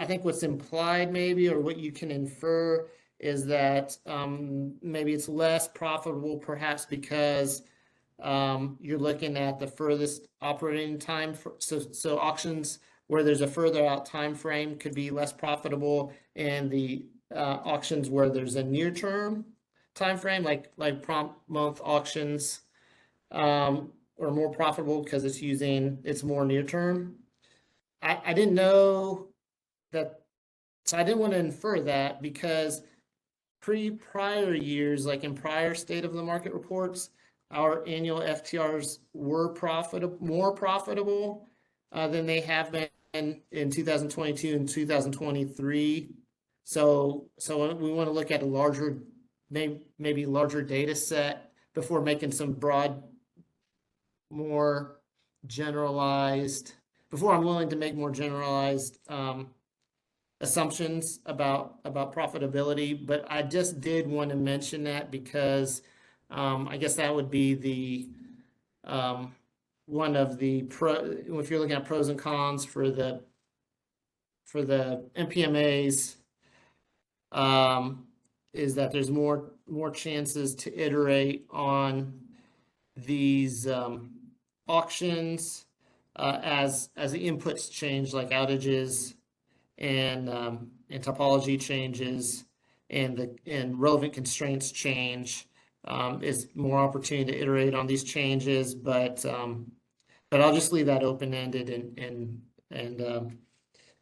think what's implied maybe, or what you can infer, is that maybe it's less profitable perhaps because you're looking at the furthest operating time. So auctions where there's a further out time frame could be less profitable, and the auctions where there's a near term time frame, like prompt month auctions, are more profitable because it's more near term. I didn't know that, so I didn't want to infer that, because prior years, like in prior state of the market reports, our annual FTRs were more profitable than they have been in 2022 and 2023. So we want to look at a larger, maybe larger data set before making some broad, more generalized, before I'm willing to make more generalized assumptions about profitability. But I just did want to mention that because I guess that would be the one of the if you're looking at pros and cons for the MPMAs, is that there's more chances to iterate on these auctions as the inputs change, like outages and topology changes and relevant constraints change. Is more opportunity to iterate on these changes, but I'll just leave that open-ended and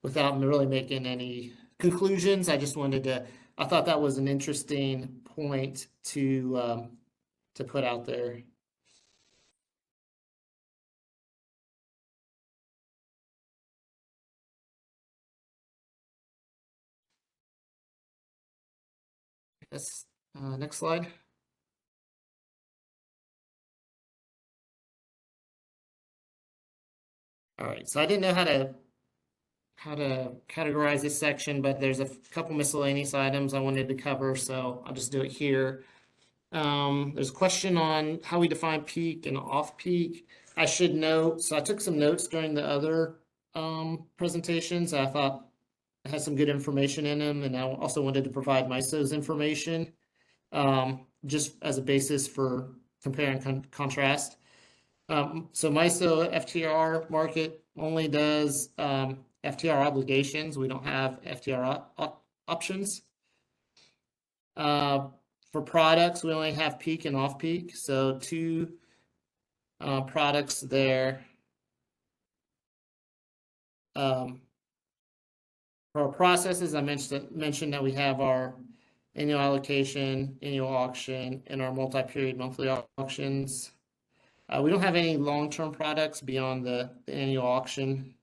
without really making any conclusions. I thought that was an interesting point to put out there. Yes, next slide. All right, so I didn't know how to categorize this section, but there's a couple miscellaneous items I wanted to cover, so I'll just do it here. There's a question on how we define peak and off-peak. I should note, so I took some notes during the other presentations. I thought it had some good information in them, and I also wanted to provide MISO's information just as a basis for compare and contrast. So MISO FTR market only does FTR obligations. We don't have FTR options. For products, we only have peak and off-peak. So two products there. For our processes, I mentioned that we have our annual allocation, annual auction, and our multi-period monthly auctions. We don't have any long-term products beyond the annual auction.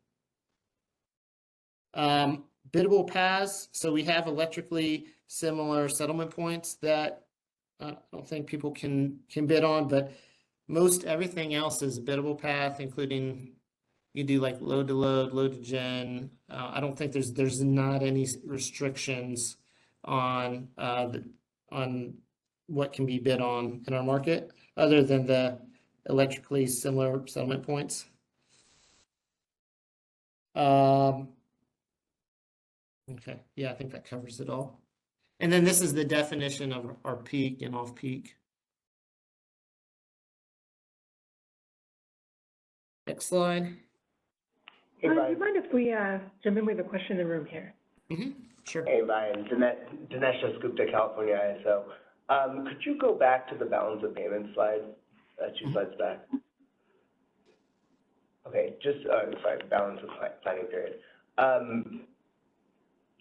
Biddable paths. So we have electrically similar settlement points that I don't think people can bid on, but most everything else is a biddable path, including you do like load to load, load to gen. I don't think there's not any restrictions on what can be bid on in our market, other than the electrically similar settlement points. Okay, yeah, I think that covers it all. And then this is the definition of our peak and off peak. Next slide. Hey, Do you Ryan. mind if we jump in with a question in the room here? Sure. Hey, Ryan. Dinesh Gupta, California ISO. Could you go back to the balance of payment slide, 2 slides back? Okay, just, sorry, balance of planning period.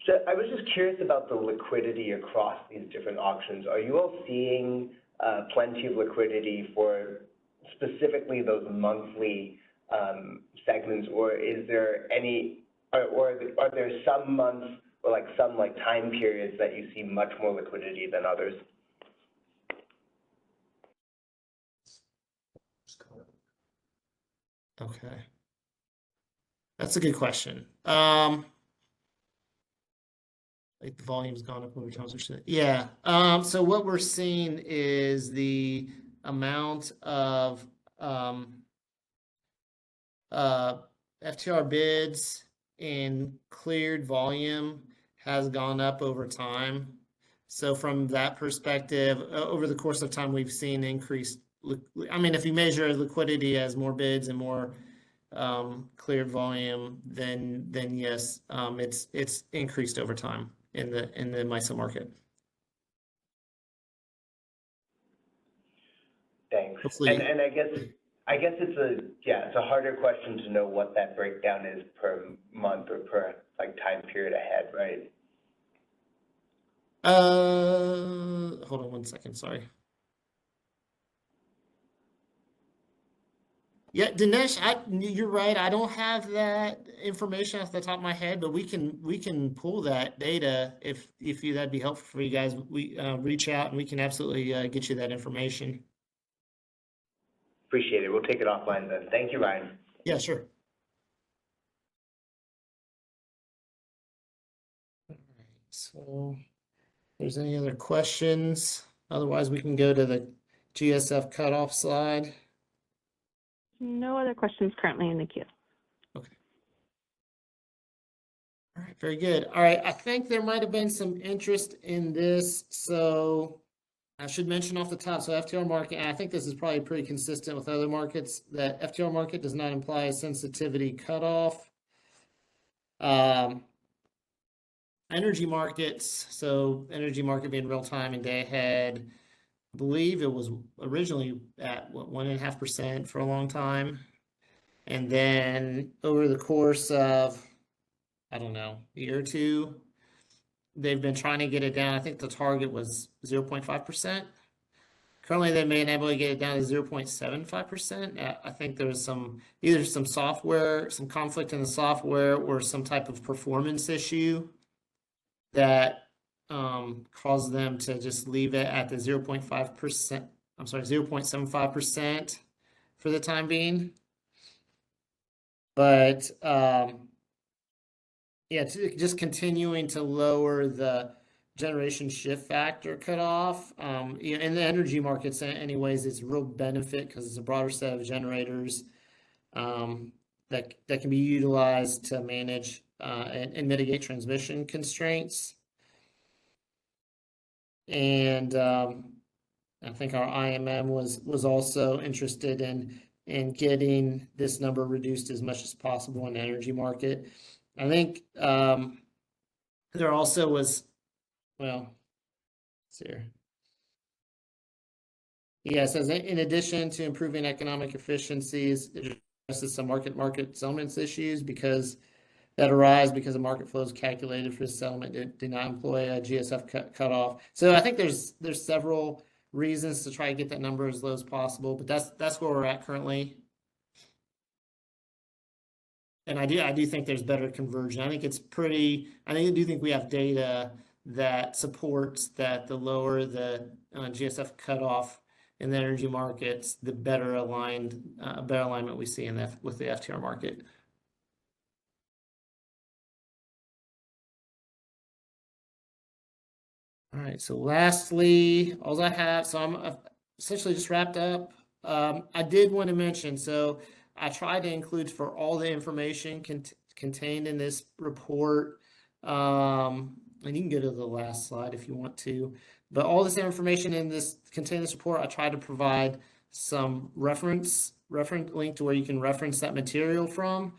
So I was just curious about the liquidity across these different auctions. Are you all seeing plenty of liquidity for specifically those monthly segments, or is there any, or are there some months or like some like time periods that you see much more liquidity than others? Okay. That's a good question. Like the volume's gone up over time. Yeah. So what we're seeing is the amount of FTR bids in cleared volume has gone up over time. So from that perspective, over the course of time, we've seen increased. I mean, if you measure liquidity as more bids and more cleared volume, then yes, it's increased over time in the MISO market. Thanks. Hopefully. And I guess it's a harder question to know what that breakdown is per month or per like time period ahead, right? Hold on one second, sorry. Yeah, Dinesh, you're right. I don't have that information off the top of my head, but we can pull that data if that'd be helpful for you guys. We reach out and we can absolutely get you that information. Appreciate it. We'll take it offline then. Thank you, Ryan. Yeah, sure. All right, so if there's any other questions, otherwise we can go to the GSF cutoff slide. No other questions currently in the queue. Okay. All right, very good. All right, I think there might have been some interest in this. So I should mention off the top, so FTR market, and I think this is probably pretty consistent with other markets, that FTR market does not imply a sensitivity cutoff. Energy markets, so energy market being real time and day ahead, I believe it was originally at 1.5% for a long time. And then over the course of, I don't know, a year or two, they've been trying to get it down. I think the target was 0.5%. Currently, they may enable to get it down to 0.75%. I think there's either some software, some conflict in the software, or some type of performance issue that caused them to just leave it at the 0.5%. I'm sorry, 0.75% for the time being. But yeah, just continuing to lower the generation shift factor cutoff. In the energy markets, anyways, it's a real benefit because it's a broader set of generators that can be utilized to manage and mitigate transmission constraints. And I think our IMM was also interested in getting this number reduced as much as possible in the energy market. I think there also was, well, let's see here. Yeah, it says in addition to improving economic efficiencies, it addresses some market settlements issues because that arise because the market flows calculated for settlement do not employ a GSF cutoff. So I think there's several reasons to try to get that number as low as possible, but that's where we're at currently. And I do think there's better conversion. I do think we have data that supports that the lower the GSF cutoff in the energy markets, the better alignment we see with the FTR market. All right, so lastly, all I have, so I'm essentially just wrapped up. I did want to mention, so I tried to include for all the information contained in this report, and you can go to the last slide if you want to. But all this information in this contained this report, I try to provide some reference link to where you can reference that material from.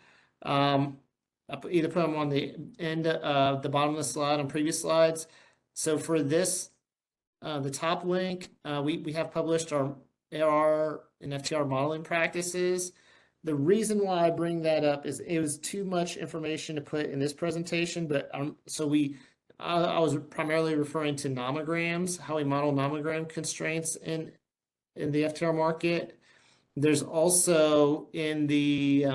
Either put them on the end of the bottom of the slide on previous slides. So for this, the top link, we have published our ARR and FTR modeling practices. The reason why I bring that up is it was too much information to put in this presentation, but I was primarily referring to nomograms, how we model nomogram constraints in the FTR market. There's also in the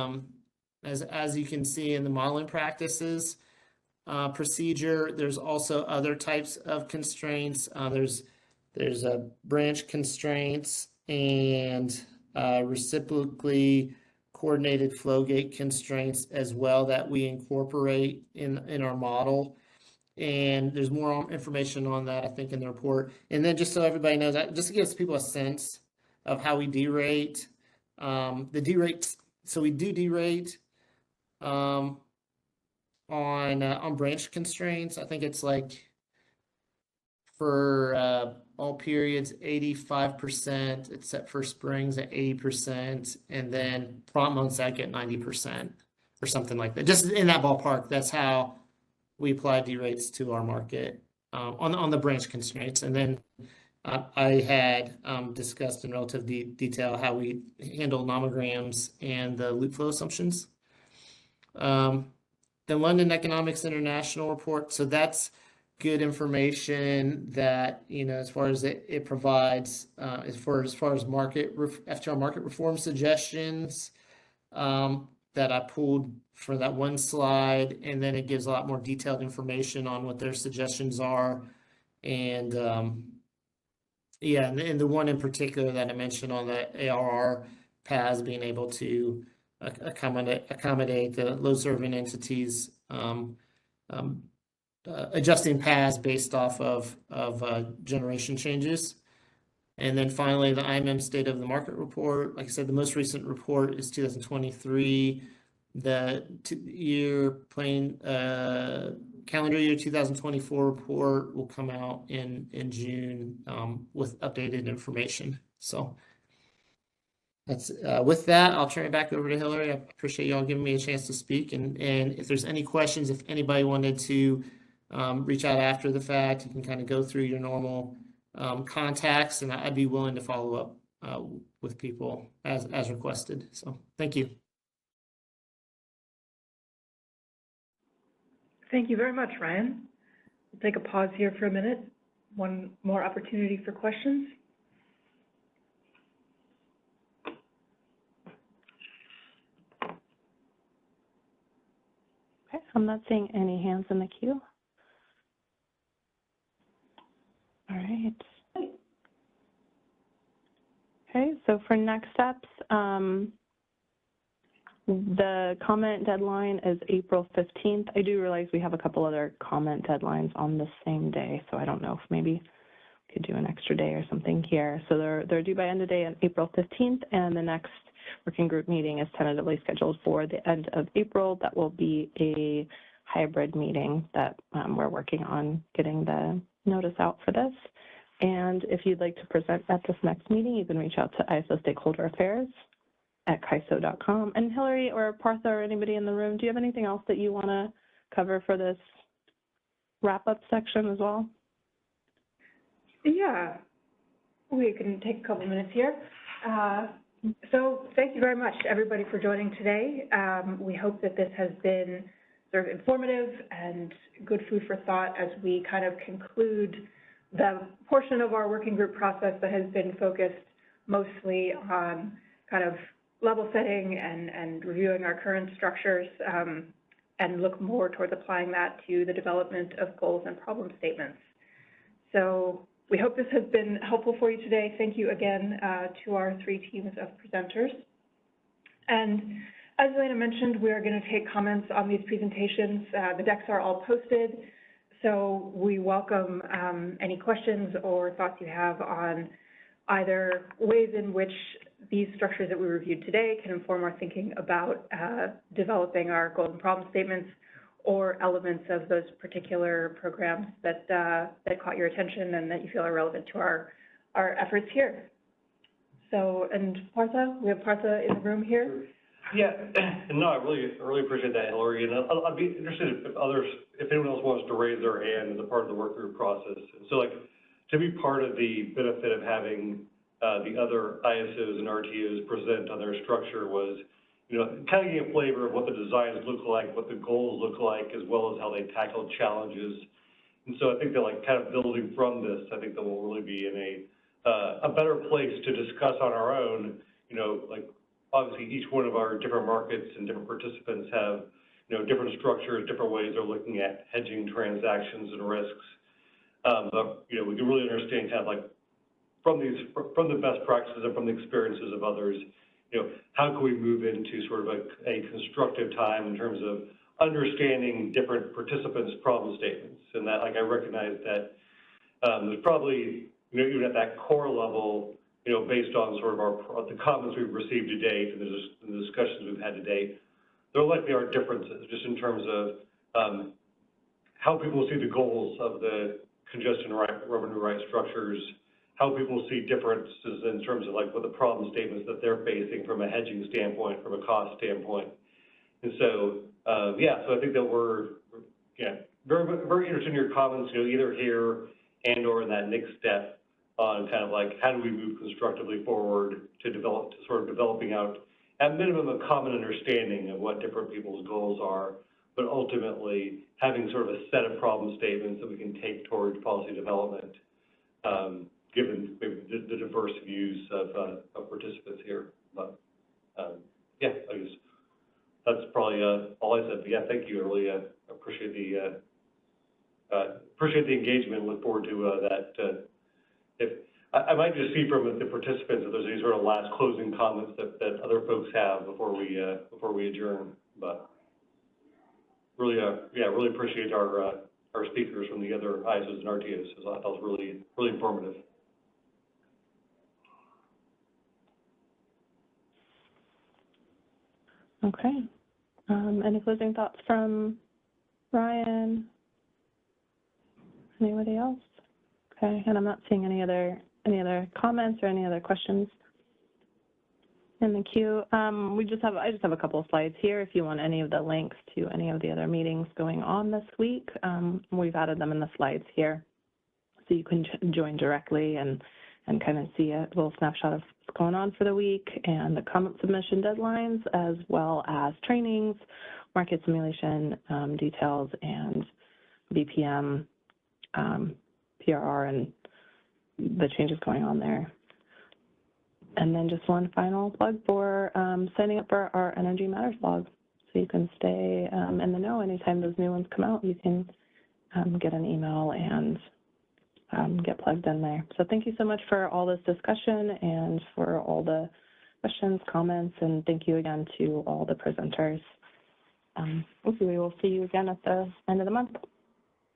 as you can see in the modeling practices procedure, there's also other types of constraints. There's branch constraints and reciprocally coordinated flow gate constraints as well that we incorporate in our model. And there's more information on that, I think, in the report. And then just so everybody knows, just to give people a sense of how we derate, the derate. So we do derate on branch constraints. I think it's like for all periods 85%, except for springs at 80%, and then prompt mode sec at 90% or something like that. Just in that ballpark, that's how we apply derates to our market on the branch constraints. And then I had discussed in relative detail how we handle nomograms and the loop flow assumptions. The London Economics International report, so that's good information that, you know, as far as it provides, as far as FTR market reform suggestions that I pulled for that one slide, and then it gives a lot more detailed information on what their suggestions are. And yeah, and the one in particular that I mentioned on the ARR paths being able to accommodate the load serving entities, adjusting paths based off of generation changes. And then finally, the IMM State of the Market report. Like I said, the most recent report is 2023. The calendar year 2024 report will come out in June with updated information. So that's with that, I'll turn it back over to Hillary. I appreciate y'all giving me a chance to speak. And if there's any questions, if anybody wanted to reach out after the fact, you can kind of go through your normal contacts, and I'd be willing to follow up with people as requested. So thank you. Thank you very much, Ryan. We'll take a pause here for a minute. One more opportunity for questions. Okay, I'm not seeing any hands in the queue. All right. Okay, so for next steps, the comment deadline is April 15th. I do realize we have a couple other comment deadlines on the same day, so I don't know if maybe we could do an extra day or something here. So they're due by end of day on April 15th, and the next working group meeting is tentatively scheduled for the end of April. That will be a hybrid meeting that we're working on getting the notice out for this. And if you'd like to present at this next meeting, you can reach out to ISO Stakeholder Affairs at CAISO.com. And Hillary or Partha or anybody in the room, do you have anything else that you want to cover for this wrap-up section as well? Yeah, we can take a couple minutes here. So thank you very much to everybody for joining today. We hope that this has been sort of informative and good food for thought as we kind of conclude the portion of our working group process that has been focused mostly on kind of level setting and reviewing our current structures and look more towards applying that to the development of goals and problem statements. So we hope this has been helpful for you today. Thank you again to our three teams of presenters. And as Elena mentioned, we are going to take comments on these presentations. The decks are all posted, so we welcome any questions or thoughts you have on either ways in which these structures that we reviewed today can inform our thinking about developing our goals and problem statements, or elements of those particular programs that caught your attention and that you feel are relevant to our efforts here. So, and Partha, we have Partha in the room here. Yeah, no, I really appreciate that, Hillary, and I'd be interested if anyone else wants to raise their hand as a part of the work group process. So, like, to be part of the benefit of having the other ISOs and RTOs present on their structure was, you know, kind of getting a flavor of what the designs look like, what the goals look like, as well as how they tackle challenges. And so I think that, like, kind of building from this, I think that we'll really be in a better place to discuss on our own, you know, like, obviously each one of our different markets and different participants have, you know, different structures, different ways they're looking at hedging transactions and risks. But, you know, we can really understand kind of like from the best practices and from the experiences of others, you know, how can we move into sort of a constructive time in terms of understanding different participants' problem statements. And that, like, I recognize that there's probably, you know, even at that core level, you know, based on sort of the comments we've received to date and the discussions we've had to date, there likely are differences just in terms of how people see the goals of the congestion revenue right structures, how people see differences in terms of like what the problem statements that they're facing from a hedging standpoint, from a cost standpoint. And so, yeah, so I think that we're very interested in your comments, you know, either here and or in that next step on kind of like how do we move constructively forward to sort of developing out at minimum a common understanding of what different people's goals are, but ultimately having sort of a set of problem statements that we can take towards policy development, given maybe the diverse views of participants here. But yeah, I guess that's probably all I said. But yeah, thank you. I really appreciate the engagement. Look forward to that. If I might just see from the participants if there's any sort of last closing comments that other folks have before we adjourn. But really, yeah, really appreciate our speakers from the other ISOs and RTOs. So that was really informative. Okay. Any closing thoughts from Ryan? Anybody else? Okay, and I'm not seeing any other comments or any other questions in the queue. I just have a couple of slides here if you want any of the links to any of the other meetings going on this week. We've added them in the slides here so you can join directly and kind of see a little snapshot of what's going on for the week and the comment submission deadlines, as well as trainings, market simulation details, and BPM, PRR, and the changes going on there. And then just one final plug for signing up for our Energy Matters blog, so you can stay in the know. Anytime those new ones come out, you can get an email and get plugged in there. So thank you so much for all this discussion and for all the questions, comments, and thank you again to all the presenters. Hopefully we will see you again at the end of the month.